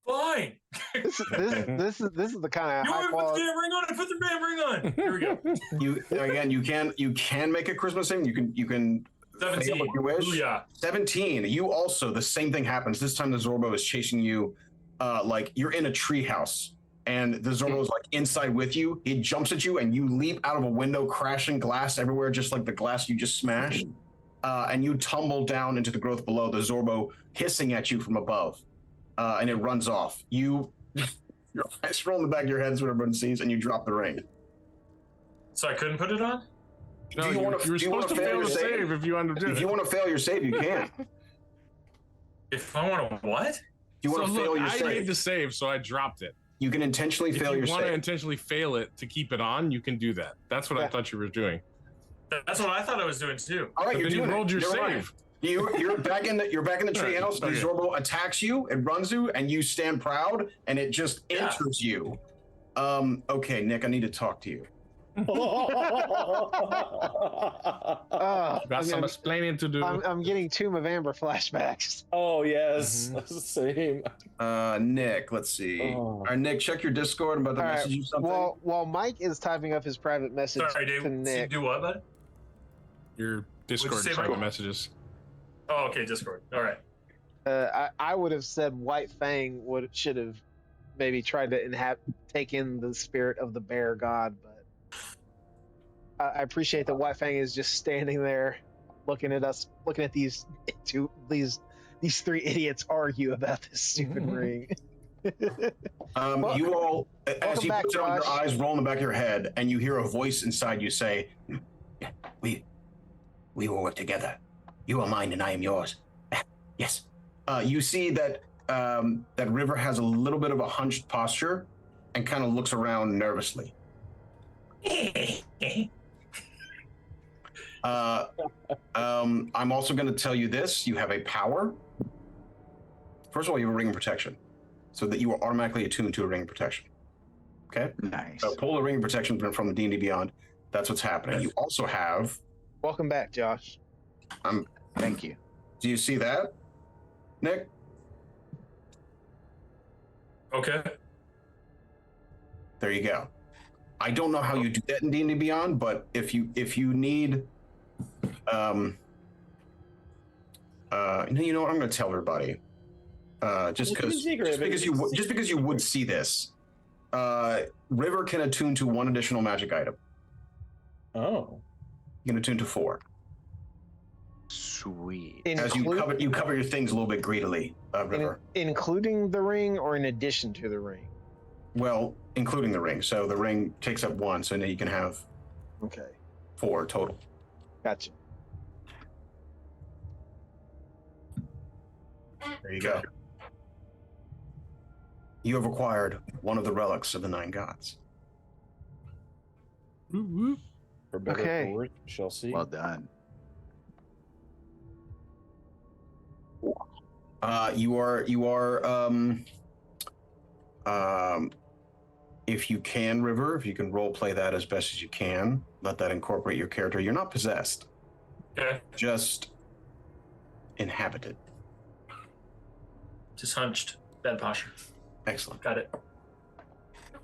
Fine. This is the kind of You high want me to put the quality. damn ring on? I put the damn ring on. Here we go. You can make a charisma saving. You can 17. if you wish. Booyah. 17. You also, the same thing happens. This time the Zorbo is chasing you, like you're in a treehouse, and the Zorbo is like inside with you. He jumps at you, and you leap out of a window, crashing glass everywhere, just like the glass you just smashed. And you tumble down into the growth below. The Zorbo hissing at you from above, and it runs off. Your eyes roll in the back of your head, so everyone sees, and you drop the ring. So I couldn't put it on? No, you were supposed to fail to save if you underdo If it. you want to fail your save, you can. If I want to what? If you want to fail your I save, made the save, so I dropped it. you can intentionally If fail you your want to save. intentionally fail it to keep it on, you can do that. That's what I thought you were doing. That's what I thought I was doing too. All right, But you're then you doing rolled your You're save. right. You're back in the treehouse. The Okay. Zorbo attacks you, it runs you, and you stand proud, and it just enters you. Okay, Nick, I need to talk to you. Got some explaining to do. I'm getting Tomb of Amber flashbacks. oh yes, same. Nick, let's see. Oh. All right, Nick, check your Discord. I'm about to All right, message you something. While Mike is typing up his private message Sorry, to Dave. Nick, Do what, bud? Your Discord say, private Michael? messages. Oh, okay, Discord. All right. I would have said White Fang should have maybe tried to take in the spirit of the bear god, but I appreciate that White Fang is just standing there, looking at us, looking at these three idiots argue about this stupid ring. You all, as welcome you back, put it on your Josh. eyes, roll in the back of your head, and you hear a voice inside you say, "We will work together. You are mine, and I am yours." Yes. You see that that River has a little bit of a hunched posture, and kind of looks around nervously. I'm also going to tell you this: you have a power. First of all, you have a ring of protection, so that you are automatically attuned to a ring of protection. Okay. Nice. So pull a ring of protection from the D&D Beyond. That's what's happening. You also have. Welcome back, Josh. Thank you. Do you see that, Nick? Okay. There you go. I don't know how you do that in D&D Beyond, but if you need, you know what? I'm going to tell everybody. Just because you would see this, River can attune to one additional magic item. Oh. You can attune to 4. Sweet. As you cover your things a little bit greedily, River. Including the ring or in addition to the ring? Well, including the ring. So the ring takes up 1, so now you can have 4 total. Gotcha. There you go. You have acquired one of the relics of the 9 gods. For better Okay. or worse, we shall see. Well done. You are if you can, River, if you can role play that as best as you can, let that incorporate your character. You're not possessed. Okay. Just inhabited. Just hunched. Bad posture. Excellent. Got it.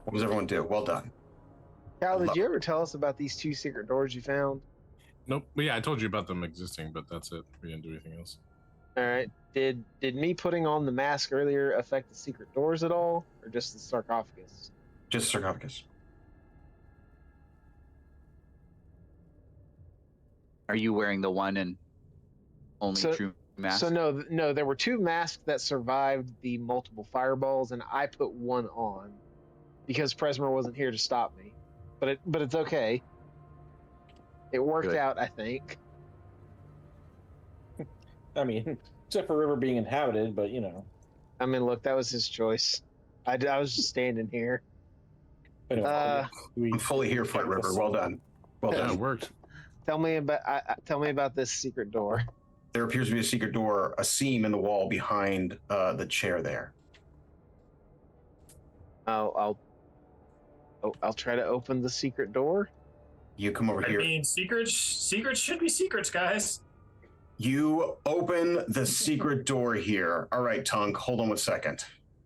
What does everyone do? Well done. Cal, did you ever tell us about these 2 secret doors you found? Nope. Well, yeah, I told you about them existing, but that's it. We didn't do anything else. All right. Did me putting on the mask earlier affect the secret doors at all, or just the sarcophagus? Just sarcophagus. Are you wearing the one and only true mask? So no, there were 2 masks that survived the multiple fireballs, and I put one on because Presmer wasn't here to stop me. But it's okay. It worked Good. out, I think. I mean, except for River being inhabited, but I mean, look, that was his choice. I was just standing here. Anyway, I'm fully here for it, River. Well done. Well Yeah, it done. worked. Tell me about this secret door. There appears to be a secret door, a seam in the wall behind the chair there. I'll try to open the secret door. You come over I here. mean, secrets should be secrets, guys. You open the secret door here. All right, Tunk, hold on 1 second.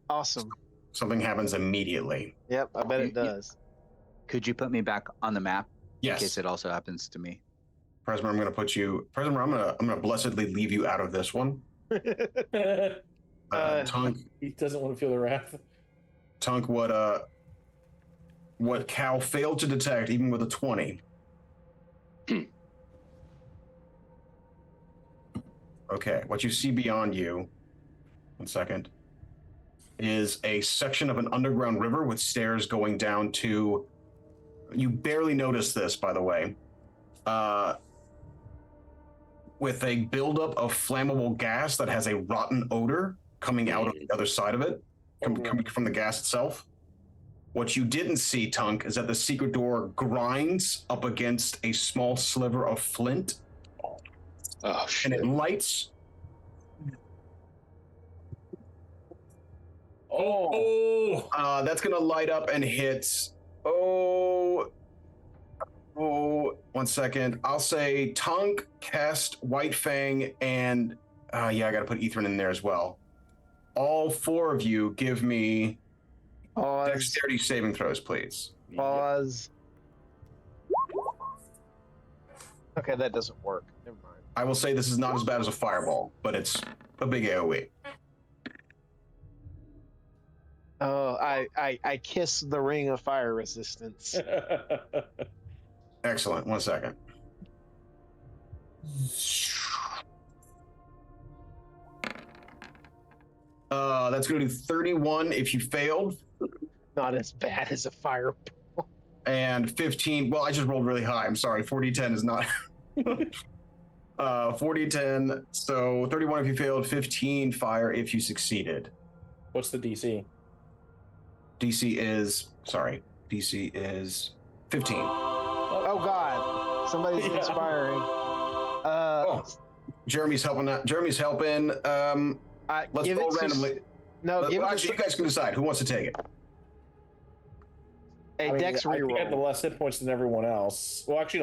Awesome. Something happens immediately. Yep, I bet it does. Could you put me back on the map in Yes. case it also happens to me? Presmer, I'm going to put you. Presmer, I'm going to blessedly leave you out of this one. Tunk, he doesn't want to feel the wrath. Tunk, what Cal failed to detect, even with a 20. Okay, what you see beyond you, 1 second, is a section of an underground river with stairs going down to. You barely notice this, by the way. With a buildup of flammable gas that has a rotten odor coming out of the other side of it, coming from the gas itself. What you didn't see, Tunk, is that the secret door grinds up against a small sliver of flint, Oh, shit. and it lights. Oh, That's going to light up and hit. Oh, 1 second. I'll say Tunk, Kest, White Fang, and I got to put Ethren in there as well. All 4 of you give me Pause. dexterity saving throws, please. Pause. Okay, that doesn't work. Never mind. I will say this is not as bad as a fireball, but it's a big AoE. Oh, I kiss the ring of fire resistance. Excellent. 1 second. That's going to do 31 if you failed, Not as bad as a fire. and 15. Well, I just rolled really high. I'm sorry. 40-10 is not. 40-10. So 31 if you failed, 15 fire if you succeeded. What's the DC? DC is 15. Oh God, somebody's Yeah. inspiring. Jeremy's helping. Jeremy's helping. Let's give roll it to- randomly. No, give it Actually, you guys can decide who wants to take it. a Dex I think I have the reroll. less hit points than everyone else. Well, actually,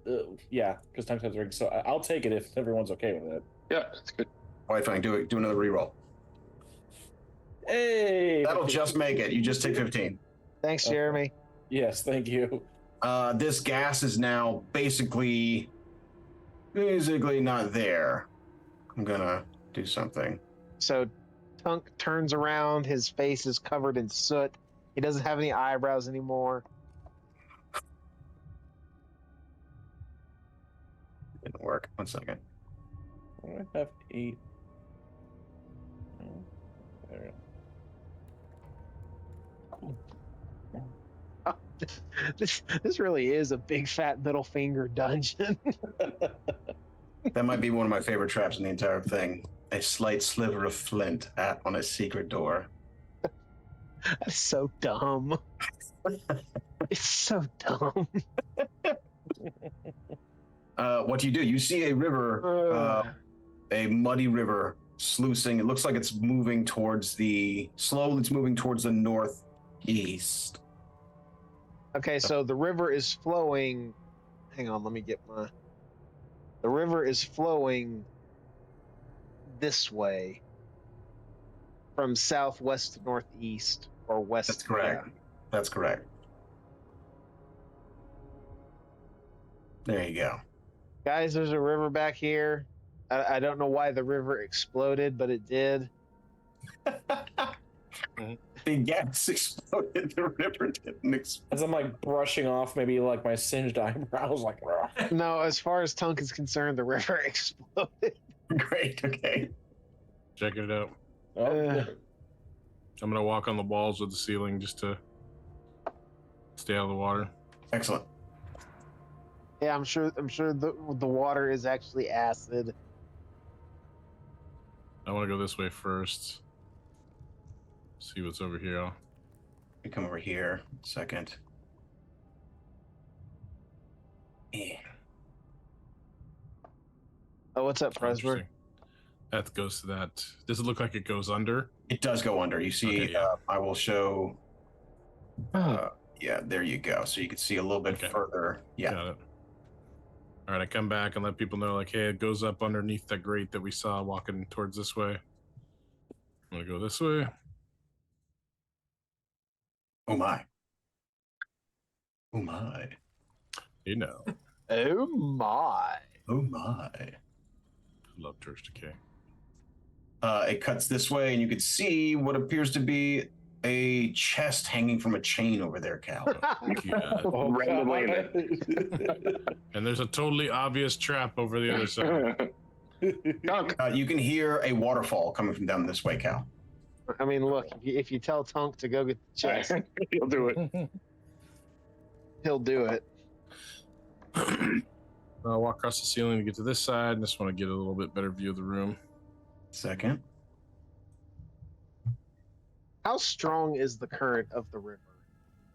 no. Yeah, because Tunk has ring. So I'll take it if everyone's okay with it. Yeah, that's good. All right, fine. Do another reroll. Hey, That'll just make it. You just take 15. Thanks, Jeremy. Yes, thank you. This gas is now basically not there. I'm gonna do something. So Tunk turns around. His face is covered in soot. He doesn't have any eyebrows anymore. Didn't work. 1 second. I have 8. Oh, there. This really is a big fat middle finger dungeon. That might be one of my favorite traps in the entire thing. A slight sliver of flint on a secret door. That's so dumb. It's so dumb. What do? You see a river, a muddy river sluicing. It looks like it's moving towards slowly it's moving towards the northeast. Okay, so the river is flowing. Hang on, let me get my. The river is flowing this way from southwest to northeast or west. That's correct. That's correct. There you go. Guys, there's a river back here. I don't know why the river exploded, but it did. The gas exploded. The river didn't explode. As I'm like brushing off maybe like my singed eyebrows, like No, as far as Tunk is concerned, the river exploded. Great. Okay. Checking it out. Uh, I'm gonna walk on the walls of the ceiling just to stay out of the water. Excellent. Yeah, I'm sure the water is actually acid. I want to go this way first. See what's over here. Let me come over here. Second. Yeah. Oh, what's up, Presmer? Interesting. That goes to that. Does it look like it goes under? It does go under. You see, Okay, yeah. I will show. Yeah, there you go. So you can see a little bit further. Yeah. Got it. All right, I come back and let people know, like, hey, it goes up underneath that grate that we saw walking towards this way. I'm gonna go this way. Oh my. Oh my. You know. Oh my. Oh my. Love Church Decay. It cuts this way, and you can see what appears to be a chest hanging from a chain over there, Cal. Yeah. Randomly in it. And there's a totally obvious trap over the other side. You can hear a waterfall coming from down this way, Cal. I mean, look, if you tell Tunk to go get the chest, He'll do it. he'll do it. I'll walk across the ceiling to get to this side. I just want to get a little bit better view of the room. Second. How strong is the current of the river?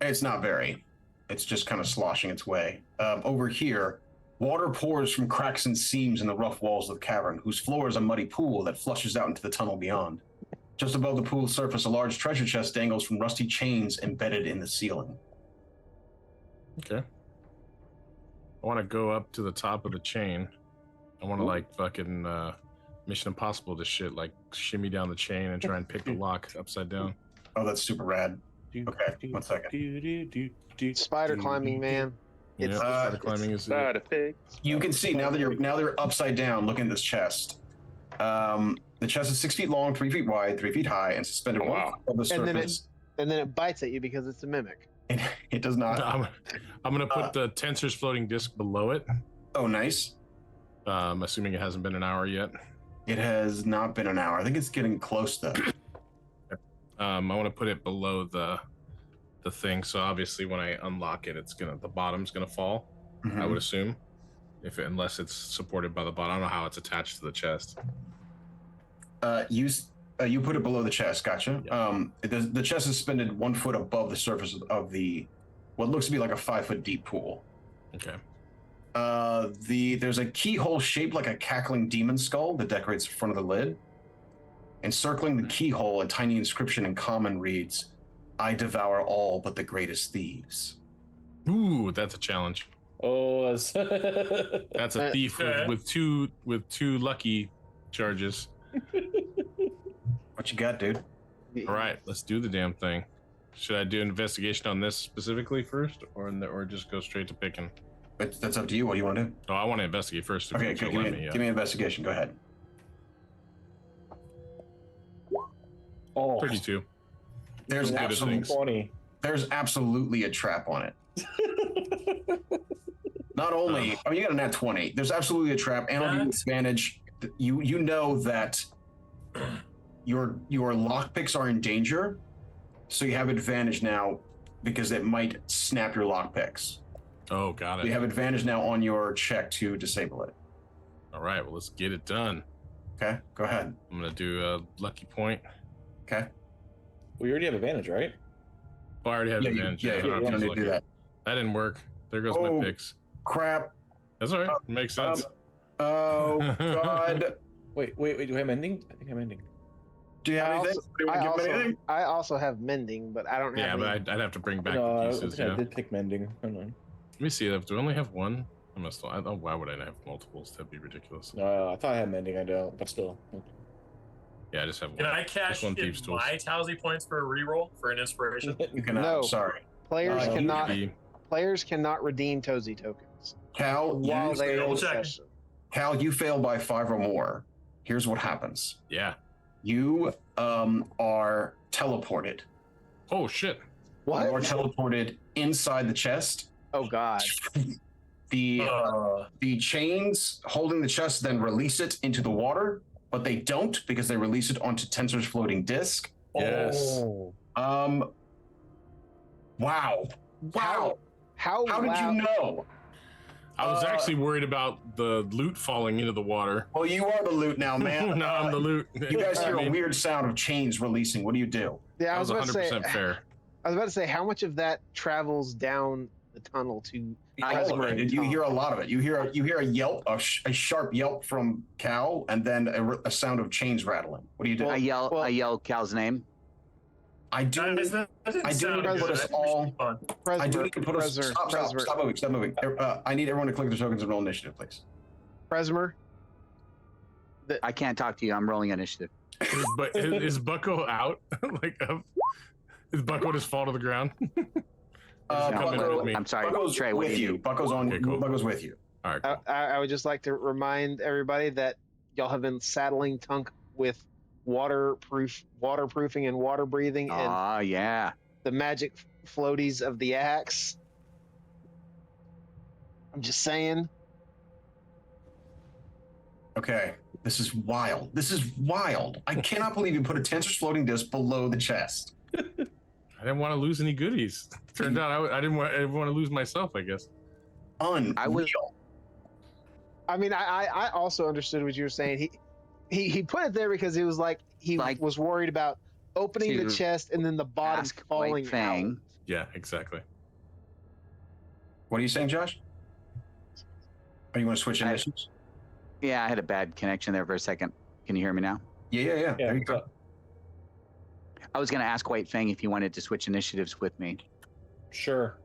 It's not very. It's just kind of sloshing its way. Over here, water pours from cracks and seams in the rough walls of the cavern, whose floor is a muddy pool that flushes out into the tunnel beyond. Just above the pool's surface, a large treasure chest dangles from rusty chains embedded in the ceiling. Okay. I want to go up to the top of the chain. I want to like fucking Mission Impossible this shit, like shimmy down the chain and try and pick the lock upside down. Oh, that's super rad. Okay, 1 second. Spider climbing, man. Yeah, spider climbing is. You can see now that they're upside down looking at this chest. The chest is 6 feet long, 3 feet wide, 3 feet high, and suspended above the surface. And then it bites at you because it's a mimic. It does not. I'm gonna put the tensor's floating disc below it. Oh, nice. Assuming it hasn't been an hour yet. It has not been an hour. I think it's getting close though. I want to put it below the thing, so obviously when I unlock it, the bottom's gonna fall. I would assume, unless it's supported by the bottom. I don't know how it's attached to the chest. You put it below the chest. Gotcha. Yeah. The chest is suspended 1 foot above the surface of what looks to be like a 5 foot deep pool. Okay. There's a keyhole shaped like a cackling demon skull that decorates the front of the lid. Encircling the keyhole, a tiny inscription in common reads, "I devour all but the greatest thieves." Ooh, that's a challenge. Oh, That's a thief with two lucky charges. What you got, dude? All right, let's do the damn thing. Should I do an investigation on this specifically first, or just go straight to picking? That's up to you. What do you want to do? Oh, I want to investigate first. Okay, give me an investigation. Go ahead. Oh, 32. There's absolutely a trap on it. Not only, you got a nat 20. There's absolutely a trap, and I'll give you advantage. You know that your lockpicks are in danger, so you have advantage now because it might snap your lockpicks. Oh, got it. You have advantage now on your check to disable it. All right, well, let's get it done. Okay, go ahead. I'm gonna do a lucky point. Okay. Well, you already have advantage, right? Oh, I already have advantage. Yeah, you want to do that. That didn't work. There goes my picks. Crap. That's all right. Makes sense. Oh God. Wait. Do I have ending? I think I'm ending. Do you have anything? I also have mending, but I don't have. Yeah, but I'd have to bring back the pieces. I did pick mending. Hold on. Let me see. Do I only have one? Why would I have multiples? That'd be ridiculous. I thought I had mending. I don't, but still. Yeah, I just have one. Can I cash in my Towsy points for a reroll for an inspiration? You cannot. No. Sorry. Players cannot redeem Tozy tokens. Cal, while they are in session. Cal, you fail by 5 or more. Here's what happens. Yeah. You are teleported. Oh shit. What? You are teleported inside the chest. Oh God. The chains holding the chest then release it into the water, but they don't because they release it onto Tensor's floating disc. Yes. Wow. How did you know? I was actually worried about the loot falling into the water. Well, you are the loot now, man. No, I'm the loot. You guys hear a weird sound of chains releasing. What do you do? Yeah, I was about to say. 100% fair. I was about to say, how much of that travels down the tunnel to All of Presmer it. and You Tunk? hear a lot of it. You hear a yelp, a sharp yelp from Cal, and then a sound of chains rattling. What do you do? I yell Cal's name. I do need to put us all. I do need to put us. Stop moving. I need everyone to click their tokens and roll initiative, please. Presmer. I can't talk to you. I'm rolling initiative. Is Bucko out? Is Bucko just fall to the ground? I'm sorry, Bucko's Trey. What with do you you. need? Bucko's on. Okay, cool. Bucko's with you. All right. Cool. I would just like to remind everybody that y'all have been saddling Tunk with waterproofing and water breathing and yeah, the magic floaties of the axe. I'm just saying. Okay, this is wild. I cannot believe you put a Tensor's floating disc below the chest. I didn't want to lose any goodies. Turned out I didn't want to lose myself, I guess. Unreal. I mean, I also understood what you were saying. He put it there because he was was worried about opening the chest and then the bottom falling out. Yeah, exactly. What are you saying, Josh? Are you going to switch initiatives? Yeah, I had a bad connection there for a second. Can you hear me now? Yeah. There you go. I was going to ask White Fang if he wanted to switch initiatives with me. Sure.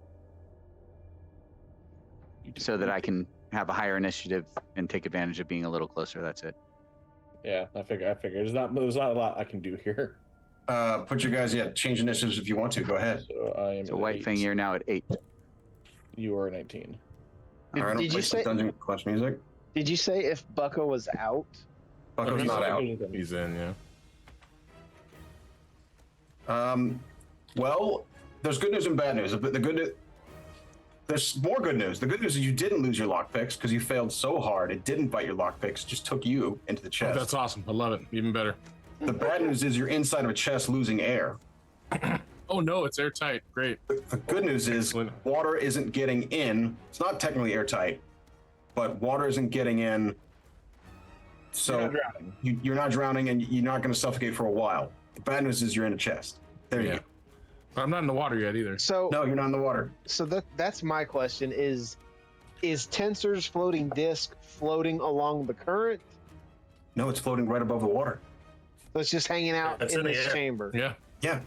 So that I can have a higher initiative and take advantage of being a little closer. That's it. Yeah, I figure. There's not a lot I can do here. Put your guys, change initiatives if you want to. Go ahead. So White Fang, you're now at 8. You are 19. All right, Did you say Dungeon Quest music? Did you say if Bucko was out? Bucko's not out. He's in, yeah. Well, there's good news and bad news. But there's more good news. The good news is you didn't lose your lockpicks because you failed so hard. It didn't bite your lockpicks, just took you into the chest. Oh, that's awesome. I love it. Even better. The bad news is you're inside of a chest losing air. Oh no, it's airtight. Great. The good news is water isn't getting in. It's not technically airtight, but water isn't getting in. So you're not drowning and you're not going to suffocate for a while. The bad news is you're in a chest. There you go. But I'm not in the water yet either. So no, you're not in the water. So that's my question: is Tensor's floating disc floating along the current? No, it's floating right above the water. So it's just hanging out in this chamber. Yeah.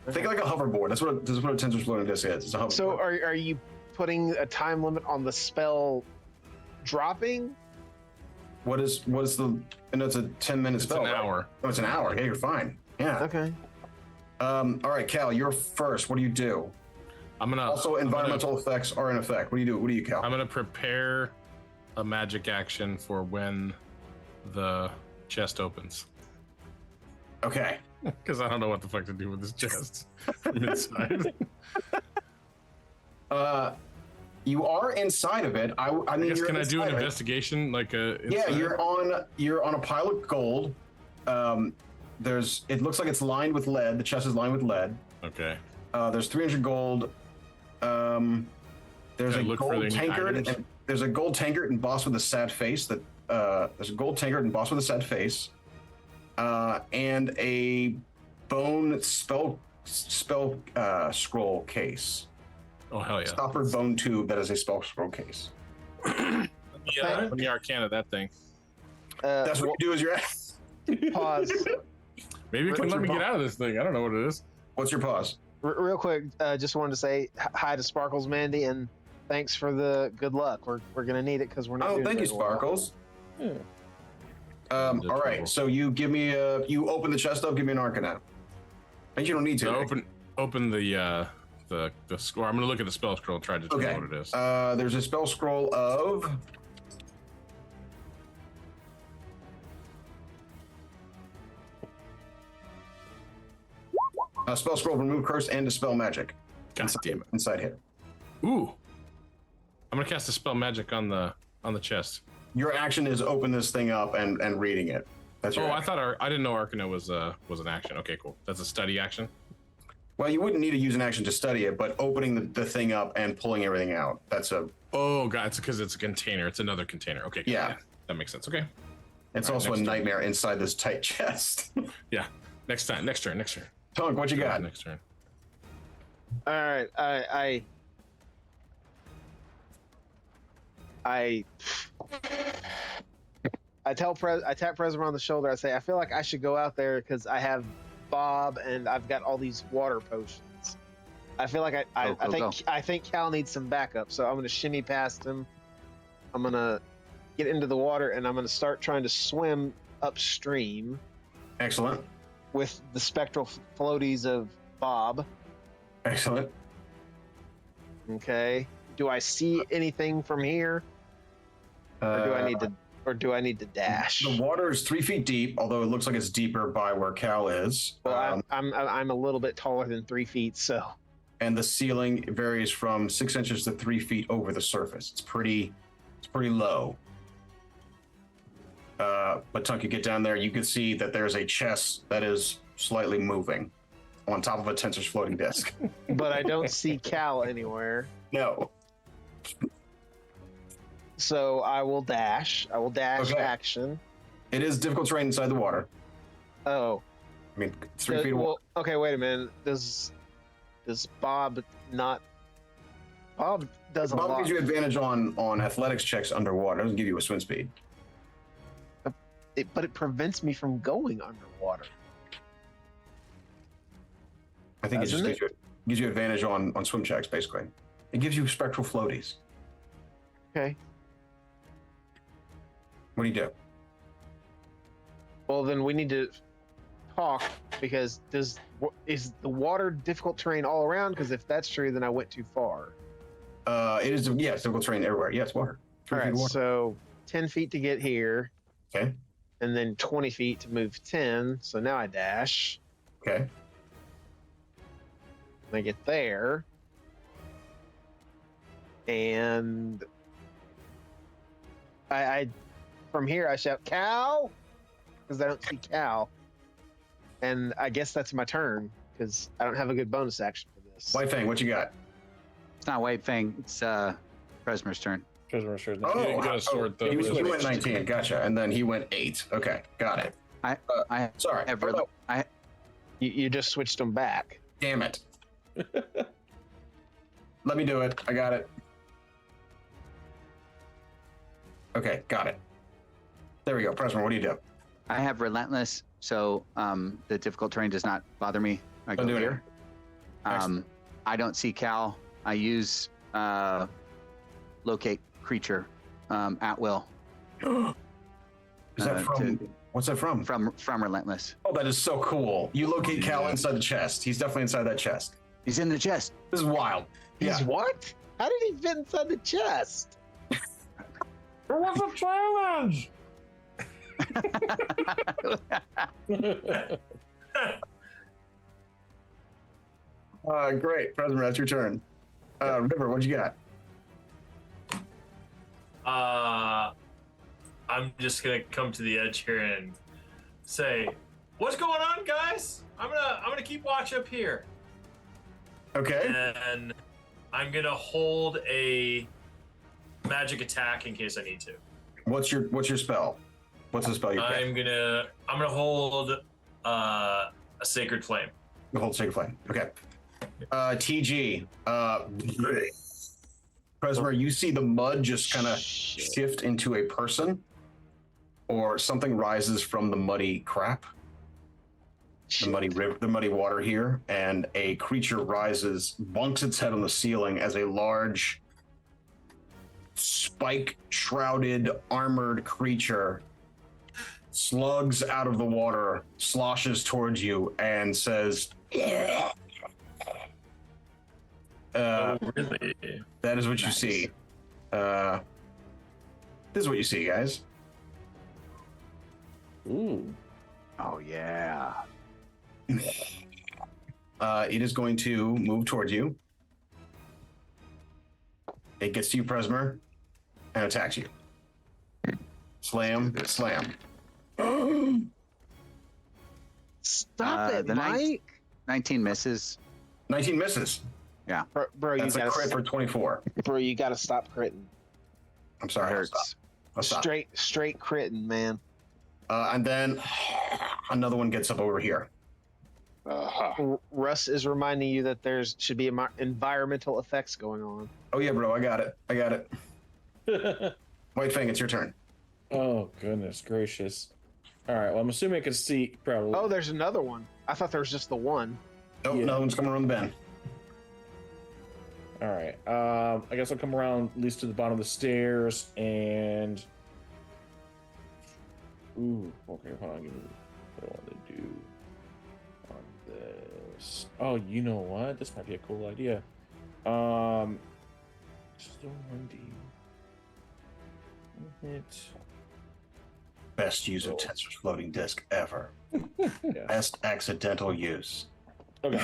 Think like a hoverboard. That's what a Tensor's floating disc is. It's a hoverboard. So are you putting a time limit on the spell dropping? What is the? And it's a 10-minute spell. It's an hour. Oh, it's an hour. Yeah, you're fine. Yeah. Okay. All right, Cal, you're first. What do you do? Also, environmental effects are in effect. What do you do? What do you, Cal? I'm gonna prepare a magic action for when the chest opens. Okay. Because I don't know what the fuck to do with this chest from inside. You are inside of it. I mean, guess can I do an investigation like a? Yeah, you're on a pile of gold. It looks like it's lined with lead. The chest is lined with lead. Okay. There's 300 gold. There's a gold tankard. There's a gold tankard embossed with a sad face. There's a gold tankard embossed with a sad face. And a bone spell scroll case. Oh hell yeah! Stopper bone tube that is a spell scroll case. Yeah, the arcana that thing. That's what you do. Is your pause. Maybe it can let me get out of this thing. I don't know what it is. What's your pause? Real quick, just wanted to say hi to Sparkles Mandy and thanks for the good luck. We're gonna need it because we're not. Oh, thank you, Sparkles. All right, so you give me you open the chest up. Give me an arcana. And you don't need to. So open the scroll. I'm gonna look at the spell scroll and try to determine what it is. There's a spell scroll of Spell scroll, remove curse, and dispel magic. God damn it. Inside hit. Ooh. I'm gonna cast a spell magic on the chest. Your action is open this thing up and reading it. That's your action. I didn't know Arcana was an action. Okay, cool. That's a study action. Well, you wouldn't need to use an action to study it, but opening the thing up and pulling everything out. That's a. Oh god, it's because it's a container. It's another container. Okay. Cool. Yeah. That makes sense. Okay. It's All right, also a next nightmare inside this tight chest. Yeah. Next turn. Tunk, what you got? Next turn. All right, I tap Presmer on the shoulder. I say, I feel like I should go out there because I have Bob and I've got all these water potions. I feel like I think Cal needs some backup, so I'm gonna shimmy past him. I'm gonna get into the water and I'm gonna start trying to swim upstream. Excellent. With the spectral floaties of Bob. Excellent. Okay. Do I see anything from here? Or do I need to dash? The water is 3 feet deep, although it looks like it's deeper by where Cal is. Well, I'm a little bit taller than 3 feet, so. And the ceiling varies from 6 inches to 3 feet over the surface. It's pretty low. But Tunk, you get down there, you can see that there's a chest that is slightly moving on top of a tensor's floating disc. But I don't see Cal anywhere. No. So I will dash. Okay. Action. It is difficult terrain inside the water. Oh. I mean, 3 feet of water. Okay, wait a minute. Does Bob not? Bob does a lot. Bob gives you advantage on athletics checks underwater. It doesn't give you a swim speed. But it prevents me from going underwater. I think it just gives you advantage on swim checks, basically. It gives you spectral floaties. Okay. What do you do? Well, then we need to talk because is the water difficult terrain all around? Because if that's true, then I went too far. It is, yeah, it's difficult terrain everywhere. Yeah, it's water. All right, so 10 feet to get here. Okay. And then 20 feet to move 10. So now I dash. Okay. And I get there. And I from here I shout Cal because I don't see Cal. And I guess that's my turn because I don't have a good bonus action for this. White Fang, what you got? It's not White Fang. It's Presmer's turn. Presmer's turn. Oh, you got a sword. he went 19. Gotcha. And then he went 8. Okay, got it. Sorry. You just switched them back. Damn it. Let me do it. I got it. Okay, got it. There we go. Presmer, what do you do? I have Relentless, so the difficult terrain does not bother me. I go here. I don't see Cal. I use Locate Creature at will. Is that from? What's that from? From Relentless. Oh, that is so cool. You locate Cal inside the chest. He's definitely inside that chest. He's in the chest. This is wild. He's what? How did he fit inside the chest? It was a challenge. Great. Presmer, that's your turn. River, what you got? I'm just gonna come to the edge here and say, "What's going on, guys? I'm gonna keep watch up here." Okay. And I'm gonna hold a magic attack in case I need to. What's your spell? What's the spell you pick? I'm gonna hold a Sacred Flame. You hold Sacred Flame. Okay. TG. Presmer, you see the mud just kind of shift into a person, or something rises from the muddy crap, the muddy river, the muddy water here, and a creature rises, bunks its head on the ceiling as a large, spike-shrouded, armored creature slugs out of the water, sloshes towards you, and says, oh, really? That is what you see. This is what you see, guys. Ooh. Oh, yeah. It is going to move towards you. It gets to you, Presmer, and attacks you. Slam, slam. Stop it, Mike. 19 misses. 19 misses. Yeah. Bro, That's you a gotta crit for 24. Bro, you gotta stop critting. I'm sorry. Hurts. I'll stop. Straight critting, man. And then another one gets up over here. Russ is reminding you that there's should be environmental effects going on. Oh yeah, bro, I got it. White Fang, it's your turn. Oh, goodness gracious. All right, well, I'm assuming I can see probably. Oh, there's another one. I thought there was just the one. Nope, Yeah. another one's coming around the bend. All right. I guess I'll come around at least to the bottom of the stairs and. Ooh, okay, hold on. Give me what I want to do on this. Oh, you know what? This might be a cool idea. Still 1D. Hit. Best use of Tensor's floating disk ever. Yeah. Best accidental use. Okay.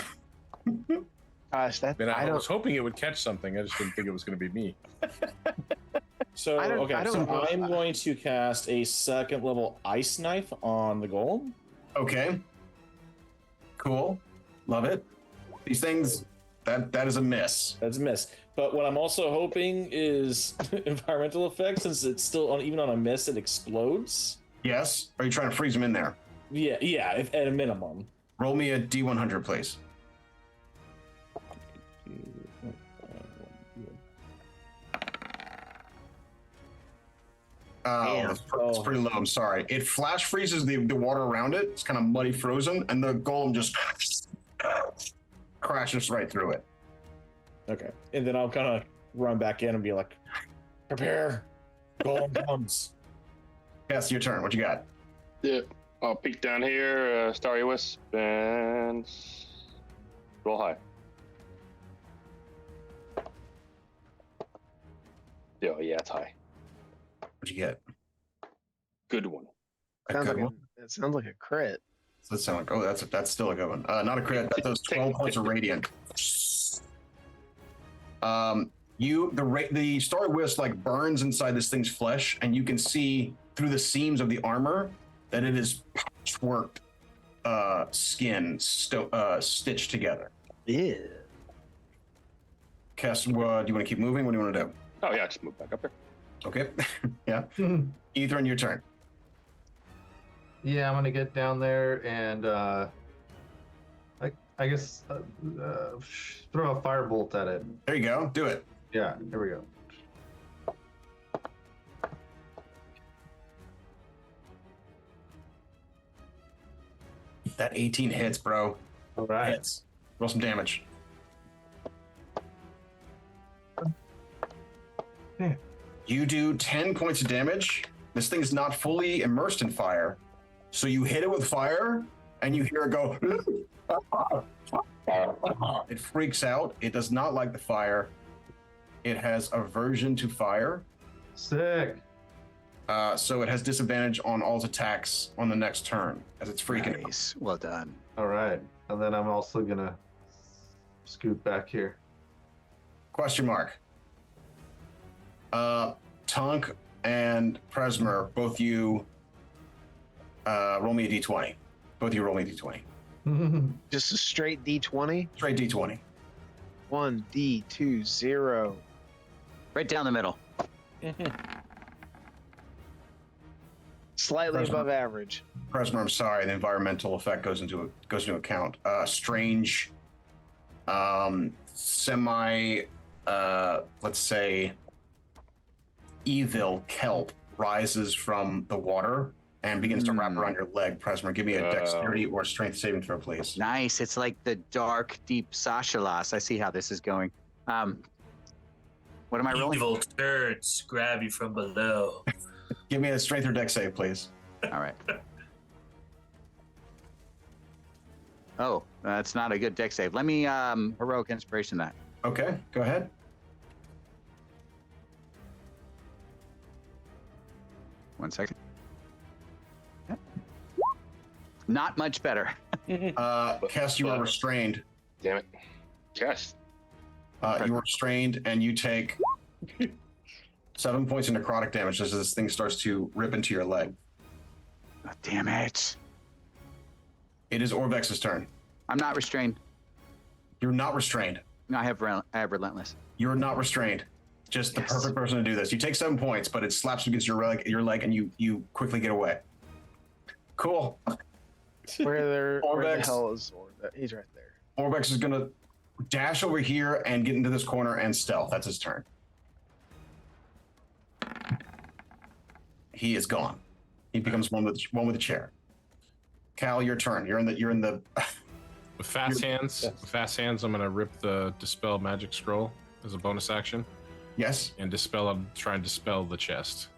Gosh, that Man, I I don't. was hoping it would catch something. I just didn't think it was going to be me. So I don't so know. I'm going to cast a second level ice knife on the golem. Okay. Cool. Love it. These things, that is a miss. That's a miss. But what I'm also hoping is environmental effects, since it's still on, even on a miss, it explodes. Yes? Or are you trying to freeze them in there? Yeah, if, at a minimum. Roll me a D100, please. Damn. It's pretty low. I'm sorry. It flash freezes the water around it. It's kind of muddy frozen, and the golem just crashes right through it. Okay. And then I'll kind of run back in and be like, prepare. Golem comes. Yes, your turn. What you got? Yeah, I'll peek down here, Starry Wisp, and roll high. Yeah, it's high. What'd you get? Good one. A Sounds good like one? it sounds like a crit. So that sound like that's still a good one. Not a crit. That does 12 points of radiant. The Starry Wisp like burns inside this thing's flesh, and you can see through the seams of the armor that it is patchworked skin stitched together. Yeah. Kest, do you want to keep moving? What do you want to do? Oh yeah, just move back up here. Okay. Yeah. Ethren, your turn. Yeah, I'm gonna get down there and I guess throw a firebolt at it. There you go. Do it. Yeah, here we go. That 18 hits, bro. All right. Hits. Roll some damage. Yeah. You do 10 points of damage. This thing's not fully immersed in fire. So you hit it with fire, and you hear it go. It freaks out. It does not like the fire. It has aversion to fire. Sick. So it has disadvantage on all its attacks on the next turn as it's freaking out. Nice. Well done. All right. And then I'm also gonna scoot back here. Question mark. Tunk and Presmer, both you roll me a d20. Both you roll me a d20. Just a straight D20. Straight d20. 1 D2 0. Right down the middle. Slightly Presmer. above average. Presmer, I'm sorry, the environmental effect goes into account. Strange, semi, let's say, evil kelp rises from the water and begins to wrap around your leg. Presmer, give me a dexterity or strength saving throw, please. Nice. It's like the dark, deep Sashalas. I see how this is going. What am I rolling? Evil turds grab you from below. Give me a strength or dex save, please. All right. Oh, that's not a good deck save. Let me heroic inspiration that. Okay, go ahead. One second. Yep. Not much better. Kest, you are restrained. Damn it. Yes. You are restrained, and you take 7 points of necrotic damage as this thing starts to rip into your leg. Oh, damn it. It is Orvex's turn. I'm not restrained. You're not restrained. No, I have relentless. You're not restrained. Just the perfect person to do this. You take 7 points, but it slaps against your leg, and you quickly get away. Cool. Where the hell is Orvex? He's right there. Orvex is gonna dash over here and get into this corner and stealth. That's his turn. He is gone. He becomes one with the chair. Cal, your turn. You're in the. With fast hands, I'm gonna rip the dispel magic scroll as a bonus action. Yes. And try and dispel the chest.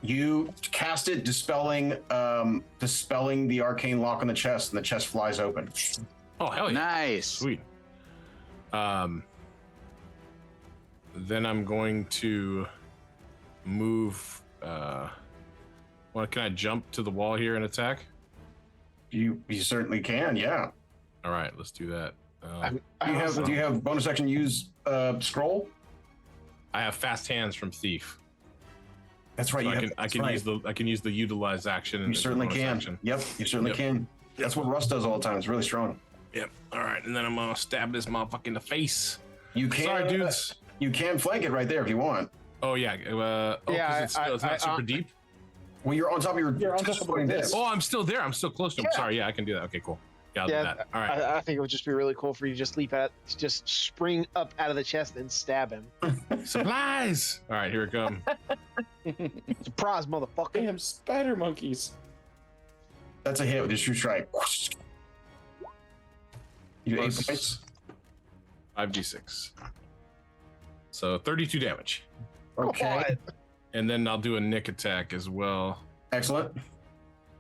You cast it, dispelling the arcane lock on the chest, and the chest flies open. Oh, hell yeah. Nice. Sweet. Then I'm going to move. Can I jump to the wall here and attack? You certainly can, yeah. All right, let's do that. Do you have bonus action use scroll? I have fast hands from Thief. That's right. So I can use the utilize action. You certainly can. Action. Yep, you certainly can. That's what Russ does all the time. It's really strong. Yep. All right, and then I'm gonna stab this motherfucker in the face. You can. Sorry, dudes. You can flank it right there if you want. Oh yeah. It's not super deep. Well, you're on top of your. on top of this. Oh, I'm still there. I'm still close to him. Yeah. Sorry. Yeah, I can do that. Okay, cool. Yeah, I'll do that. All right. I think it would just be really cool for you to just spring up out of the chest and stab him. Supplies. All right, here it comes. Surprise, motherfucker! Damn spider monkeys. That's a hit with your true strike. You do 8 Plus points. 5d6. So 32 damage. Okay. And then I'll do a nick attack as well. Excellent.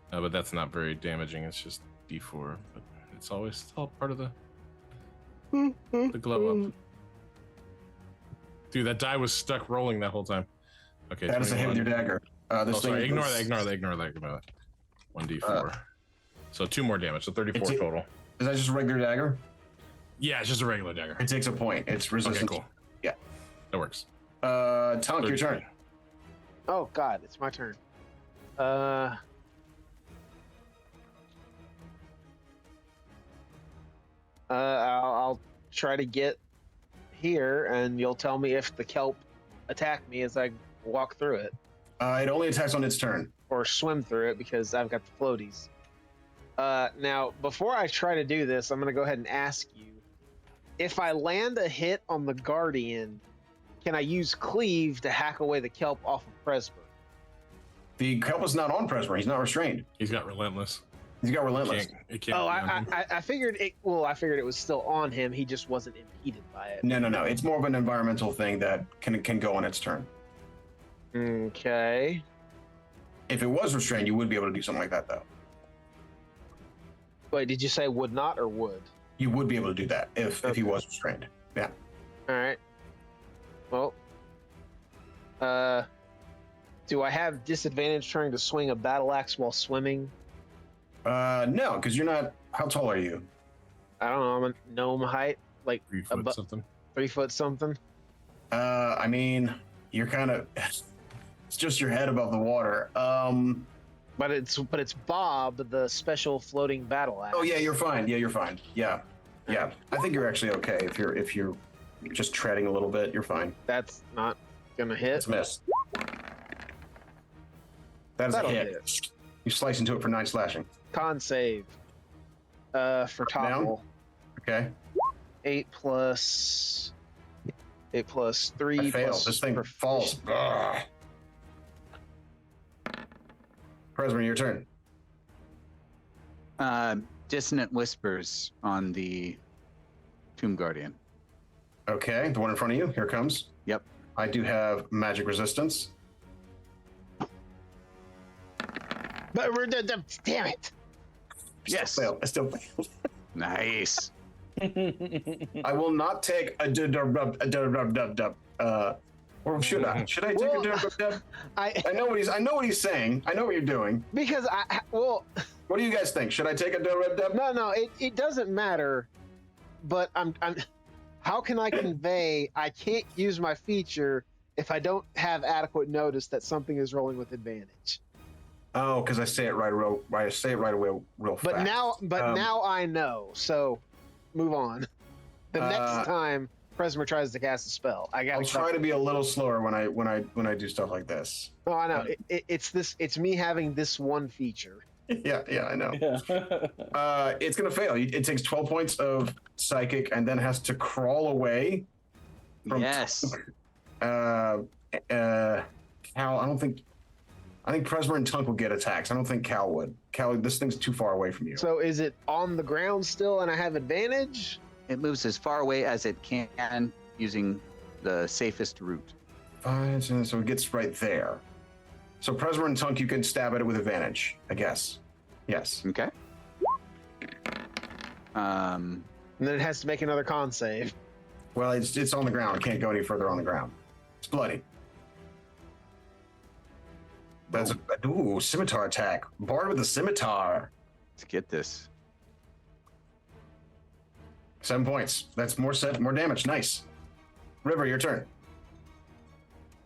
But that's not very damaging. It's just d4. But it's all part of the glow up. Dude, that die was stuck rolling that whole time. Okay, That is a hit with your dagger. Ignore that. 1d4. So 2 more damage. So 34 total. Is that just a regular dagger? Yeah, it's just a regular dagger. It takes a point. It's resistant. Okay, cool. Yeah. That works. Tunk, your turn. Oh God, it's my turn. I'll try to get here, and you'll tell me if the kelp attack me as I walk through it, It only attacks on its turn. or swim through it because I've got the floaties. Now, before I try to do this, I'm going to go ahead and ask you, if I land a hit on the Guardian, can I use Cleave to hack away the kelp off of Presmer? The kelp is not on Presmer. He's not restrained. He's got relentless. He's got relentless. It can't Oh, be on him. I figured it. Well, I figured it was still on him. He just wasn't impeded by it. No. It's more of an environmental thing that can go on its turn. Okay. If it was restrained, you would be able to do something like that, though. Wait, did you say would not or would? You would be able to do that if he was restrained. Yeah. All right. Well, do I have disadvantage trying to swing a battle axe while swimming? No, because you're not. How tall are you? I don't know. I'm a gnome height, like 3 foot something. 3 foot something. I mean, you're kind of. It's just your head above the water. But it's Bob, the special floating battle axe. Oh yeah, you're fine. Yeah, you're fine. Yeah. I think you're actually okay if you're just treading a little bit. You're fine. That's not gonna hit. It's a miss. That is That'll a hit. You slice into it for 9 slashing. Con save. For topple. Okay. 8 plus 3. I failed. plus This thing falls. Ugh. Presmer, your turn. Dissonant whispers on the Tomb Guardian. Okay, the one in front of you. Here it comes. Yep. I do have magic resistance. But damn it! Yes. I still failed. Nice. I will not take a or should I? Should I take a dub? I know what he's saying. I know what you're doing. Because What do you guys think? Should I take a dub? no, it doesn't matter. but I'm. How can I convey I can't use my feature if I don't have adequate notice that something is rolling with advantage? Oh, because I say it right away real fast. But now I know. So, move on. The next time Presmer tries to cast a spell, I'll try to be a little slower when I do stuff like this. Oh, I know. It's me having this one feature. Yeah, I know. It's gonna fail. It takes 12 points of psychic and then has to crawl away. Yes. Cal, I think Presmer and Tunk will get attacks. I don't think Cal would. Cal, this thing's too far away from you. So is it on the ground still, and I have advantage? It moves as far away as it can using the safest route. Fine, so it gets right there. So Presmer and Tunk, you can stab at it with advantage, I guess. Yes. Okay. And then it has to make another con save. Well, it's on the ground. It can't go any further on the ground. It's bloody. That's a scimitar attack. Bard with a scimitar. Let's get this. 7 points. That's more damage. Nice. River, your turn.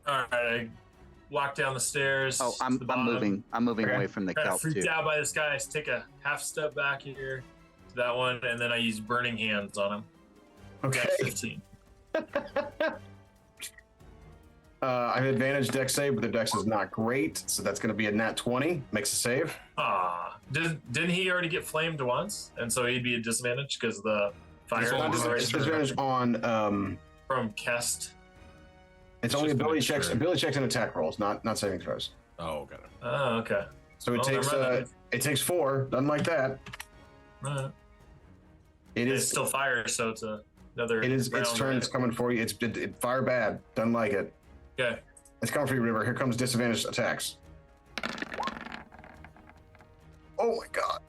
All right, I walk down the stairs. Oh, I'm moving. I'm moving away from the Kind kelp of freaked too. out by this guy. I take a half step back here to that one, and then I use Burning Hands on him. Okay. Got 15. I have advantage dex save, but the dex is not great, so that's going to be a nat 20. Makes a save. Didn't he already get flamed once? And so he'd be at disadvantage because the fire It's disadvantage on from Kest. It's only ability checks and attack rolls, not saving throws. Oh, got it. Oh, okay. So it takes 4. Doesn't like that. It's still fire, so it's another. Its round, turn. right? It's coming for you. It fire bad. Doesn't like it. Okay. It's coming for you, River. Here comes disadvantaged attacks. Oh my god.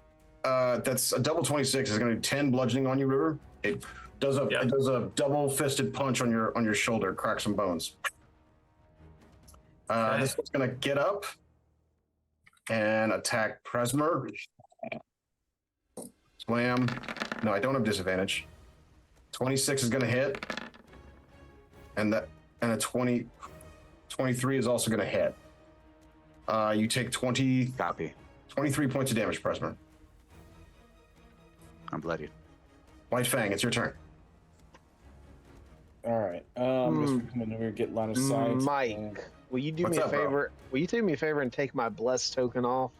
That's a double 26. It's going to do 10 bludgeoning on you, River. It does a double fisted punch on your shoulder, crack some bones. This one's going to get up and attack Presmer. Slam. No, I don't have disadvantage. 26 is going to hit, and a 23 is also going to hit. You take 23 points of damage, Presmer. I'm bloodied. White Fang, it's your turn. All right. Guess we come in over, get line of sight. Mike, will you do What's me a up, bro? favor? Will you do me a favor and take my bless token off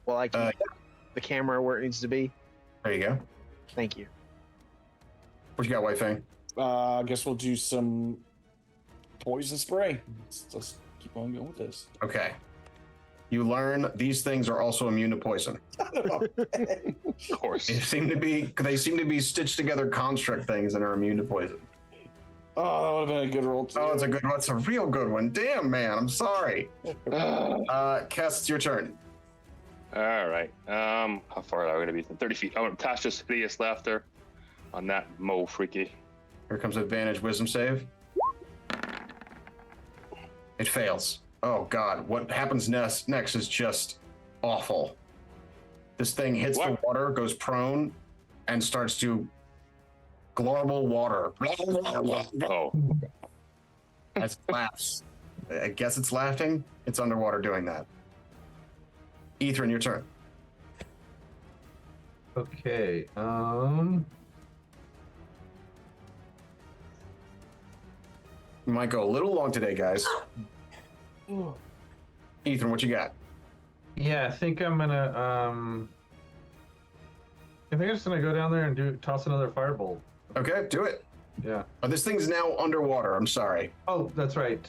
while I keep the camera where it needs to be? There you go. Thank you. What you got, White Fang? I guess we'll do some poison spray. Let's keep on going with this. Okay. You learn these things are also immune to poison. Of course. They seem to be stitched together construct things and are immune to poison. Oh, that would have been a good roll too. Oh, it's a good one. It's a real good one. Damn, man. I'm sorry. Kest, it's your turn. All right. How far are we going to be? 30 feet. I'm going to cast this hideous laughter on that Mo Freaky. Here comes advantage wisdom save. It fails. Oh god, what happens next is just awful. This thing hits the water, goes prone, and starts to glorble water. Oh. As it laughs. I guess it's laughing. It's underwater doing that. Ethren, your turn. Okay. You might go a little long today, guys. Ethren, what you got? Yeah, I think I'm gonna I think I'm just gonna go down there and toss another firebolt. Okay, do it. Yeah. Oh, this thing's now underwater. I'm sorry. Oh, that's right.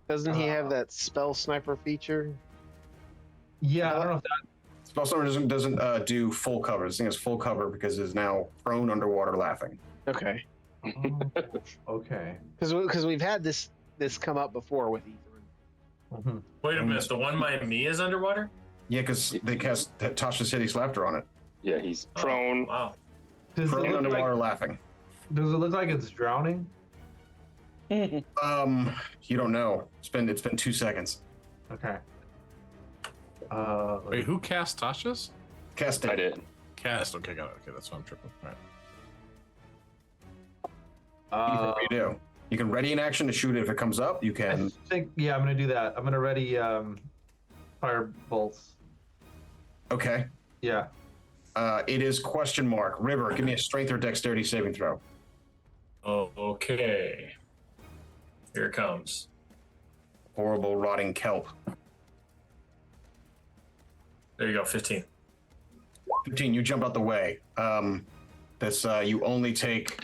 Doesn't he have that spell sniper feature? Yeah, I don't know if that. Spell Summoner doesn't do full cover. This thing has full cover because it's now prone underwater laughing. Okay. Okay. Because we've had this come up before with Ethren. Wait a minute, the one by me is underwater? Yeah, because they cast Tasha's Hideous Laughter on it. Yeah, he's prone. Wow. Prone underwater laughing. Does it look like it's drowning? You don't know. It's been 2 seconds. Okay. Wait, who cast Tasha's? Cast it. I did. Cast. Okay, got it. Okay, that's why I'm tripping. All right. Ethan, what do you do? You can ready an action to shoot it if it comes up. You I can. think, yeah, I'm gonna do that. I'm gonna ready fire bolts. Okay. Yeah. It is question mark. River, give me a strength or dexterity saving throw. Oh, okay. Here it comes. Horrible rotting kelp. There you go, 15. 15. You jump out the way. This you only take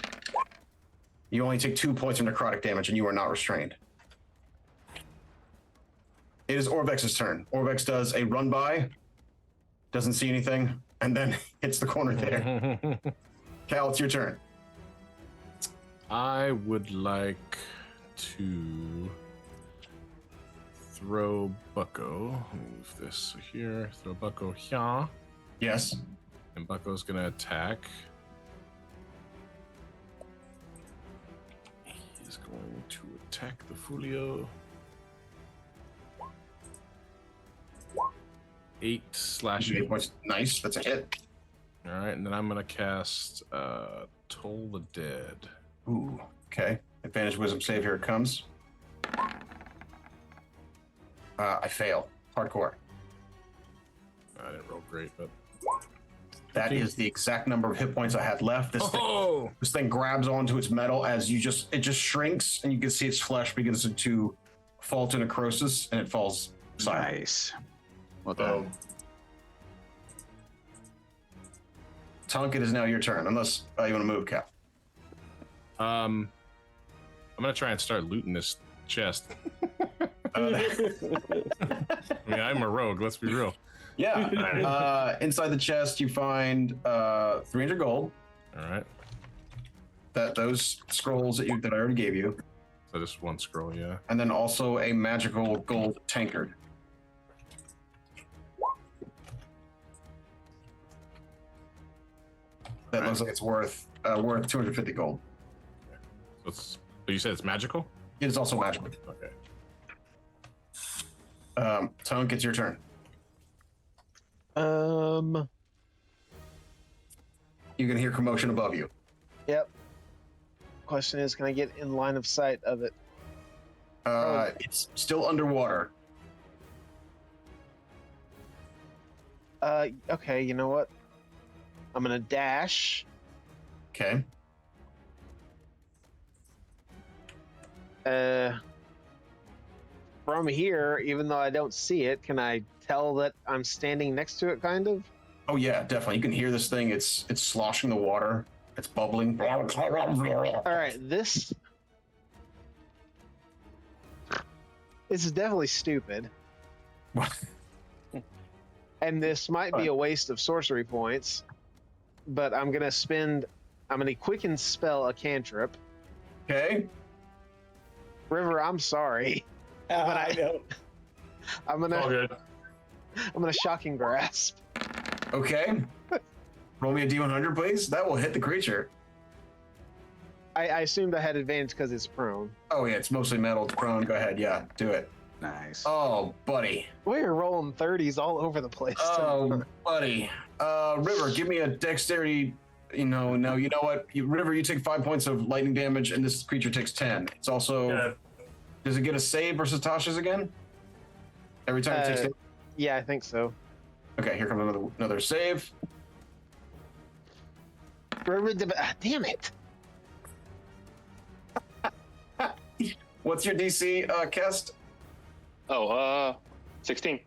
2 points of necrotic damage, and you are not restrained. It is Orvex's turn. Orvex does a run by, doesn't see anything, and then hits the corner there. Cal, it's your turn. I would like to throw Bucko. Move this here. Throw Bucko here. Yes. And Bucko's gonna attack. He's going to attack the Folio. 8 slashing. 8 points. Nice. That's a hit. All right, and then I'm gonna cast Toll the Dead. Ooh. Okay. Advantage wisdom save. Here it comes. I fail. Hardcore. I didn't roll great, but that is the exact number of hit points I had left. This thing grabs onto its metal as it just shrinks, and you can see its flesh begins to fall to necrosis, and it falls silent. Nice. Well done. Tunk, it is now your turn, unless you want to move, Cap. I'm gonna try and start looting this chest. I mean, I'm a rogue. Let's be real. Yeah. Inside the chest, you find 300 gold. All right. Those scrolls that I already gave you. So just one scroll, yeah. And then also a magical gold tankard. That looks like it's worth 250 gold. So you said it's magical? It is also magical. Okay. Tunk, it's your turn. You can hear commotion above you. Yep. Question is, can I get in line of sight of it? It's still underwater. Okay, you know what? I'm gonna dash. Okay. From here, even though I don't see it, can I tell that I'm standing next to it, kind of? Oh yeah, definitely. You can hear this thing. It's sloshing the water. It's bubbling. All right, this is definitely stupid. And this might be a waste of sorcery points, but I'm gonna quicken spell a cantrip. Okay. River, I'm sorry. But I know. I'm gonna shocking grasp. Okay. Roll me a D100, please. That will hit the creature. I assumed I had advantage because it's prone. Oh yeah, it's mostly metal. It's prone. Go ahead. Yeah, do it. Nice. Oh, buddy. We're rolling 30s all over the place. Oh, buddy. River, give me a dexterity. You know what? River, you take 5 points of lightning damage, and this creature takes 10. It's also. Yeah. Does it get a save versus Tasha's again? Every time it takes damage? Yeah, I think so. Okay, here comes another save. Damn it. What's your DC, Kest? 16.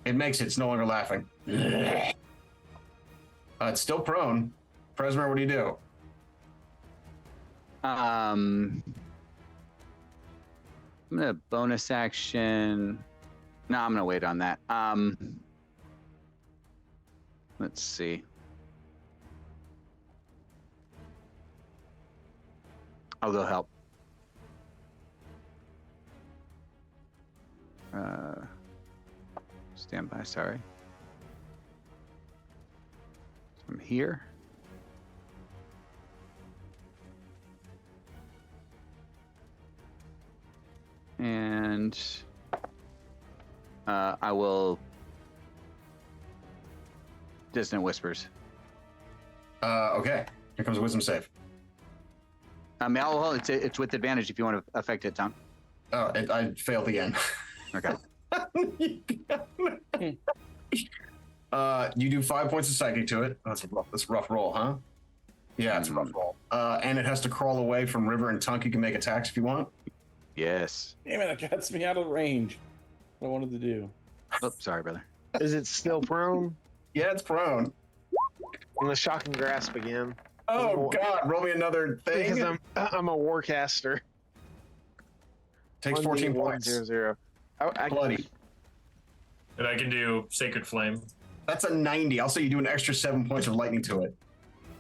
It makes it. It's no longer laughing. It's still prone. Presmer, what do you do? I'm gonna bonus action. No, I'm gonna wait on that. Let's see. I'll go help. Stand by, sorry. I'm here. And I will Dissonant Whispers. Okay. Here comes a wisdom save. It's with advantage if you want to affect it, Tunk. Oh, I failed again. Okay. You do 5 points of psychic to it. That's a rough roll, huh? Yeah, it's a rough roll. And it has to crawl away from River and Tunk. You can make attacks if you want. Yes. Damn it, it gets me out of range. What I wanted to do. Oh, sorry, brother. Is it still prone? Yeah, it's prone. I'm gonna shock and grasp again. Oh God! Roll me another thing. Because I'm a warcaster. Takes 14 points. 1D100. Bloody. And I can do Sacred Flame. That's a 90. I'll say you do an extra 7 points of lightning to it.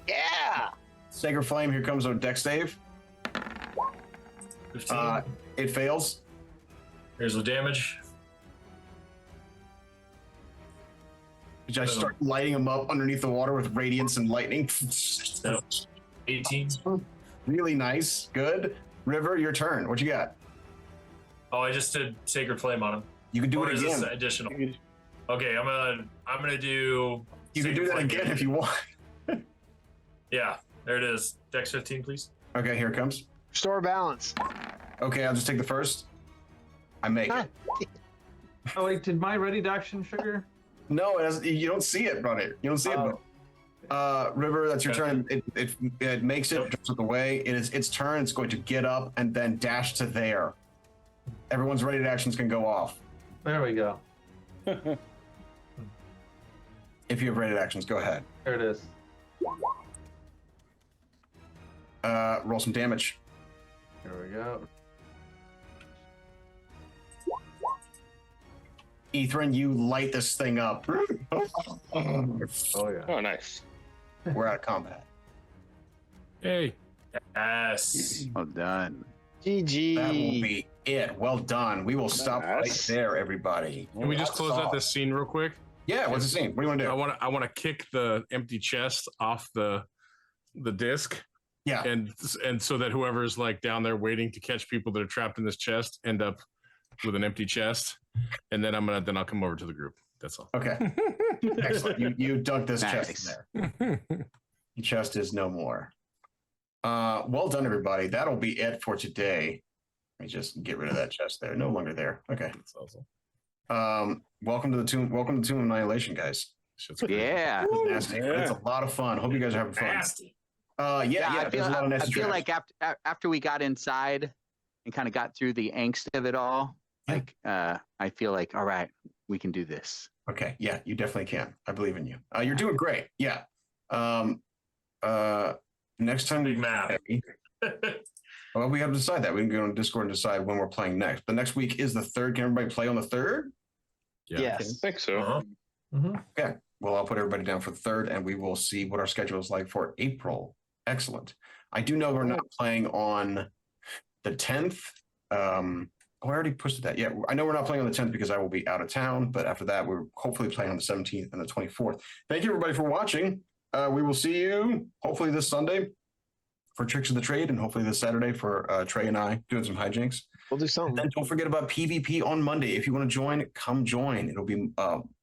Yeah. Sacred Flame. Here comes a dex save. 15. It fails. Here's the damage. I start lighting them up underneath the water with radiance and lightning. 18. Really nice. Good. River, your turn. What you got? Oh, I just did Sacred Flame on him. You can do Or it is again. this additional? Okay, I'm gonna do. You can do that again if you want. Yeah, there it is. Dex 15, please. Okay, here it comes. Restore balance. Okay, I'll just take the first. I make it. Oh wait, did my ready to action trigger? No, you don't see it, brother. You don't see it. River, that's your turn. It makes it jumps out the way. It is its turn. It's going to get up and then dash to there. Everyone's ready to actions can go off. There we go. If you have ready to actions, go ahead. There it is. Roll some damage. Here we go. Ethren, you light this thing up. Oh yeah. Oh, nice. We're out of combat. Hey. Yes. Well done. GG. That will be it. Well done. We will stop right Nice. there, everybody. Can we just close out this scene real quick? Yeah, what's the scene? What do you want to do? I want to kick the empty chest off the disc. Yeah. And so that whoever's like down there waiting to catch people that are trapped in this chest end up with an empty chest. And then I'll come over to the group. That's all. Okay. Excellent. You dunked this Nice. chest in there. The chest is no more. Well done, everybody. That'll be it for today. Let me just get rid of that chest there. No longer there. Okay. That's awesome. Welcome to the tomb. Welcome to the Tomb of Annihilation, guys. Shit's crazy. Yeah. It's nasty. It's a lot of fun. Hope you guys are having fun. Nasty. Yeah. There's a lot of I nasty feel traps. like after we got inside and kind of got through the angst of it all, I feel like, all right, we can do this. Okay. Yeah, you definitely can. I believe in you. You're doing great. Yeah. Next time Big map. Well, we have to decide that. We can go on Discord and decide when we're playing next. But next week is the 3rd. Can everybody play on the 3rd? Yeah. I Yes. think so. Uh-huh. Mm-hmm. Okay. Well, I'll put everybody down for the 3rd, and we will see what our schedule is like for April. Excellent. I do know we're not playing on the 10th. I already posted that. Yeah, I know we're not playing on the 10th because I will be out of town. But after that, we're hopefully playing on the 17th and the 24th. Thank you, everybody, for watching. We will see you hopefully this Sunday for Tricks of the Trade, and hopefully this Saturday for Trey and I doing some hijinks. We'll do something. And don't forget about PvP on Monday. If you want to join, come join. It'll be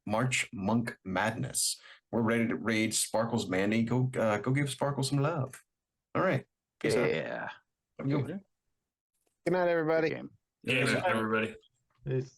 March Monk Madness. We're ready to raid Sparkles Mandy. Go give Sparkle some love. All right. Peace out. Yeah. Okay. Good night, everybody. Game. Yeah, everybody. Peace.